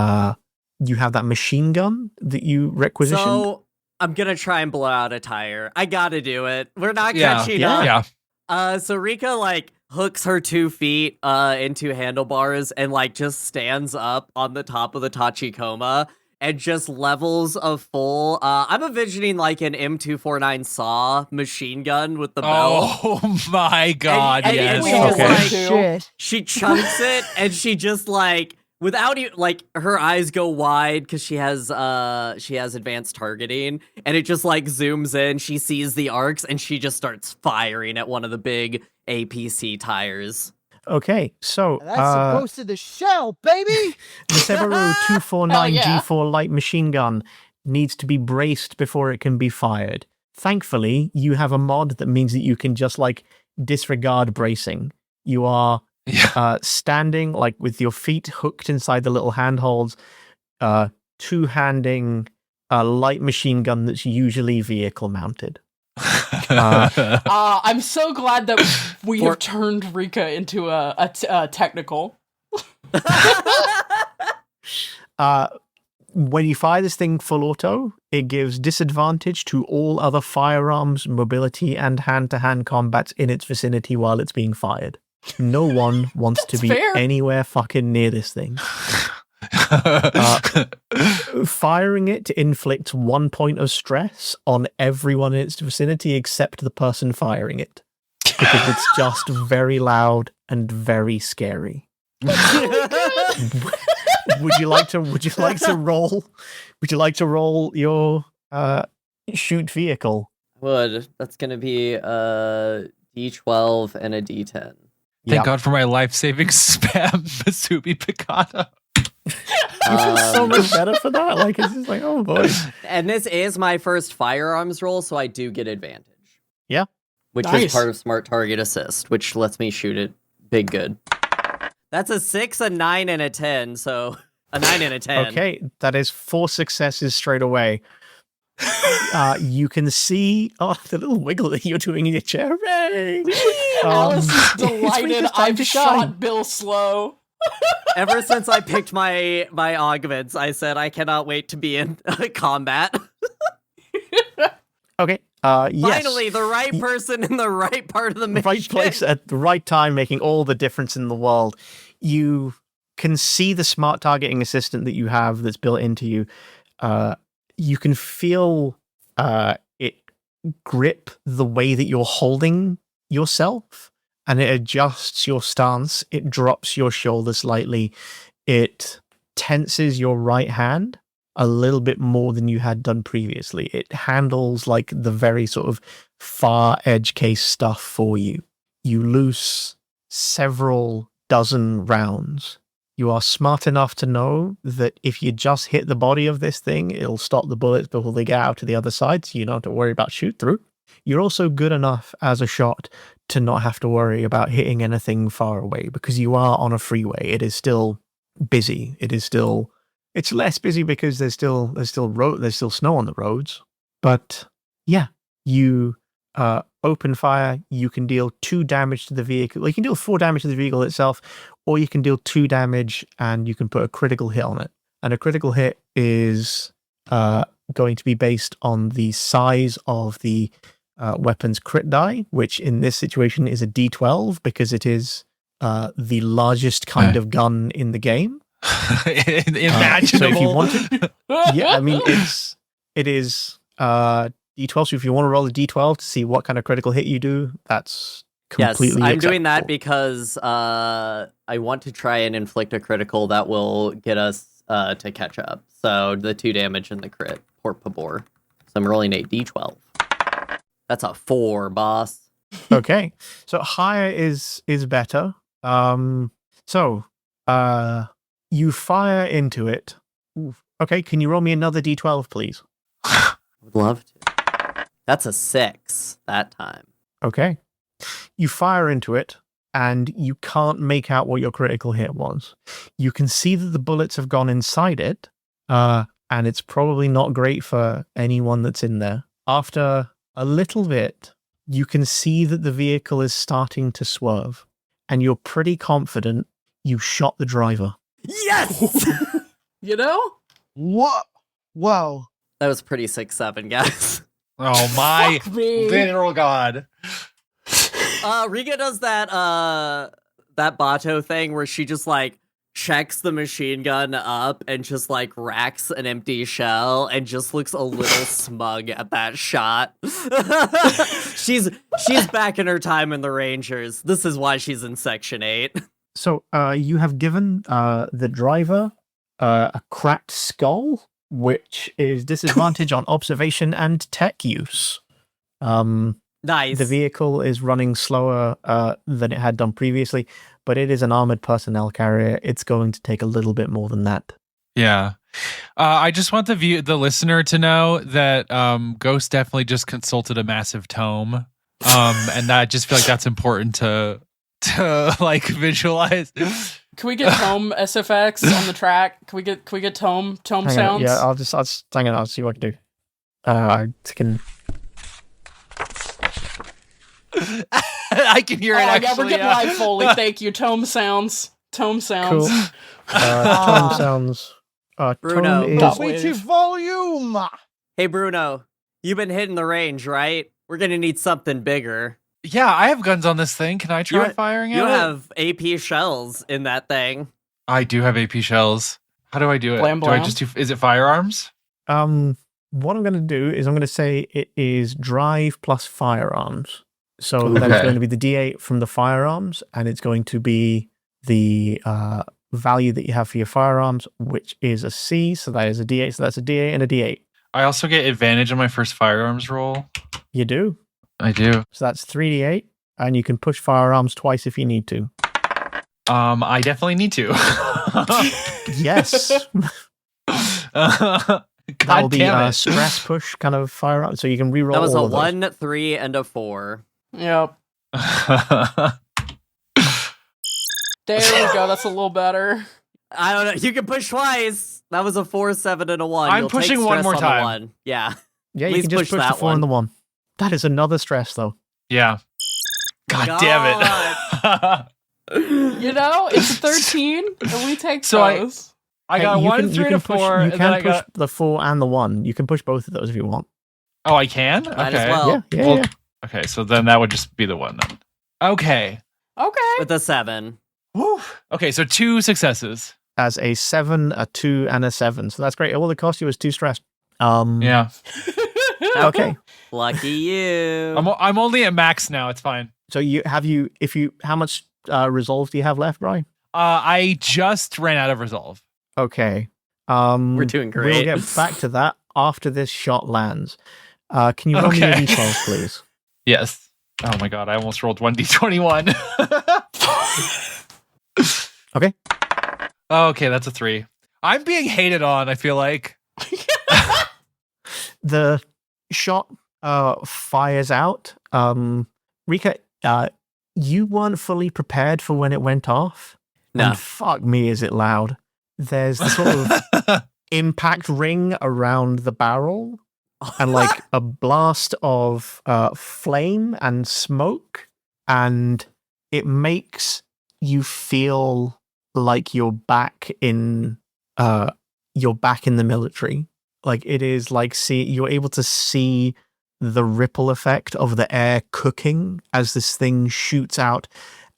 machine gun that you requisitioned. So I'm gonna try and blow out a tire. I gotta do it. We're not catching up. Yeah. So Rika like hooks her 2 feet into handlebars and like just stands up on the top of the Tachikoma and just levels of full. I'm envisioning like an M249 Saw machine gun with the bell. Oh my god, And yes. she just, Okay. like, Shit. she chunks it, and she just like without it, like her eyes go wide because she has advanced targeting, and it just like zooms in. She sees the arcs, and she just starts firing at one of the big APC tires. Okay, so That's supposed to the shell, baby. the Severo 249 Hell yeah. G4 light machine gun needs to be braced before it can be fired. Thankfully, you have a mod that means that you can just like disregard bracing. You are standing like with your feet hooked inside the little handholds, two-handing a light machine gun that's usually vehicle mounted. I'm so glad that we have turned Rika into a technical. When you fire this thing full auto, it gives disadvantage to all other firearms, mobility, and hand-to-hand combats in its vicinity while it's being fired. No one wants to be fair. anywhere fucking near this thing. Firing it inflicts 1 point of stress on everyone in its vicinity except the person firing it, because it's just very loud and very scary. Would you like to roll? Would you like to roll your shoot vehicle? Would. That's gonna be a D12 and a D10. Thank God for my life-saving spam, musubi piccata. You feel so much better for that. Like it's just like, oh boy. And this is my first firearms roll, so I do get advantage. Yeah. Which Nice. is part of Smart Target Assist, which lets me shoot it big good. That's a 6, a 9, and a 10, so a 9 and a 10. Okay, that is 4 successes straight away. You can see the little wiggle that you're doing in your chair. Hooray! Alice is it's delighted. Rika's time I've to shot shine. Bill Slow. Ever since I picked my augments, I said I cannot wait to be in combat. Okay. Yes. Finally, the right person in the right part of the mission. Right place at the right time, making all the difference in the world. You can see the smart targeting assistant that you have that's built into you. You can feel it grip the way that you're holding yourself, and it adjusts your stance. It drops your shoulder slightly. It tenses your right hand a little bit more than you had done previously. It handles like the very sort of far edge case stuff for you. You loose several dozen rounds. You are smart enough to know that if you just hit the body of this thing, it'll stop the bullets before they get out to the other side, so you don't have to worry about shoot through. You're also good enough as a shot to not have to worry about hitting anything far away, because you are on a freeway. It is still busy. It's less busy because there's still snow on the roads. But yeah, you open fire. You can deal 2 damage to the vehicle. Well, you can deal 4 damage to the vehicle itself, or you can deal 2 damage and you can put a critical hit on it. And a critical hit is going to be based on the size of the weapon's crit die, which in this situation is a D12 because it is the largest kind of gun in the game. Imaginable. So if you want to, yeah, I mean it is D12. So if you want to roll a D12 to see what kind of critical hit you do, that's completely Yes, I'm doing that acceptable. because I want to try and inflict a critical that will get us to catch up. So the 2 damage and the crit, por favor. So I'm rolling a D12. That's a 4, boss. Okay, so higher is better. You fire into it. Okay, can you roll me another D12, please? I would love to. That's a 6 that time. Okay. You fire into it, and you can't make out what your critical hit was. You can see that the bullets have gone inside it, and it's probably not great for anyone that's in there. After a little bit, you can see that the vehicle is starting to swerve, and you're pretty confident you shot the driver. Yes! You know? What? Whoa. That was pretty 6-7, guys. Oh my Fuck me. literal god. Rika does that Bato thing where she just like checks the machine gun up and just like racks an empty shell and just looks a little smug at that shot. she's back in her time in the Rangers. This is why she's in Section 8. So you have given the driver a cracked skull, which is disadvantage on observation and tech use. Nice. The vehicle is running slower than it had done previously, but it is an armored personnel carrier. It's going to take a little bit more than that. Yeah. I just want the listener to know that Ghost definitely just consulted a massive tome. And I just feel like that's important to like visualize. Can we get tome SFX on the track? Can we get tome Hang sounds? on, yeah, I'll just hang on. I'll see what I can do. I can. I can hear it. Actually, yeah, we're getting live Foley. Thank you. Tome sounds. Cool. Tome sounds. Bruno. Tone Dot is, way to volume. Hey, Bruno, you've been hitting the range, right? We're gonna need something bigger. Yeah, I have guns on this thing. Can I try firing at it? You have AP shells in that thing. I do have AP shells. How do I do it? Blam, Do I blam. just do? Is it firearms? what I'm going to do is I'm going to say it is drive plus firearms. So that is Okay. going to be the D8 from the firearms, and it's going to be the value that you have for your firearms, which is a C. So that is a D8. So that's a D8 and a D8. I also get advantage on my first firearms roll. You do. I do. So that's 3D8, and you can push firearms twice if you need to. I definitely need to. Yes. That will God be damn a it. stress push kind of firearm, so you can reroll That was a all of those. 1, 3, and a 4. Yep. There we go. That's a little better. I don't know. You can push twice. That was a 4, 7, and a 1. I'm You'll take pushing one stress more on the time. 1. Yeah. Yeah, you Please can just push push the that 4 and one. the 1. That is another stress, though. Yeah. God damn it. You know, it's a 13, and we take So I- those. I got you 1, can- 3, you and can a 4. Push, you and then I can push got... the 4 and the 1. You can push both of those if you want. Oh, I can? Might Okay. as well. Yeah, yeah, Well, yeah. Okay, so then that would just be the 1 then. Okay. Okay. With a 7. Woo. Okay, so 2 successes. As a 7, a 2, and a 7. So that's great. All it cost you was 2 stress. Yeah. Okay. Lucky you. I'm only at max now. It's fine. So how much resolve do you have left, Brian? I just ran out of resolve. Okay. We're doing We'll great. get back to that after this shot lands. Can you roll me a Okay. d12, please? Yes. Oh my god, I almost rolled 1d21. Okay. Okay, that's a 3. I'm being hated on, I feel like. The shot fires out. Rika, you weren't fully prepared for when it went off. No. And fuck me, is it loud. There's the sort of impact ring around the barrel and like a blast of flame and smoke, and it makes you feel like you're back in the military. Like it is like you're able to see the ripple effect of the air cooking as this thing shoots out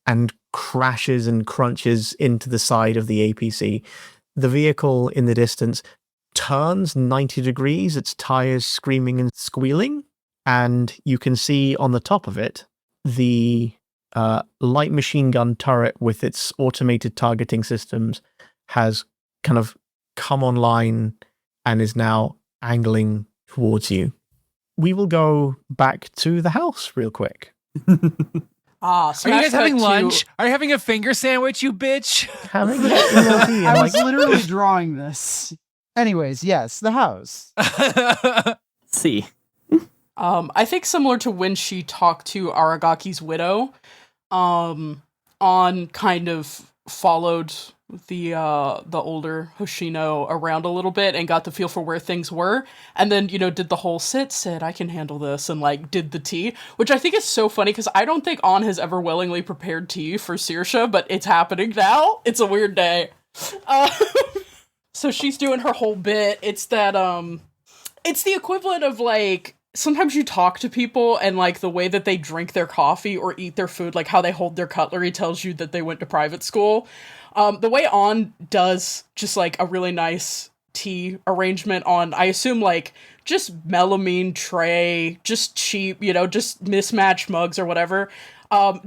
and crashes and crunches into the side of the APC. The vehicle in the distance turns 90 degrees, its tires screaming and squealing, and you can see on the top of it the light machine gun turret with its automated targeting systems has kind of come online and is now angling towards you. We will go back to the house real quick. Ah, Are you guys having lunch? Are you having a finger sandwich, you bitch? Having ELD, I I'm was like, literally drawing this. Anyways, yes, the house. See. I think similar to when she talked to Aragaki's widow, on kind of followed the older Hoshino around a little bit and got the feel for where things were, and then did the whole sit I can handle this, and like did the tea, which I think is so funny because I don't think An has ever willingly prepared tea for Saoirse, but it's happening now. It's a weird day. So she's doing her whole bit. It's that it's the equivalent of like sometimes you talk to people and like the way that they drink their coffee or eat their food, like how they hold their cutlery tells you that they went to private school. The way On does just like a really nice tea arrangement on, I assume like just melamine tray, just cheap, just mismatched mugs or whatever,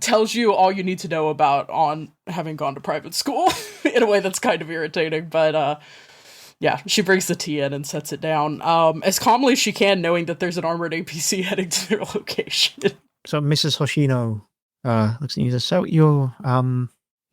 tells you all you need to know about On having gone to private school in a way that's kind of irritating. But yeah, she brings the tea in and sets it down as calmly as she can, knowing that there's an armored APC heading to their location. So Mrs. Hoshino looks at you and says, so you're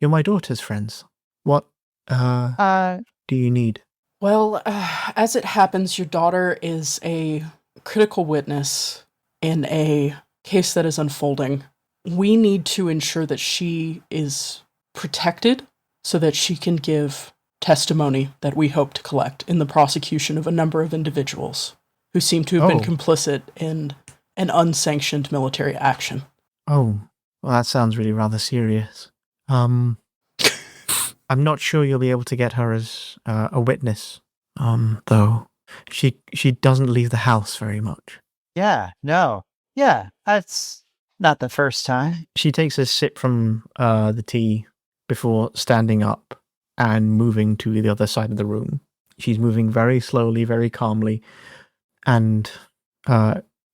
my daughter's friends. What do you need? Well, as it happens, your daughter is a critical witness in a case that is unfolding. We need to ensure that she is protected so that she can give testimony that we hope to collect in the prosecution of a number of individuals who seem to have been complicit in an unsanctioned military action. Oh, well, that sounds really rather serious. I'm not sure you'll be able to get her as a witness, though. She doesn't leave the house very much. Yeah, no. Yeah, that's not the first time. She takes a sip from the tea before standing up and moving to the other side of the room. She's moving very slowly, very calmly, and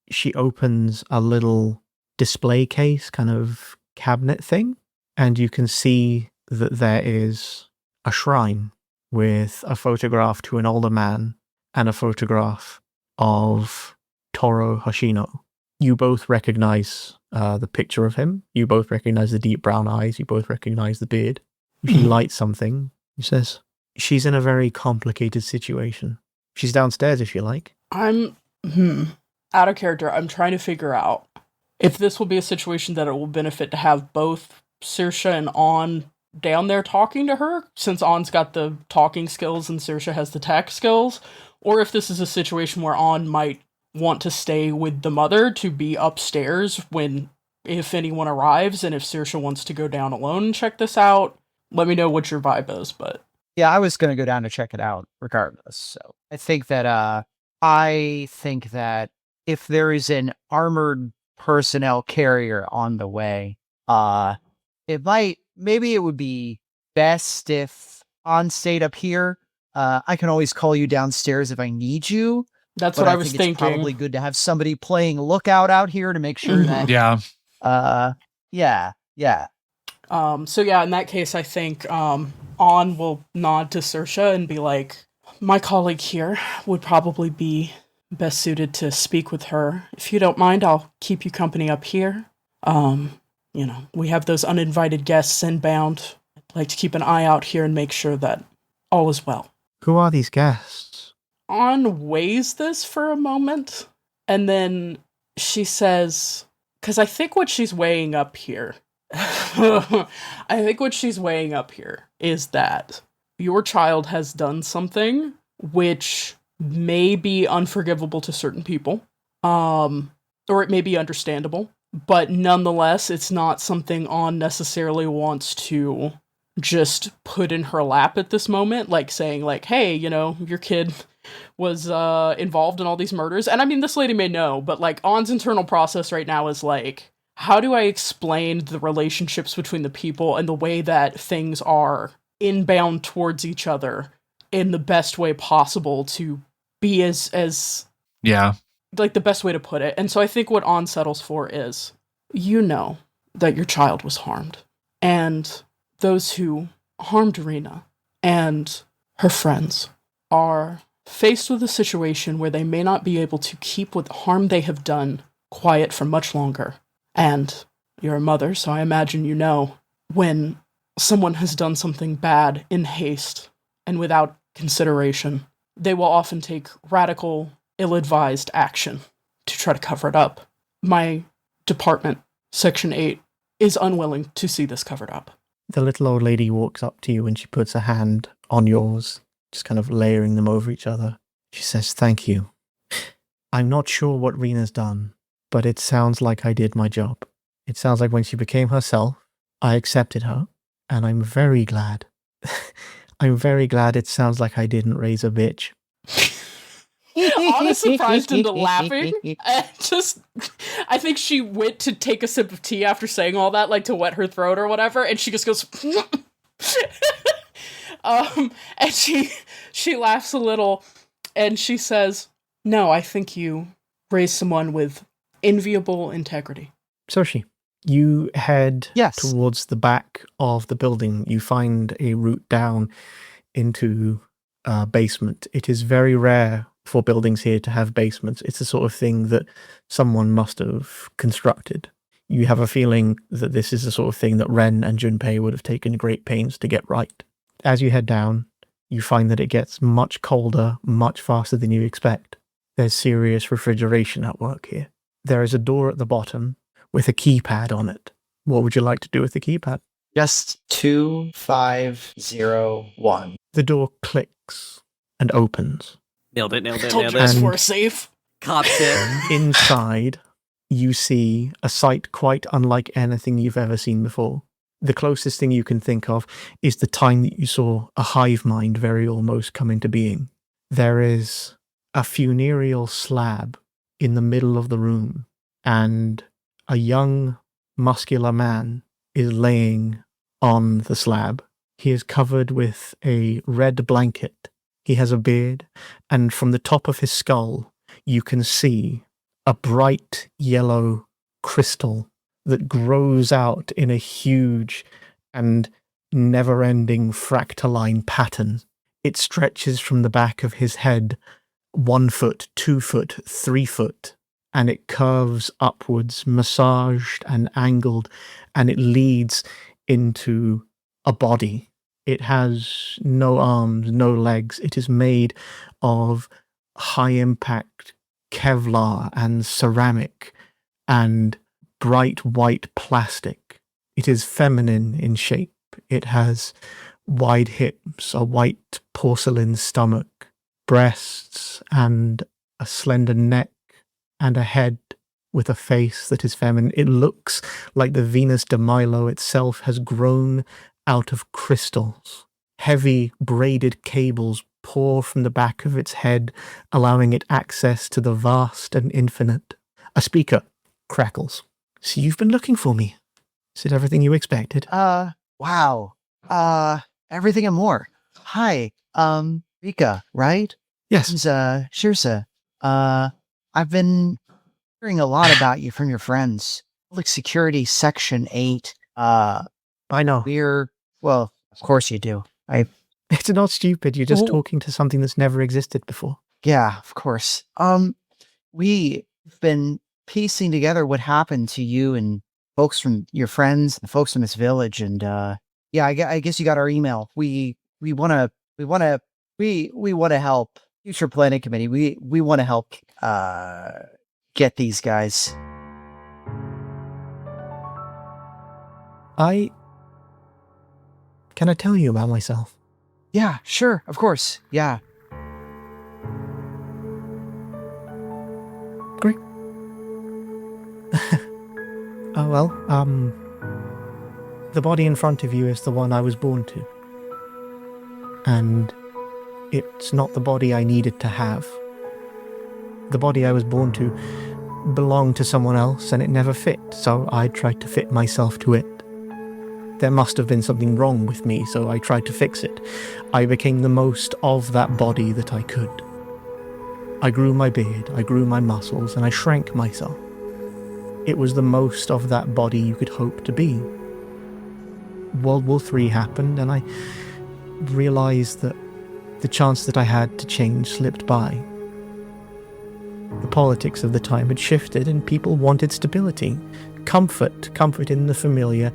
she opens a little display case kind of cabinet thing, and you can see that there is a shrine with a photograph to an older man and a photograph of Toro Hoshino. You both recognize the picture of him. You both recognize the deep brown eyes. You both recognize the beard. She lights something. He says, she's in a very complicated situation. She's downstairs if you like. I'm out of character. I'm trying to figure out if this will be a situation that it will benefit to have both Saoirse and On down there talking to her, since On's got the talking skills and Saoirse has the tech skills, or if this is a situation where On might want to stay with the mother to be upstairs if anyone arrives, and if Saoirse wants to go down alone and check this out. Let me know what your vibe is, but... Yeah, I was going to go down to check it out regardless. So I think that if there is an armored personnel carrier on the way, maybe it would be best if On stayed up here. I can always call you downstairs if I need you. That's what I was thinking. It's probably good to have somebody playing lookout out here to make sure that... Yeah. Yeah. So yeah, in that case, I think On will nod to Saoirse and be like, my colleague here would probably be best suited to speak with her. If you don't mind, I'll keep you company up here. We have those uninvited guests inbound. I'd like to keep an eye out here and make sure that all is well. Who are these guests? On weighs this for a moment, and then she says, because I think what she's weighing up here is that your child has done something which may be unforgivable to certain people, or it may be understandable, but nonetheless, it's not something On necessarily wants to just put in her lap at this moment, like saying like, hey, your kid was involved in all these murders. And I mean, this lady may know, but like On's internal process right now is like, how do I explain the relationships between the people and the way that things are inbound towards each other in the best way possible to be as like the best way to put it. And so I think what On settles for is, that your child was harmed, and those who harmed Rena and her friends are faced with a situation where they may not be able to keep what harm they have done quiet for much longer. And you're a mother, so I imagine when someone has done something bad in haste and without consideration, they will often take radical, ill-advised action to try to cover it up. My department, Section 8, is unwilling to see this covered up. The little old lady walks up to you and she puts a hand on yours, just kind of layering them over each other. She says, thank you. I'm not sure what Rena's done, but it sounds like I did my job. It sounds like when she became herself, I accepted her, and I'm very glad. I'm very glad it sounds like I didn't raise a bitch. Anna surprised into laughing. And I think she went to take a sip of tea after saying all that, like to wet her throat or whatever, and she just goes, and she laughs a little, and she says, "No, I think you raised someone with enviable integrity." Soshi, you head Yes. towards the back of the building. You find a route down into a basement. It is very rare for buildings here to have basements. It's the sort of thing that someone must have constructed. You have a feeling that this is the sort of thing that Ren and Junpei would have taken great pains to get right. As you head down, you find that it gets much colder, much faster than you expect. There's serious refrigeration at work here. There is a door at the bottom with a keypad on it. What would you like to do with the keypad? Just 2501. The door clicks and opens. Nailed it. Told you guys And- we're safe. Cops it. Inside, you see a sight quite unlike anything you've ever seen before. The closest thing you can think of is the time that you saw a hive mind very almost come into being. There is a funereal slab in the middle of the room, and a young, muscular man is laying on the slab. He is covered with a red blanket. He has a beard, and from the top of his skull, you can see a bright yellow crystal that grows out in a huge and never-ending fractaline pattern. It stretches from the back of his head 1 foot, 2 foot, 3 foot, and it curves upwards, massaged and angled, and it leads into a body. It has no arms, no legs. It is made of high-impact Kevlar and ceramic and bright white plastic. It is feminine in shape. It has wide hips, a white porcelain stomach, breasts, and a slender neck, and a head with a face that is feminine. It looks like the Venus de Milo itself has grown out of crystals. Heavy braided cables pour from the back of its head, allowing it access to the vast and infinite. A speaker crackles. "So you've been looking for me. Is it everything you expected?" Wow. Everything and more. Hi, Rika, right? Yes. This is, Shirsa. I've been hearing a lot about you from your friends. Public Security Section 8. I know. Well, of course you do. It's not stupid. You're just Oh. talking to something that's never existed before. Yeah, of course. We've been piecing together what happened to you and folks from your friends, the folks from this village, and yeah, I guess you got our email. We want to help. Future Planning Committee. We want to help get these guys. Can I tell you about myself? Yeah, sure, of course. Yeah. Great. Oh, well, the body in front of you is the one I was born to. And it's not the body I needed to have. The body I was born to belonged to someone else and it never fit, so I tried to fit myself to it. There must have been something wrong with me, so I tried to fix it. I became the most of that body that I could. I grew my beard, I grew my muscles, and I shrank myself. It was the most of that body you could hope to be. World War III happened, and I realized that the chance that I had to change slipped by. The politics of the time had shifted, and people wanted stability, comfort in the familiar,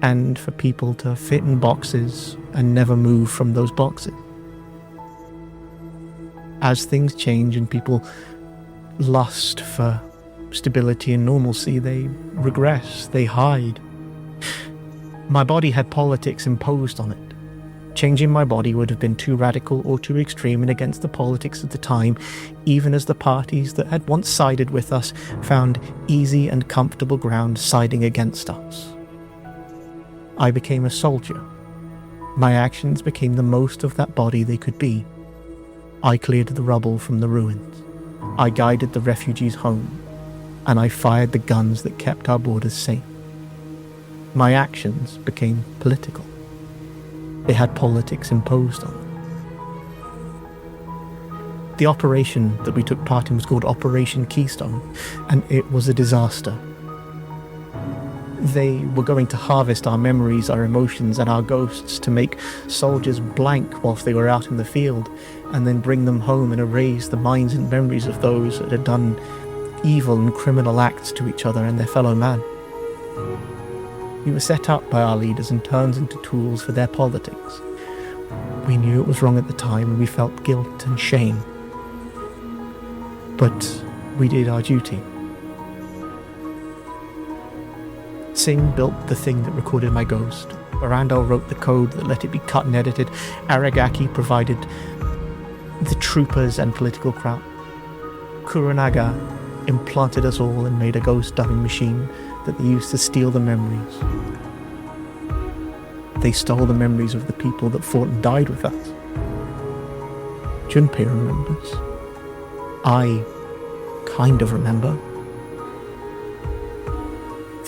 and for people to fit in boxes and never move from those boxes. As things change and people lust for stability and normalcy, they regress, they hide. My body had politics imposed on it. Changing my body would have been too radical or too extreme and against the politics of the time, even as the parties that had once sided with us found easy and comfortable ground siding against us. I became a soldier. My actions became the most of that body they could be. I cleared the rubble from the ruins. I guided the refugees home, and I fired the guns that kept our borders safe. My actions became political. They had politics imposed on them. The operation that we took part in was called Operation Keystone, and it was a disaster. They were going to harvest our memories, our emotions, and our ghosts to make soldiers blank whilst they were out in the field, and then bring them home and erase the minds and memories of those that had done evil and criminal acts to each other and their fellow man. We were set up by our leaders and turned into tools for their politics. We knew it was wrong at the time, and we felt guilt and shame. But we did our duty. Singh built the thing that recorded my ghost. Arandel wrote the code that let it be cut and edited. Aragaki provided the troopers and political crowd. Kuranaga implanted us all and made a ghost dubbing machine that they used to steal the memories. They stole the memories of the people that fought and died with us. Junpei remembers. I kind of remember.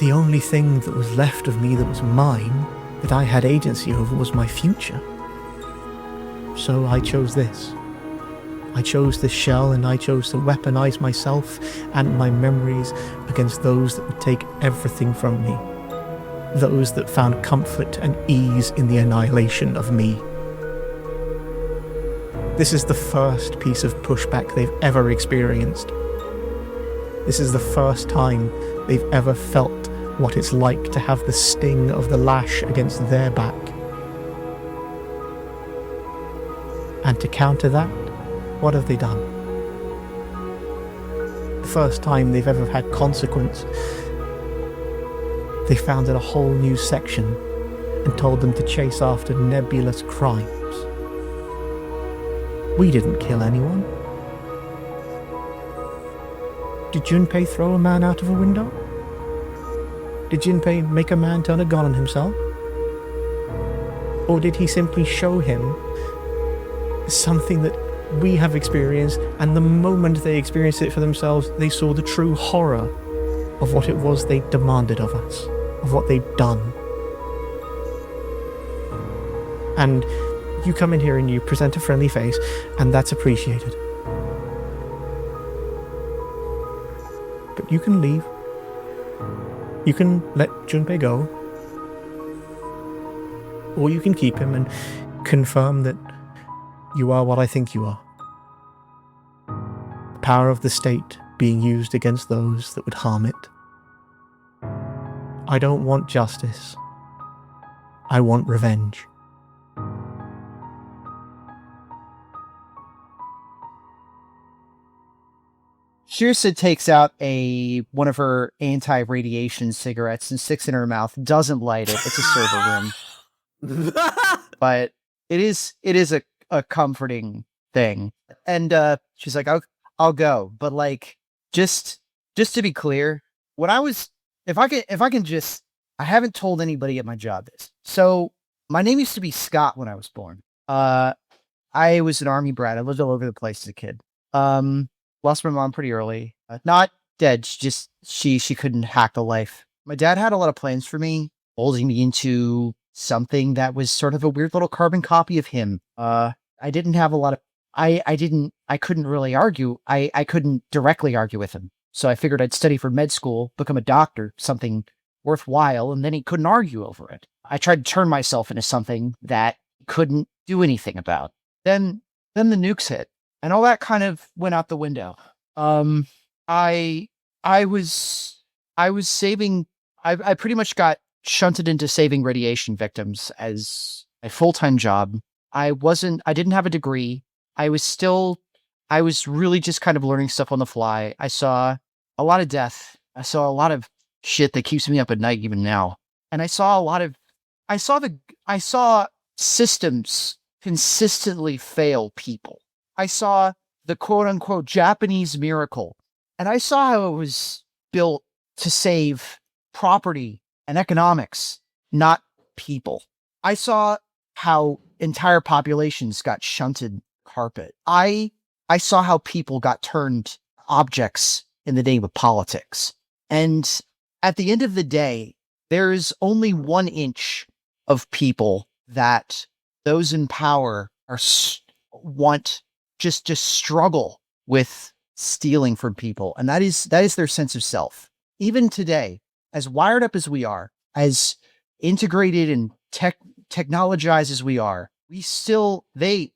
The only thing that was left of me that was mine, that I had agency over, was my future. So I chose this. I chose this shell, and I chose to weaponize myself and my memories against those that would take everything from me. Those that found comfort and ease in the annihilation of me. This is the first piece of pushback they've ever experienced. This is the first time they've ever felt what it's like to have the sting of the lash against their back. And to counter that, what have they done? The first time they've ever had consequence, they founded a whole new section and told them to chase after nebulous crimes. We didn't kill anyone. Did Junpei throw a man out of a window? Did Junpei make a man turn a gun on himself? Or did he simply show him something that we have experienced, and the moment they experienced it for themselves, they saw the true horror of what it was they demanded of us, of what they'd done. And you come in here and you present a friendly face, and that's appreciated. But you can leave. You can let Junpei go. Or you can keep him and confirm that you are what I think you are. The power of the state being used against those that would harm it. I don't want justice. I want revenge. Shirsa takes out one of her anti-radiation cigarettes and sticks it in her mouth. Doesn't light it. It's a server room. But it is a comforting thing. And she's like, I'll go. But like, just to be clear, if I can just, I haven't told anybody at my job this. So my name used to be Scott when I was born. I was an army brat. I lived all over the place as a kid. Lost my mom pretty early. Not dead. She couldn't hack the life. My dad had a lot of plans for me, molding me into something that was sort of a weird little carbon copy of him. I didn't have a lot of, I couldn't really argue. I couldn't directly argue with him. So I figured I'd study for med school, become a doctor, something worthwhile, and then he couldn't argue over it. I tried to turn myself into something that he couldn't do anything about. Then the nukes hit, and all that kind of went out the window. I was saving, I pretty much got shunted into saving radiation victims as a full-time job. I didn't have a degree. I was really just kind of learning stuff on the fly. I saw a lot of death. I saw a lot of shit that keeps me up at night even now. And I saw systems consistently fail people. I saw the quote unquote Japanese miracle. And I saw how it was built to save property and economics, not people. I saw how entire populations got shunted carpet. I saw how people got turned objects in the name of politics. And at the end of the day, there is only 1 inch of people that those in power want just struggle with stealing from people. And that is their sense of self. Even today, as wired up as we are, as integrated and technologized as we are, we still, they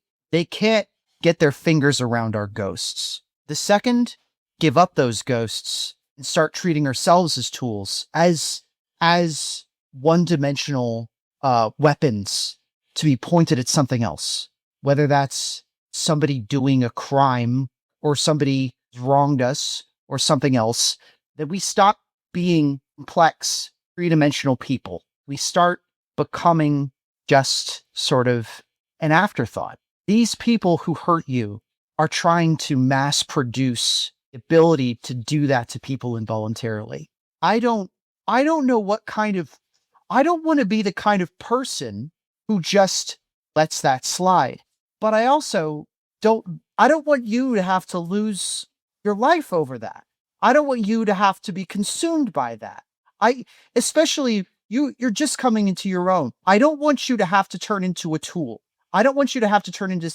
can't get their fingers around our ghosts. The second, give up those ghosts and start treating ourselves as tools, as one-dimensional weapons to be pointed at something else, whether that's somebody doing a crime or somebody wronged us or something else, that we stop being complex, three-dimensional people. We start becoming just sort of an afterthought. These people who hurt you are trying to mass produce the ability to do that to people involuntarily. I don't know what kind of, I don't want to be the kind of person who just lets that slide. But I also I don't want you to have to lose your life over that. I don't want you to have to be consumed by that. Especially you're just coming into your own. I don't want you to have to turn into a tool. I don't want you to have to turn into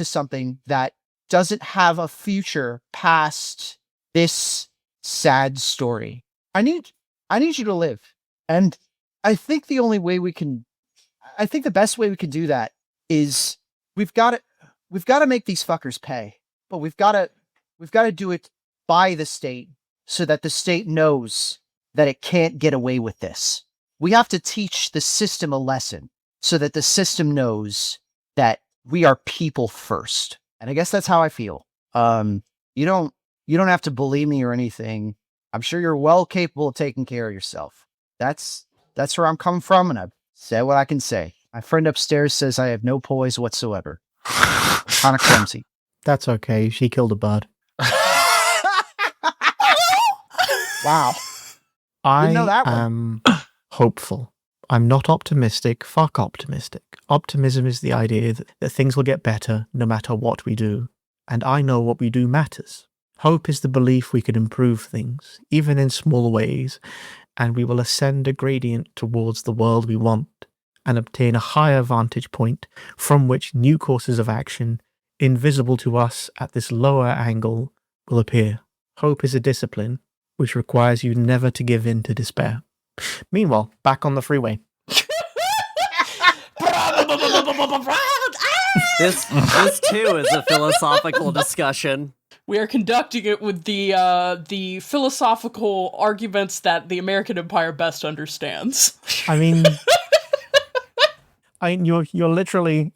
something that doesn't have a future past this sad story. I need you to live. And I think the best way we can do that is we've got to make these fuckers pay. But we've got to do it by the state so that the state knows that it can't get away with this. We have to teach the system a lesson so that the system knows that we are people first. And I guess that's how I feel. You don't have to believe me or anything. I'm sure you're well capable of taking care of yourself. That's where I'm coming from, and I've said what I can say. My friend upstairs says I have no poise whatsoever. Kind of clumsy. That's okay. She killed a bird. Wow. I know that one. am hopeful. I'm not optimistic. Fuck optimistic. Optimism is the idea that things will get better no matter what we do. And I know what we do matters. Hope is the belief we can improve things, even in small ways, and we will ascend a gradient towards the world we want and obtain a higher vantage point from which new courses of action, invisible to us at this lower angle, will appear. Hope is a discipline which requires you never to give in to despair. Meanwhile, back on the freeway. This too is a philosophical discussion. We are conducting it with the philosophical arguments that the American Empire best understands. I mean, you're literally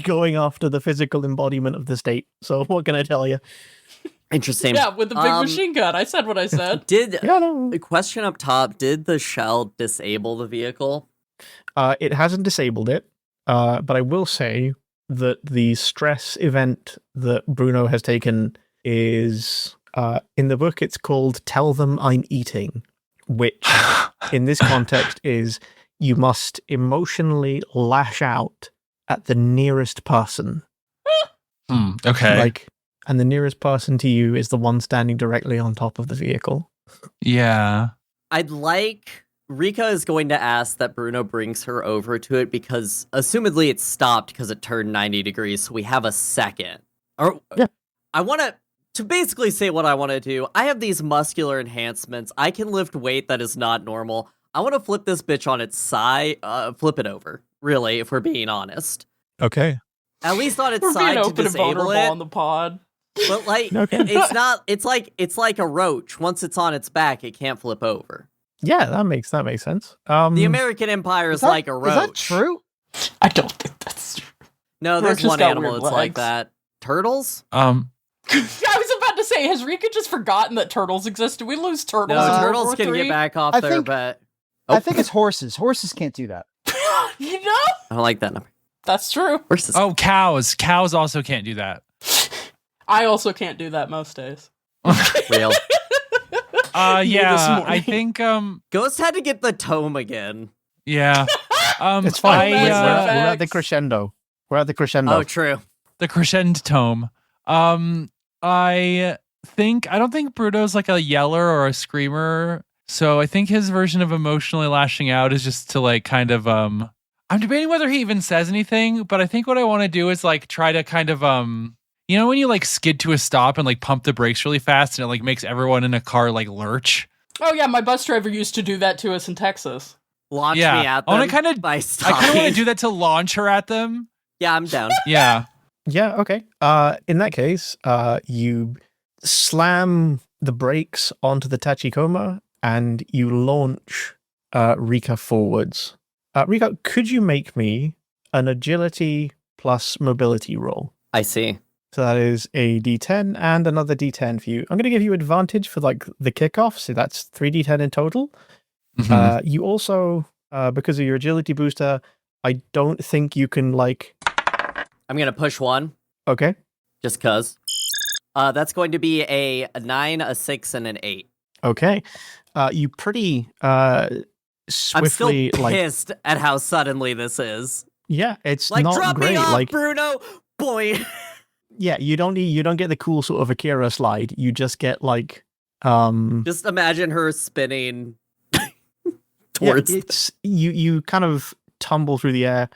going after the physical embodiment of the state. So what can I tell you? Interesting. Yeah, with the big machine gun. I said what I said. The question up top, did the shell disable the vehicle? It hasn't disabled it, but I will say that the stress event that Bruno has taken is, in the book, it's called Tell Them I'm Eating, which in this context is you must emotionally lash out at the nearest person. Okay. And the nearest person to you is the one standing directly on top of the vehicle. Yeah. Rika is going to ask that Bruno brings her over to it because assumedly it stopped because it turned 90 degrees, so we have a second. Yeah. I want to basically say what I want to do. I have these muscular enhancements. I can lift weight that is not normal. I want to flip this bitch on its side, flip it over, really, if we're being honest. Okay. At least on its We're side being to open and disable vulnerable it. on the pod. But Okay. it's like a roach. Once it's on its back, it can't flip over. Yeah, that makes sense. The American Empire is like a roach. Is that true? I don't think that's true. No, there's Roaches one got animal weird that's like legs. that. Turtles? I was about to say, has Rika just forgotten that turtles exist? Did we lose turtles? No, in World turtles War can III? get back off there, but I think it's horses. Horses can't do that. You know? I don't like that number. That's true. Horses. Oh, cows. Cows also can't do that. I also can't do that most days. Real. Yeah, I think, Ghost had to get the tome again. yeah. It's fine. I- We're facts. at the crescendo. We're at the crescendo. Oh, true. The crescendo tome. I don't think Bruno's like a yeller or a screamer. So I think his version of emotionally lashing out is just to like kind of I'm debating whether he even says anything, but I think what I want to do is like try to kind of you know when you like skid to a stop and like pump the brakes really fast and it like makes everyone in a car like lurch. Oh yeah, my bus driver used to do that to us in Texas. Launch me at them. I kind of by want to do that to launch her at them. Yeah, I'm down. Yeah. Yeah, okay. In that case, you slam the brakes onto the Tachikoma and you launch Rika forwards. Rika, could you make me an agility plus mobility roll? I see. So that is a d10 and another d10 for you. I'm going to give you advantage for like the kickoff, so that's 3d10 in total. Mhm. You also, because of your agility booster, I don't think you can like... I'm going to push 1. Okay. Just cuz. That's going to be a 9, a 6, and an 8. Okay. You pretty swiftly... I'm still pissed at how suddenly this is. Yeah, it's like, not drop great. me off, Like, Bruno! Boy! yeah, you don't get the cool sort of Akira slide. You just get like... Just imagine her spinning towards... Yeah, it's you kind of tumble through the air.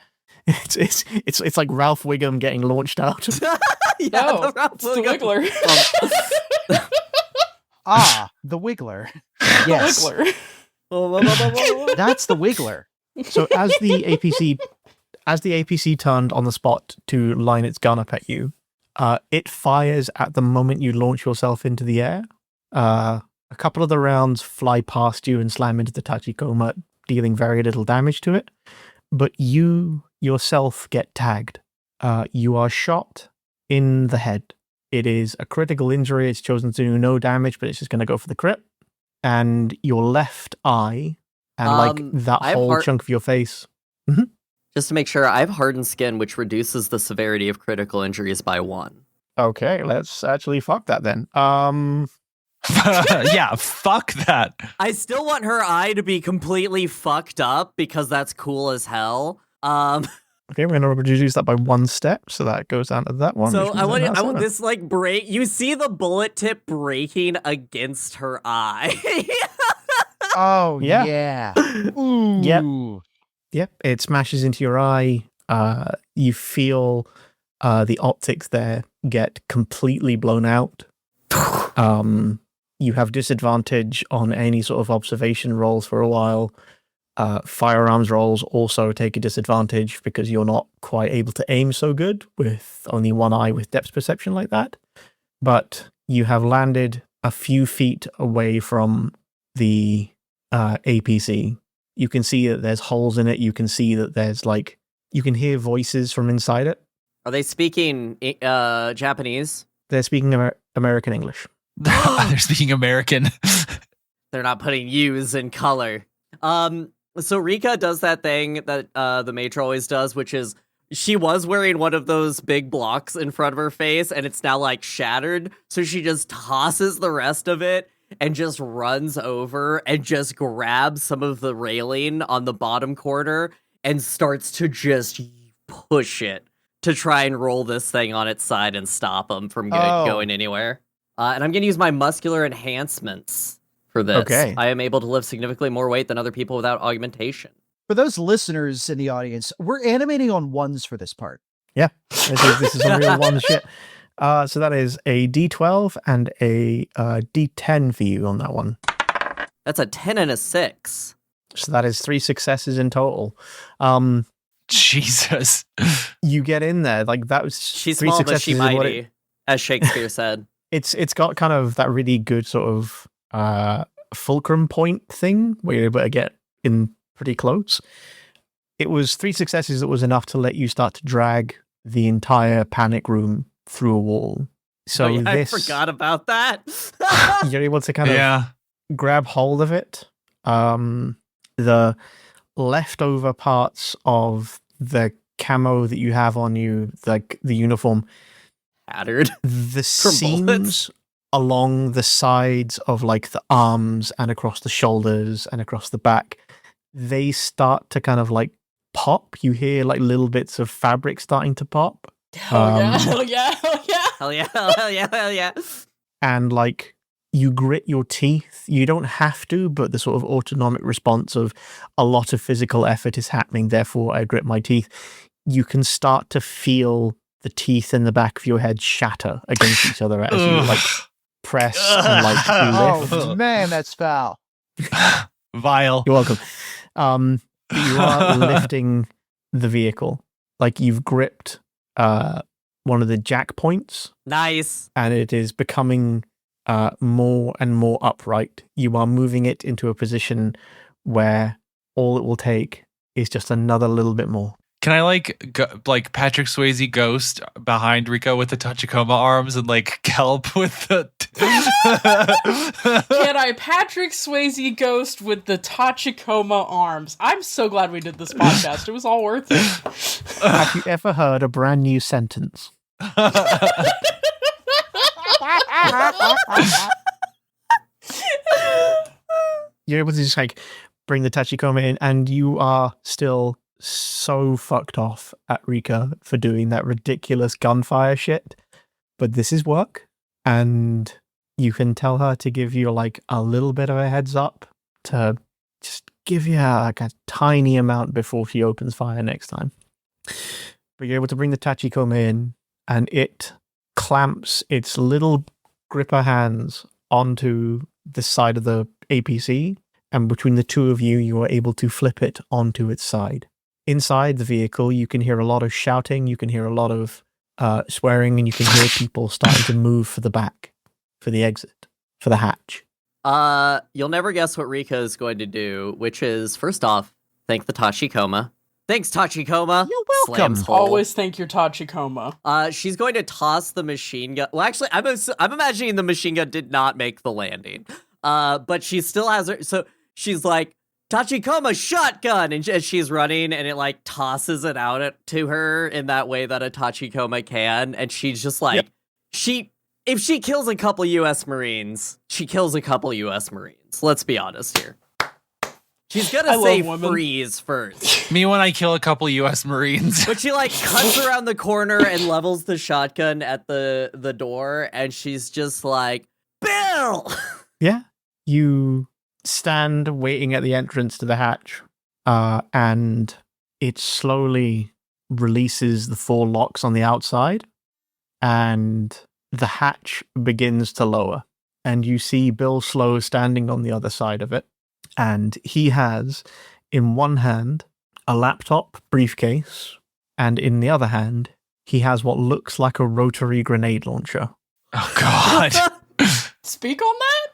It's like Ralph Wiggum getting launched out. Yeah, it's the Wiggler. The Wiggler. Yes. The Wiggler. That's the Wiggler. So as the APC turned on the spot to line its gun up at you, it fires at the moment you launch yourself into the air. A couple of the rounds fly past you and slam into the Tachikoma, dealing very little damage to it. But you yourself get tagged. You are shot in the head. It is a critical injury. It's chosen to do no damage, but it's just going to go for the crit. And your left eye and like that whole chunk of your face. Mm-hmm. Just to make sure, I have hardened skin, which reduces the severity of critical injuries by 1. Okay, let's actually fuck that then. Yeah, fuck that. I still want her eye to be completely fucked up because that's cool as hell. Okay, we're going to reduce that by 1 step, so that goes down to that one. So I want this like break. You see the bullet tip breaking against her eye. Oh yeah. Yeah. Ooh. Yep, it smashes into your eye. You feel the optics there get completely blown out. You have disadvantage on any sort of observation rolls for a while. Firearms rolls also take a disadvantage because you're not quite able to aim so good with only one eye with depth perception like that. But you have landed a few feet away from the APC. You can see that there's holes in it. You can see that there's like, you can hear voices from inside it. Are they speaking Japanese? They're speaking American English. They're speaking American. They're not putting U's in color. So Rika does that thing that the Matron always does, which is she was wearing one of those big blocks in front of her face, and it's now like shattered. So she just tosses the rest of it and just runs over and just grabs some of the railing on the bottom corner and starts to just push it to try and roll this thing on its side and stop them from going anywhere. And I'm going to use my muscular enhancements for this. Okay. I am able to lift significantly more weight than other people without augmentation. For those listeners in the audience, we're animating on ones for this part. Yeah, this is some real one shit. So that is a D12 and a D10 for you on that one. That's a 10 and a 6. So that is 3 successes in total. Jesus. You get in there, like that was She's 3 small, but successes she is what mighty, as Shakespeare said. It's got kind of that really good sort of fulcrum point thing where you're able to get in pretty close. It was 3 successes that was enough to let you start to drag the entire panic room through a wall. So oh, yeah, this, I forgot about that. you're able to kind of grab hold of it. The leftover parts of the camo that you have on you, like the uniform, Tattered. the seams along the sides of like the arms and across the shoulders and across the back, they start to kind of like pop. You hear like little bits of fabric starting to pop. Hell yeah, hell yeah, hell yeah. Hell yeah, hell yeah, hell yeah. And like you grit your teeth. You don't have to, but the sort of autonomic response of a lot of physical effort is happening, therefore I grit my teeth. You can start to feel the teeth in the back of your head shatter against each other as you like press and like lift. Oh man, that's foul. Vile. You're welcome. But you are lifting the vehicle. Like you've gripped one of the jack points. Nice. And it is becoming more and more upright. You are moving it into a position where all it will take is just another little bit more. Can I like Patrick Swayze ghost behind Rika with the Tachikoma arms and like kelp with the Can I Patrick Swayze ghost with the Tachikoma arms? I'm so glad we did this podcast. It was all worth it. Have you ever heard a brand new sentence? You're able to just like bring the Tachikoma in, and you are still so fucked off at Rika for doing that ridiculous gunfire shit. But this is work, and you can tell her to give you like a little bit of a heads up, to just give you like a tiny amount before she opens fire next time. But you're able to bring the Tachikoma in, and it clamps its little gripper hands onto the side of the APC, and between the two of you, you are able to flip it onto its side. Inside the vehicle, you can hear a lot of shouting, you can hear a lot of swearing, and you can hear people starting to move for the back, for the exit, for the hatch. You'll never guess what Rika is going to do, which is, first off, thank the Tachikoma. Thanks, Tachikoma. You're welcome. Slams hole. Always thank your Tachikoma. She's going to toss the machine gun. Well, actually, I'm imagining the machine gun did not make the landing. But she still has her. So she's like, Tachikoma shotgun, and she's running, and it like tosses it out to her in that way that a Tachikoma can, and she's just like, if she kills a couple U.S. Marines, she kills a couple U.S. Marines. Let's be honest here. She's gonna say freeze first. Me when I kill a couple U.S. Marines. But she like cuts around the corner and levels the shotgun at the door, and she's just like, Bill! Yeah. You stand waiting at the entrance to the hatch, and it slowly releases the 4 locks on the outside, and the hatch begins to lower. And you see Bill Slow standing on the other side of it, and he has in one hand a laptop briefcase, and in the other hand he has what looks like a rotary grenade launcher. Oh God. Speak on that?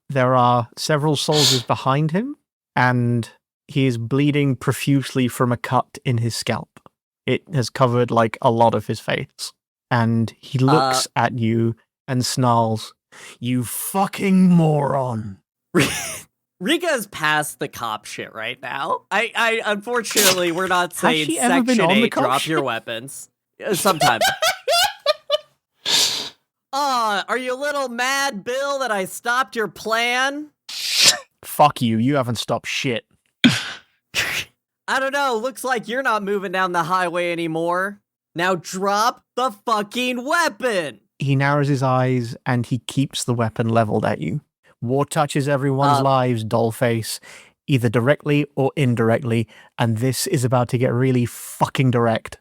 There are several soldiers behind him, and he is bleeding profusely from a cut in his scalp. It has covered like a lot of his face, and he looks at you and snarls, "You fucking moron." Rika's past the cop shit right now. I unfortunately, we're not saying she ever been Section on the 8, cop drop shit? your weapons. Sometimes. Are you a little mad, Bill, that I stopped your plan? Fuck you, you haven't stopped shit. I don't know, looks like you're not moving down the highway anymore. Now drop the fucking weapon! He narrows his eyes, and he keeps the weapon leveled at you. War touches everyone's lives, dollface, either directly or indirectly, and this is about to get really fucking direct.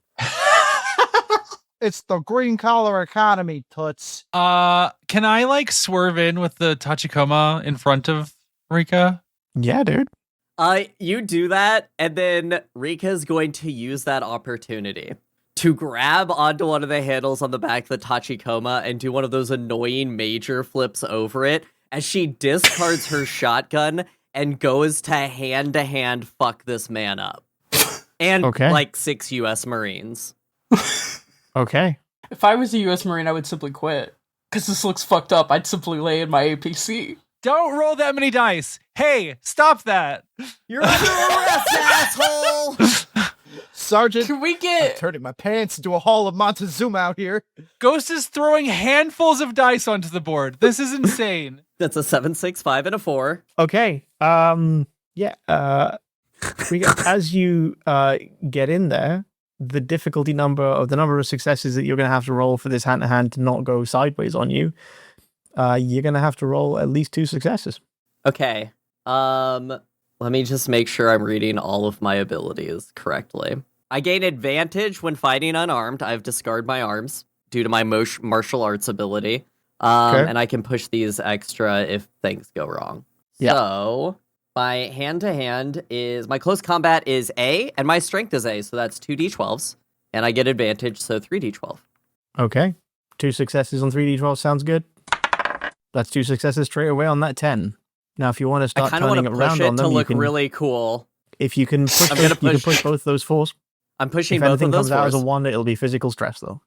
It's the green collar economy, toots. Can I like swerve in with the Tachikoma in front of Rika? Yeah, dude. You do that, and then Rika's going to use that opportunity to grab onto one of the handles on the back of the Tachikoma and do one of those annoying major flips over it as she discards her shotgun and goes to hand fuck this man up. And like 6 U.S. Marines. Okay. If I was a U.S. Marine, I would simply quit. Because this looks fucked up. I'd simply lay in my APC. Don't roll that many dice. Hey, stop that. You're under arrest, asshole! Sergeant, Can we I'm get... turning my pants into a Hall of Montezuma out here. Ghost is throwing handfuls of dice onto the board. This is insane. That's a 7, 6, 5, and a 4. Okay. As you get in there, the difficulty number of the number of successes that you're going to have to roll for this hand-to-hand to not go sideways on you, you're going to have to roll at least 2 successes. Okay. Let me just make sure I'm reading all of my abilities correctly. I gain advantage when fighting unarmed. I've discarded my arms due to my martial arts ability. And I can push these extra if things go wrong. Yeah. So my hand-to-hand is, my close combat is A, and my strength is A, so that's 2d12s. And I get advantage, so 3d12. Okay. 2 successes on 3d12 sounds good. That's 2 successes straight away on that 10. Now, if you want to start turning it around on them, to you look can really cool. If you can push, you can push both those 4s. I'm pushing if both of anything those comes out as a 4s. 1, it'll be physical stress, though.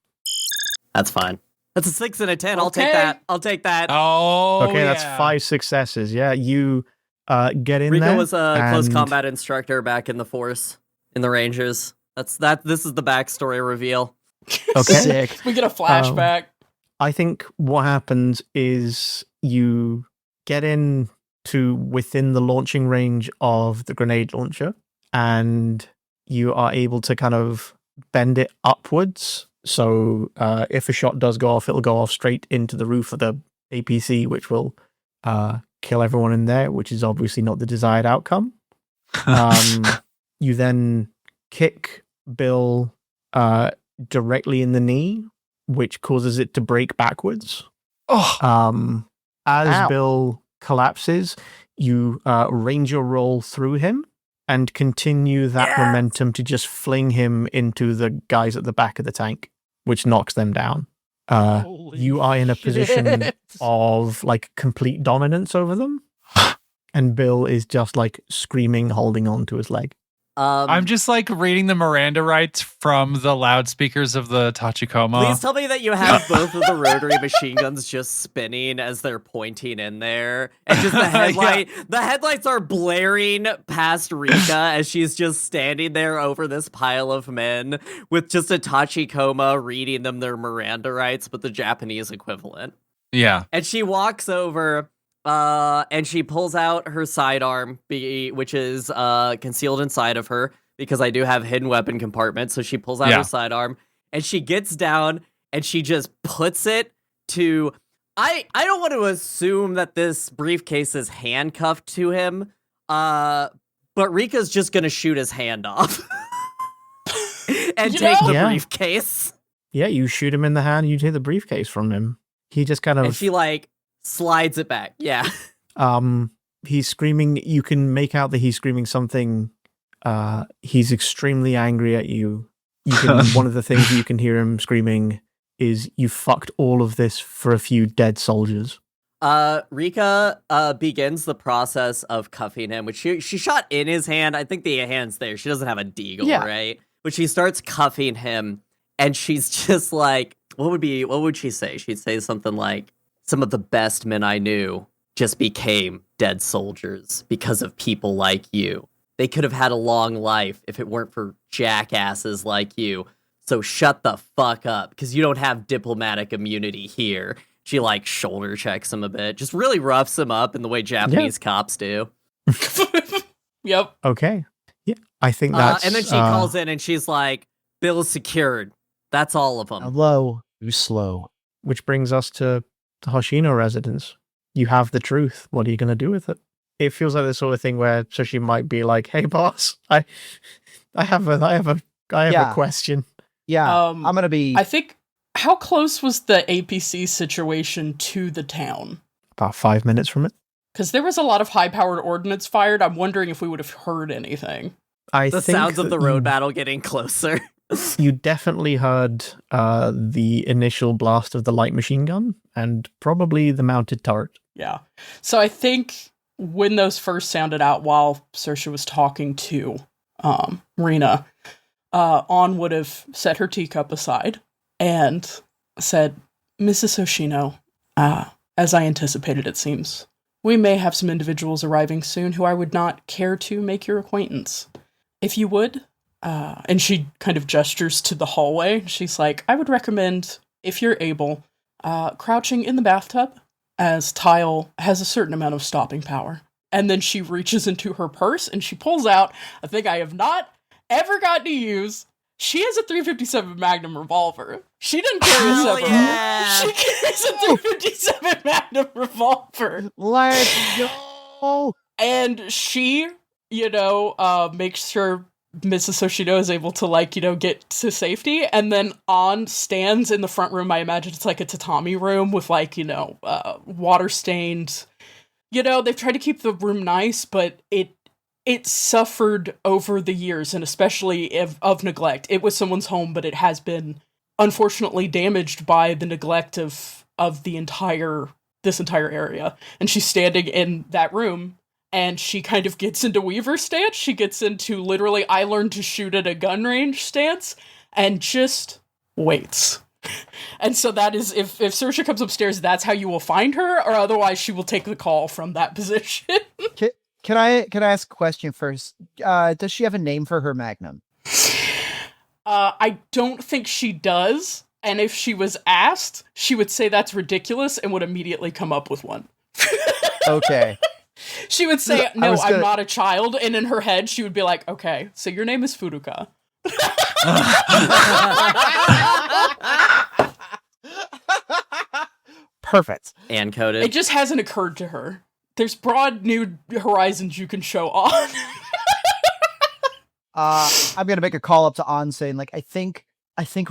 That's fine. That's a 6 and a 10. I'll take that. I'll take that. Oh, okay, that's 5 successes. Yeah, you get in Rika there. was a close combat instructor back in the Force, in the Rangers. This is the backstory reveal. Okay. Sick. We get a flashback. I think what happens is you get in to within the launching range of the grenade launcher, and you are able to kind of bend it upwards. So if a shot does go off, it'll go off straight into the roof of the APC, which will kill everyone in there, which is obviously not the desired outcome. You then kick Bill directly in the knee, which causes it to break backwards. Oh. As Ow. Bill collapses, you range your roll through him and continue that momentum to just fling him into the guys at the back of the tank, which knocks them down. You are in a position of like complete dominance over them, and Bill is just like screaming, holding on to his leg. I'm just like reading the Miranda rights from the loudspeakers of the Tachikoma. Please tell me that you have both of the rotary machine guns just spinning as they're pointing in there. And just the headlight. The headlights are blaring past Rika as she's just standing there over this pile of men with just a Tachikoma reading them their Miranda rights, but the Japanese equivalent. Yeah. And she walks over and she pulls out her sidearm, which is concealed inside of her, because I do have hidden weapon compartments. So she pulls out her sidearm, and she gets down, and she just puts it to... I don't want to assume that this briefcase is handcuffed to him, but Rika's just going to shoot his hand off and take the briefcase. Yeah, you shoot him in the hand, you take the briefcase from him. He just kind of... And she, like... slides it back. Yeah. He's screaming. You can make out that he's screaming something. He's extremely angry at you. You can, one of the things that you can hear him screaming is, "You fucked all of this for a few dead soldiers." Rika begins the process of cuffing him, which she shot in his hand. I think the hand's there. She doesn't have a deagle, right? But she starts cuffing him, and she's just like, what would she say? She'd say something like, "Some of the best men I knew just became dead soldiers because of people like you. They could have had a long life if it weren't for jackasses like you. So shut the fuck up, because you don't have diplomatic immunity here." She, like, shoulder checks him a bit. Just really roughs him up in the way Japanese cops do. Yep. Okay. Yeah, I think that's... and then she calls in and she's like, "Bill's secured. That's all of them." Hello. Too slow. Which brings us to the Hoshino residence. You have the truth. What are you going to do with it? It feels like the sort of thing where Sushi might be like, "Hey, boss, I have a question." Yeah, I'm going to be... I think... How close was the APC situation to the town? About 5 minutes from it. Because there was a lot of high-powered ordnance fired. I'm wondering if we would have heard anything. The sounds of the road battle getting closer. You definitely heard the initial blast of the light machine gun and probably the mounted turret. Yeah. So I think when those first sounded out while Saorise was talking to Rina, On would have set her teacup aside and said, "Mrs. Hoshino, as I anticipated, it seems, we may have some individuals arriving soon who I would not care to make your acquaintance. If you would," and she kind of gestures to the hallway. She's like, "I would recommend, if you're able, crouching in the bathtub, as tile has a certain amount of stopping power." And then she reaches into her purse and she pulls out a thing I have not ever gotten to use. She has a 357 Magnum revolver. She didn't carry a 7. She carries a 357 Magnum revolver. Let's go. And she, makes sure Mrs. Soshino is able to, get to safety. And then On stands in the front room. I imagine it's like a tatami room with, water-stained. They've tried to keep the room nice, but it suffered over the years, and especially of neglect. It was someone's home, but it has been unfortunately damaged by the neglect of this entire area. And she's standing in that room, and she kind of gets into Weaver stance. She gets into literally, I learned to shoot at a gun range stance, and just waits. And so that is, if Saoirse comes upstairs, that's how you will find her, or otherwise she will take the call from that position. Can I ask a question first? Does she have a name for her Magnum? I don't think she does. And if she was asked, she would say that's ridiculous and would immediately come up with one. Okay. She would say, no, I'm not a child. And in her head, she would be like, okay, so your name is Furuka. Perfect. And coded. It just hasn't occurred to her. There's broad new horizons you can show On. I'm gonna make a call up to On saying, I think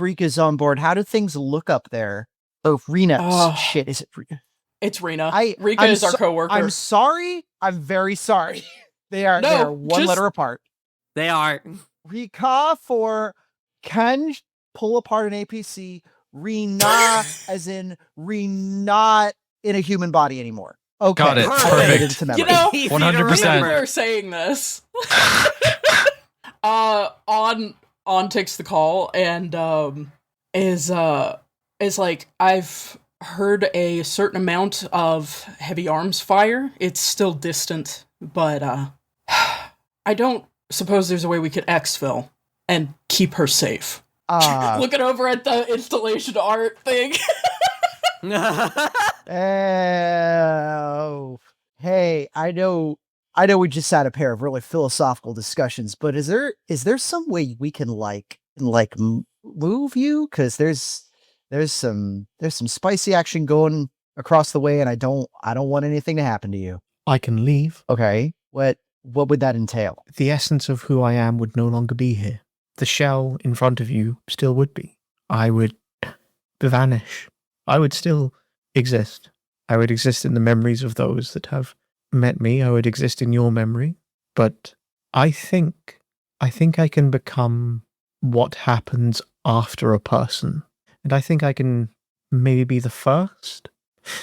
Rika's on board. How do things look up there? Oh, Rena. Shit, is it Rika? It's Rena. Rika is our coworker. I'm sorry. I'm very sorry. They are one letter apart. They are. Rika for can pull apart an APC. Rena as in not in a human body anymore. Okay. Got it. Perfect. 100%. We're saying this. On takes the call and is like, I've heard a certain amount of heavy arms fire. It's still distant, but I don't suppose there's a way we could exfil and keep her safe. Looking over at the installation art thing. Oh, hey, I know we just had a pair of really philosophical discussions, but is there some way we can move you? Because there's some spicy action going across the way, and I don't want anything to happen to you. I can leave. Okay, what would that entail? The essence of who I am would no longer be here. The shell in front of you still would be. I would vanish. I would still exist. I would exist in the memories of those that have met me. I would exist in your memory. But I think I can become what happens after a person. And I think I can maybe be the first.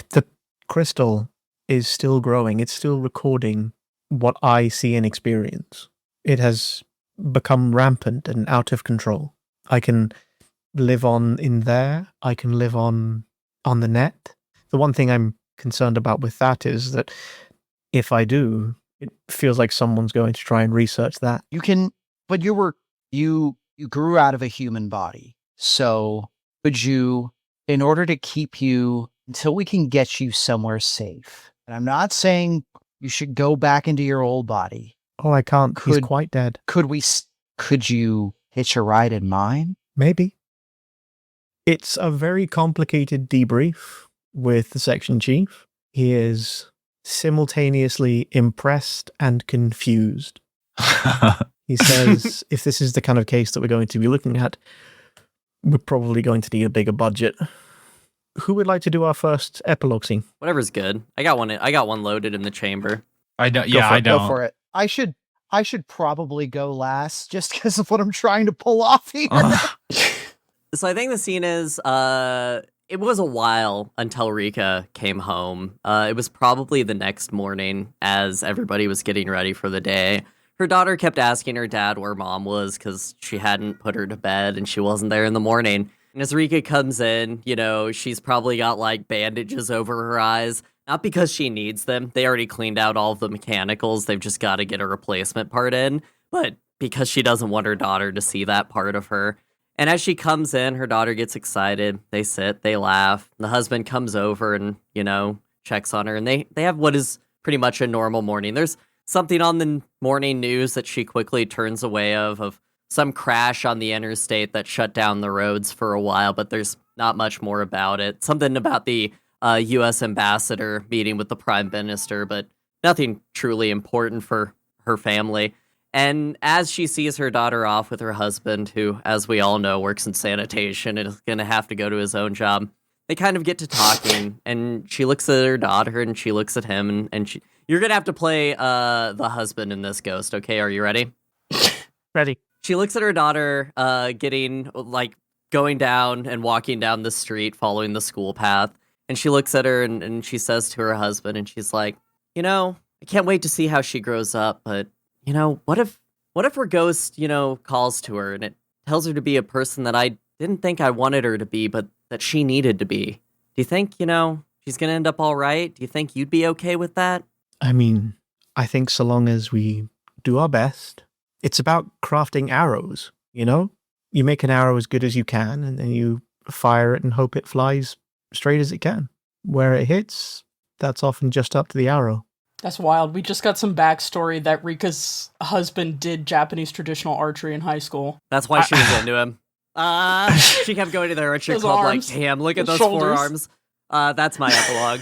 The crystal is still growing. It's still recording what I see and experience. It has become rampant and out of control. I can live on in there. I can live on the net. The one thing I'm concerned about with that is that if I do, it feels like someone's going to try and research that. You can, but you grew out of a human body. So could you, in order to keep you until we can get you somewhere safe, and I'm not saying you should go back into your old body. Oh, I can't. He's quite dead. Could you hitch a ride in mine? Maybe. It's a very complicated debrief with the section chief. He is simultaneously impressed and confused. He says, if this is the kind of case that we're going to be looking at, we're probably going to need a bigger budget. Who would like to do our first epilogue scene? Whatever's good. I got one loaded in the chamber. I don't. Yeah, I don't. Go for it. I should probably go last just because of what I'm trying to pull off here. So I think the scene is, it was a while until Rika came home. It was probably the next morning as everybody was getting ready for the day. Her daughter kept asking her dad where mom was because she hadn't put her to bed and she wasn't there in the morning. And as Rika comes in, she's probably got like bandages over her eyes. Not because she needs them. They already cleaned out all of the mechanicals. They've just got to get a replacement part in. But because she doesn't want her daughter to see that part of her. And as she comes in, her daughter gets excited. They sit, they laugh. The husband comes over and, checks on her. And they have what is pretty much a normal morning. There's something on the morning news that she quickly turns away of some crash on the interstate that shut down the roads for a while, but there's not much more about it. Something about the U.S. ambassador meeting with the prime minister, but nothing truly important for her family. And as she sees her daughter off with her husband, who, as we all know, works in sanitation and is going to have to go to his own job, they kind of get to talking, and she looks at her daughter, and she looks at him, and you're going to have to play the husband in this, Ghost, okay? Are you ready? Ready. She looks at her daughter going down and walking down the street, following the school path, and she looks at her, and she says to her husband, and she's like, I can't wait to see how she grows up, but what if her ghost, calls to her and it tells her to be a person that I didn't think I wanted her to be, but that she needed to be? Do you think, she's going to end up all right? Do you think you'd be okay with that? I mean, I think so long as we do our best. It's about crafting arrows, You make an arrow as good as you can, and then you fire it and hope it flies straight as it can. Where it hits, that's often just up to the arrow. That's wild. We just got some backstory that Rika's husband did Japanese traditional archery in high school. That's why she was into him. She kept going to the archery club arms, like, damn, look at those shoulders. forearms. That's my epilogue.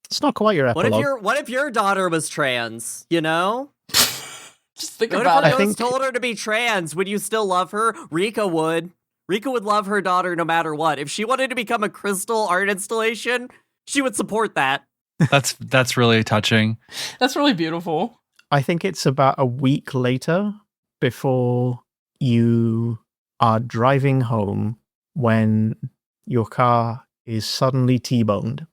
It's not quite your epilogue. What if your daughter was trans, Just think what about if it. her ghost told her to be trans? Would you still love her? Rika would. Rika would love her daughter no matter what. If she wanted to become a crystal art installation, she would support that. That's really touching. That's really beautiful. I think it's about a week later before you are driving home when your car is suddenly T-boned.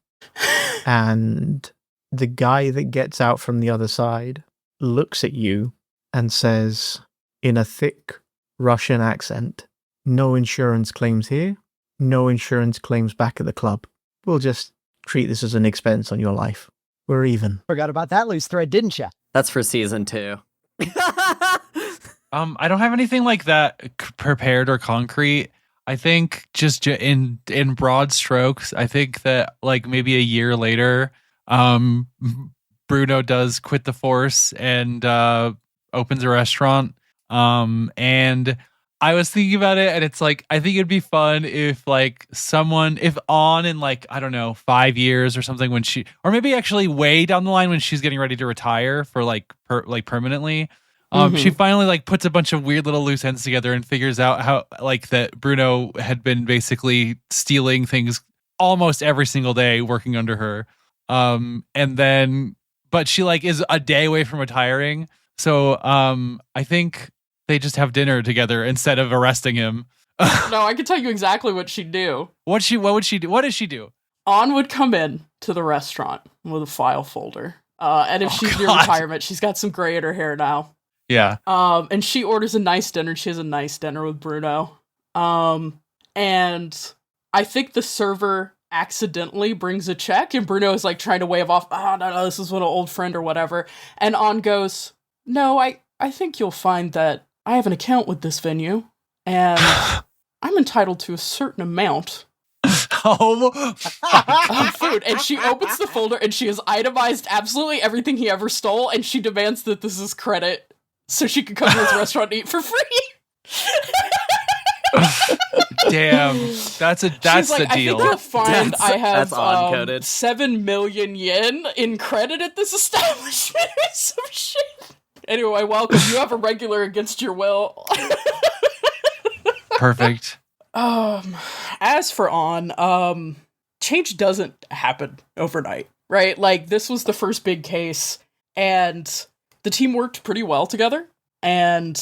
And the guy that gets out from the other side looks at you and says, in a thick Russian accent, "No insurance claims here, no insurance claims back at the club. We'll just treat this as an expense on your life. We're even." Forgot about that loose thread, didn't you? That's for season 2. I don't have anything like that prepared or concrete. I think just in broad strokes, I think that like maybe a year later, Bruno does quit the force and opens a restaurant. And I was thinking about it, and it's like, I think it'd be fun if like if on in like, I don't know, 5 years or something, or maybe actually way down the line when she's getting ready to retire for permanently. She finally like puts a bunch of weird little loose ends together and figures out how like that Bruno had been basically stealing things almost every single day working under her. But she like is a day away from retiring. So I think they just have dinner together instead of arresting him. No, I can tell you exactly what she'd do. What would she do? What does she do? On would come in to the restaurant with a file folder. And if she's near retirement, she's got some gray in her hair now. Yeah. And she orders a nice dinner. She has a nice dinner with Bruno. And I think the server accidentally brings a check, and Bruno is like trying to wave off, "Oh, no, this is what an old friend or whatever." And On goes, "No, I think you'll find that I have an account with this venue, and I'm entitled to a certain amount of food." And she opens the folder, and she has itemized absolutely everything he ever stole, and she demands that this is credit so she can come to his restaurant and eat for free. Damn, that's She's the like, deal. I think you'll find I have that's uncoded. 7 million yen in credit at this establishment or some shit. Anyway, welcome. You have a regular against your will. Perfect. As for On, change doesn't happen overnight, right? Like, this was the first big case, and the team worked pretty well together, and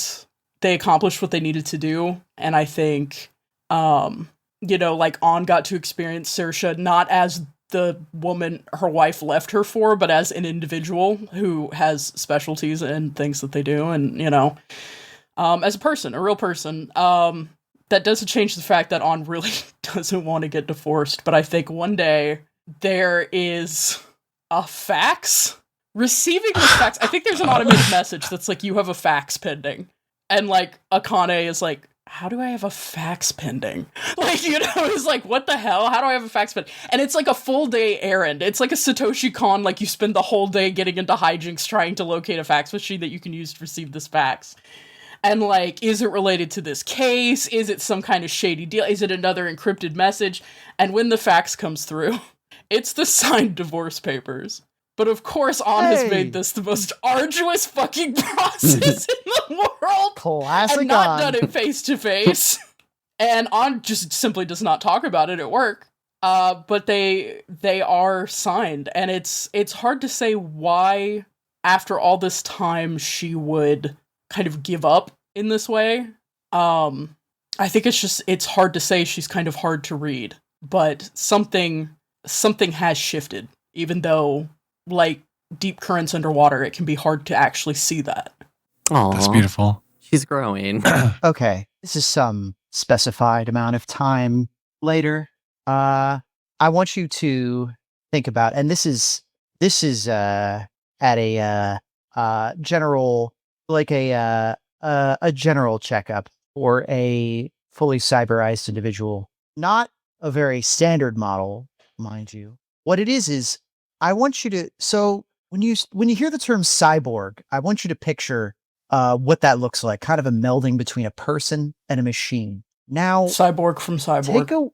they accomplished what they needed to do. And I think, like On got to experience Saoirse not as the woman her wife left her for, but as an individual who has specialties and things that they do. And, as a person, a real person, that doesn't change the fact that On really doesn't want to get divorced. But I think one day there is a fax. Receiving this fax, I think there's an automated message that's like, "You have a fax pending." And like, Akane is like, how do I have a fax pending? Like, it's like, what the hell? How do I have a fax pending? And it's like a full day errand. It's like a Satoshi Kon, like you spend the whole day getting into hijinks trying to locate a fax machine that you can use to receive this fax. And like, is it related to this case? Is it some kind of shady deal? Is it another encrypted message? And when the fax comes through, it's the signed divorce papers. But of course, has made this the most arduous fucking process in the world. Classic and not On. done it face to face. And On just simply does not talk about it at work. But they are signed, and it's hard to say why, after all this time, she would kind of give up in this way. I think it's hard to say. She's kind of hard to read, but something has shifted, even though, like deep currents underwater, it can be hard to actually see that. Oh, That's beautiful. She's growing. Okay, this is some specified amount of time later. I want you to think about, and this is at a general, like a general checkup for a fully cyberized individual, not a very standard model, mind you. What it is I want you to, so when you hear the term cyborg, I want you to picture what that looks like, kind of a melding between a person and a machine. Now, Cyborg from Cyborg.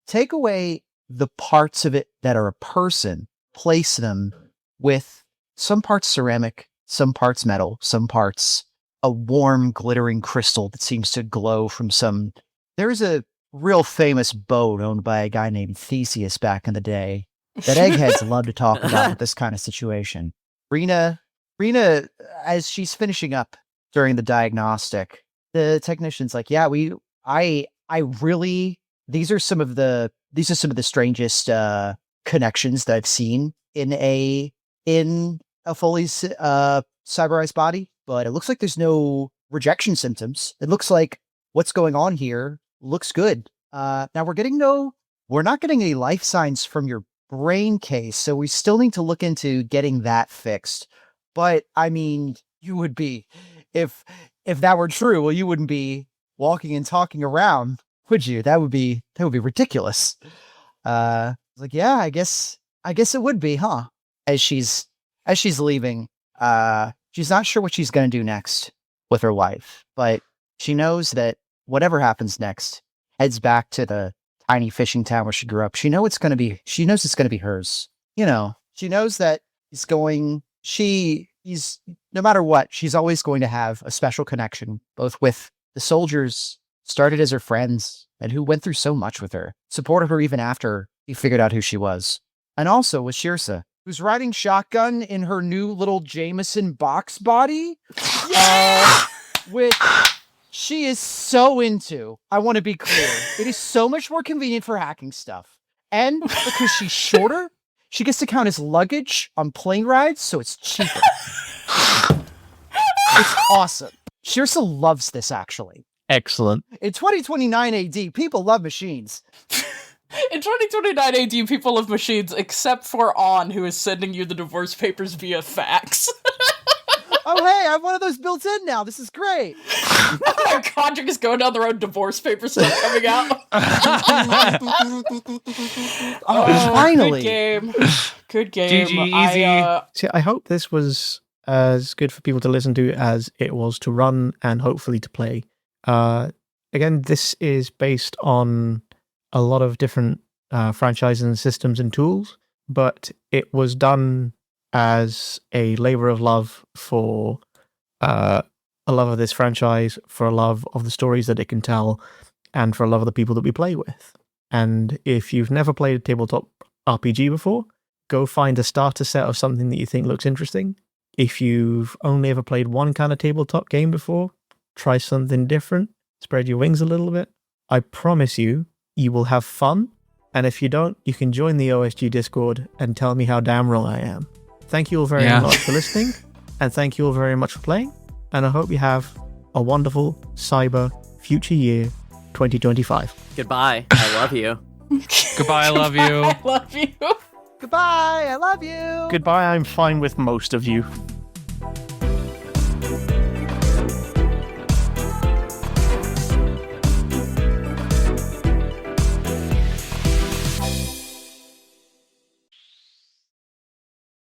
Take away the parts of it that are a person, place them with some parts ceramic, some parts metal, some parts a warm, glittering crystal that seems to glow from some. There's a real famous boat owned by a guy named Theseus back in the day that eggheads love to talk about with this kind of situation. Rina, as she's finishing up during the diagnostic, the technician's like, "Yeah, I really, these are some of the strangest connections that I've seen in a fully cyberized body, but it looks like there's no rejection symptoms. It looks like what's going on here looks good. Now we're not getting any life signs from your brain case, so we still need to look into getting that fixed. But I mean, you would be, if that were true, well, you wouldn't be walking and talking around, would you? That would be ridiculous." Like, yeah, I guess it would be, huh? As she's leaving, she's not sure what she's going to do next with her life, but she knows that whatever happens next heads back to the tiny fishing town where she grew up. She knows it's going to be hers. She knows that he's no matter what, she's always going to have a special connection, both with the soldiers started as her friends and who went through so much with her, supported her even after he figured out who she was, and also with Shirsa, who's riding shotgun in her new little Jameson box body, which she is so into. I want to be clear. It is so much more convenient for hacking stuff. And because she's shorter, she gets to count as luggage on plane rides, so it's cheaper. It's awesome. Shirsa loves this, actually. Excellent. In 2029 AD, people love machines. In 2029 AD, people love machines, except for On, who is sending you the divorce papers via fax. Oh, hey, I have one of those built in now. This is great. Our contract is going down their own divorce papers stuff coming out. Finally. Good game. GG, easy. See, I hope this was as good for people to listen to as it was to run and hopefully to play. Again, this is based on a lot of different franchises and systems and tools, but it was done as a labor of love for a love of this franchise, for a love of the stories that it can tell, and for a love of the people that we play with. And if you've never played a tabletop RPG before, go find a starter set of something that you think looks interesting. If you've only ever played one kind of tabletop game before, try something different, spread your wings a little bit. I promise you, you will have fun. And if you don't, you can join the OSG Discord and tell me how damn wrong I am. Thank you all very much for listening, and thank you all very much for playing, and I hope you have a wonderful cyber future year 2025. Goodbye. I love you. Goodbye, I love you. I love you. Goodbye, I love you. Goodbye, I'm fine with most of you.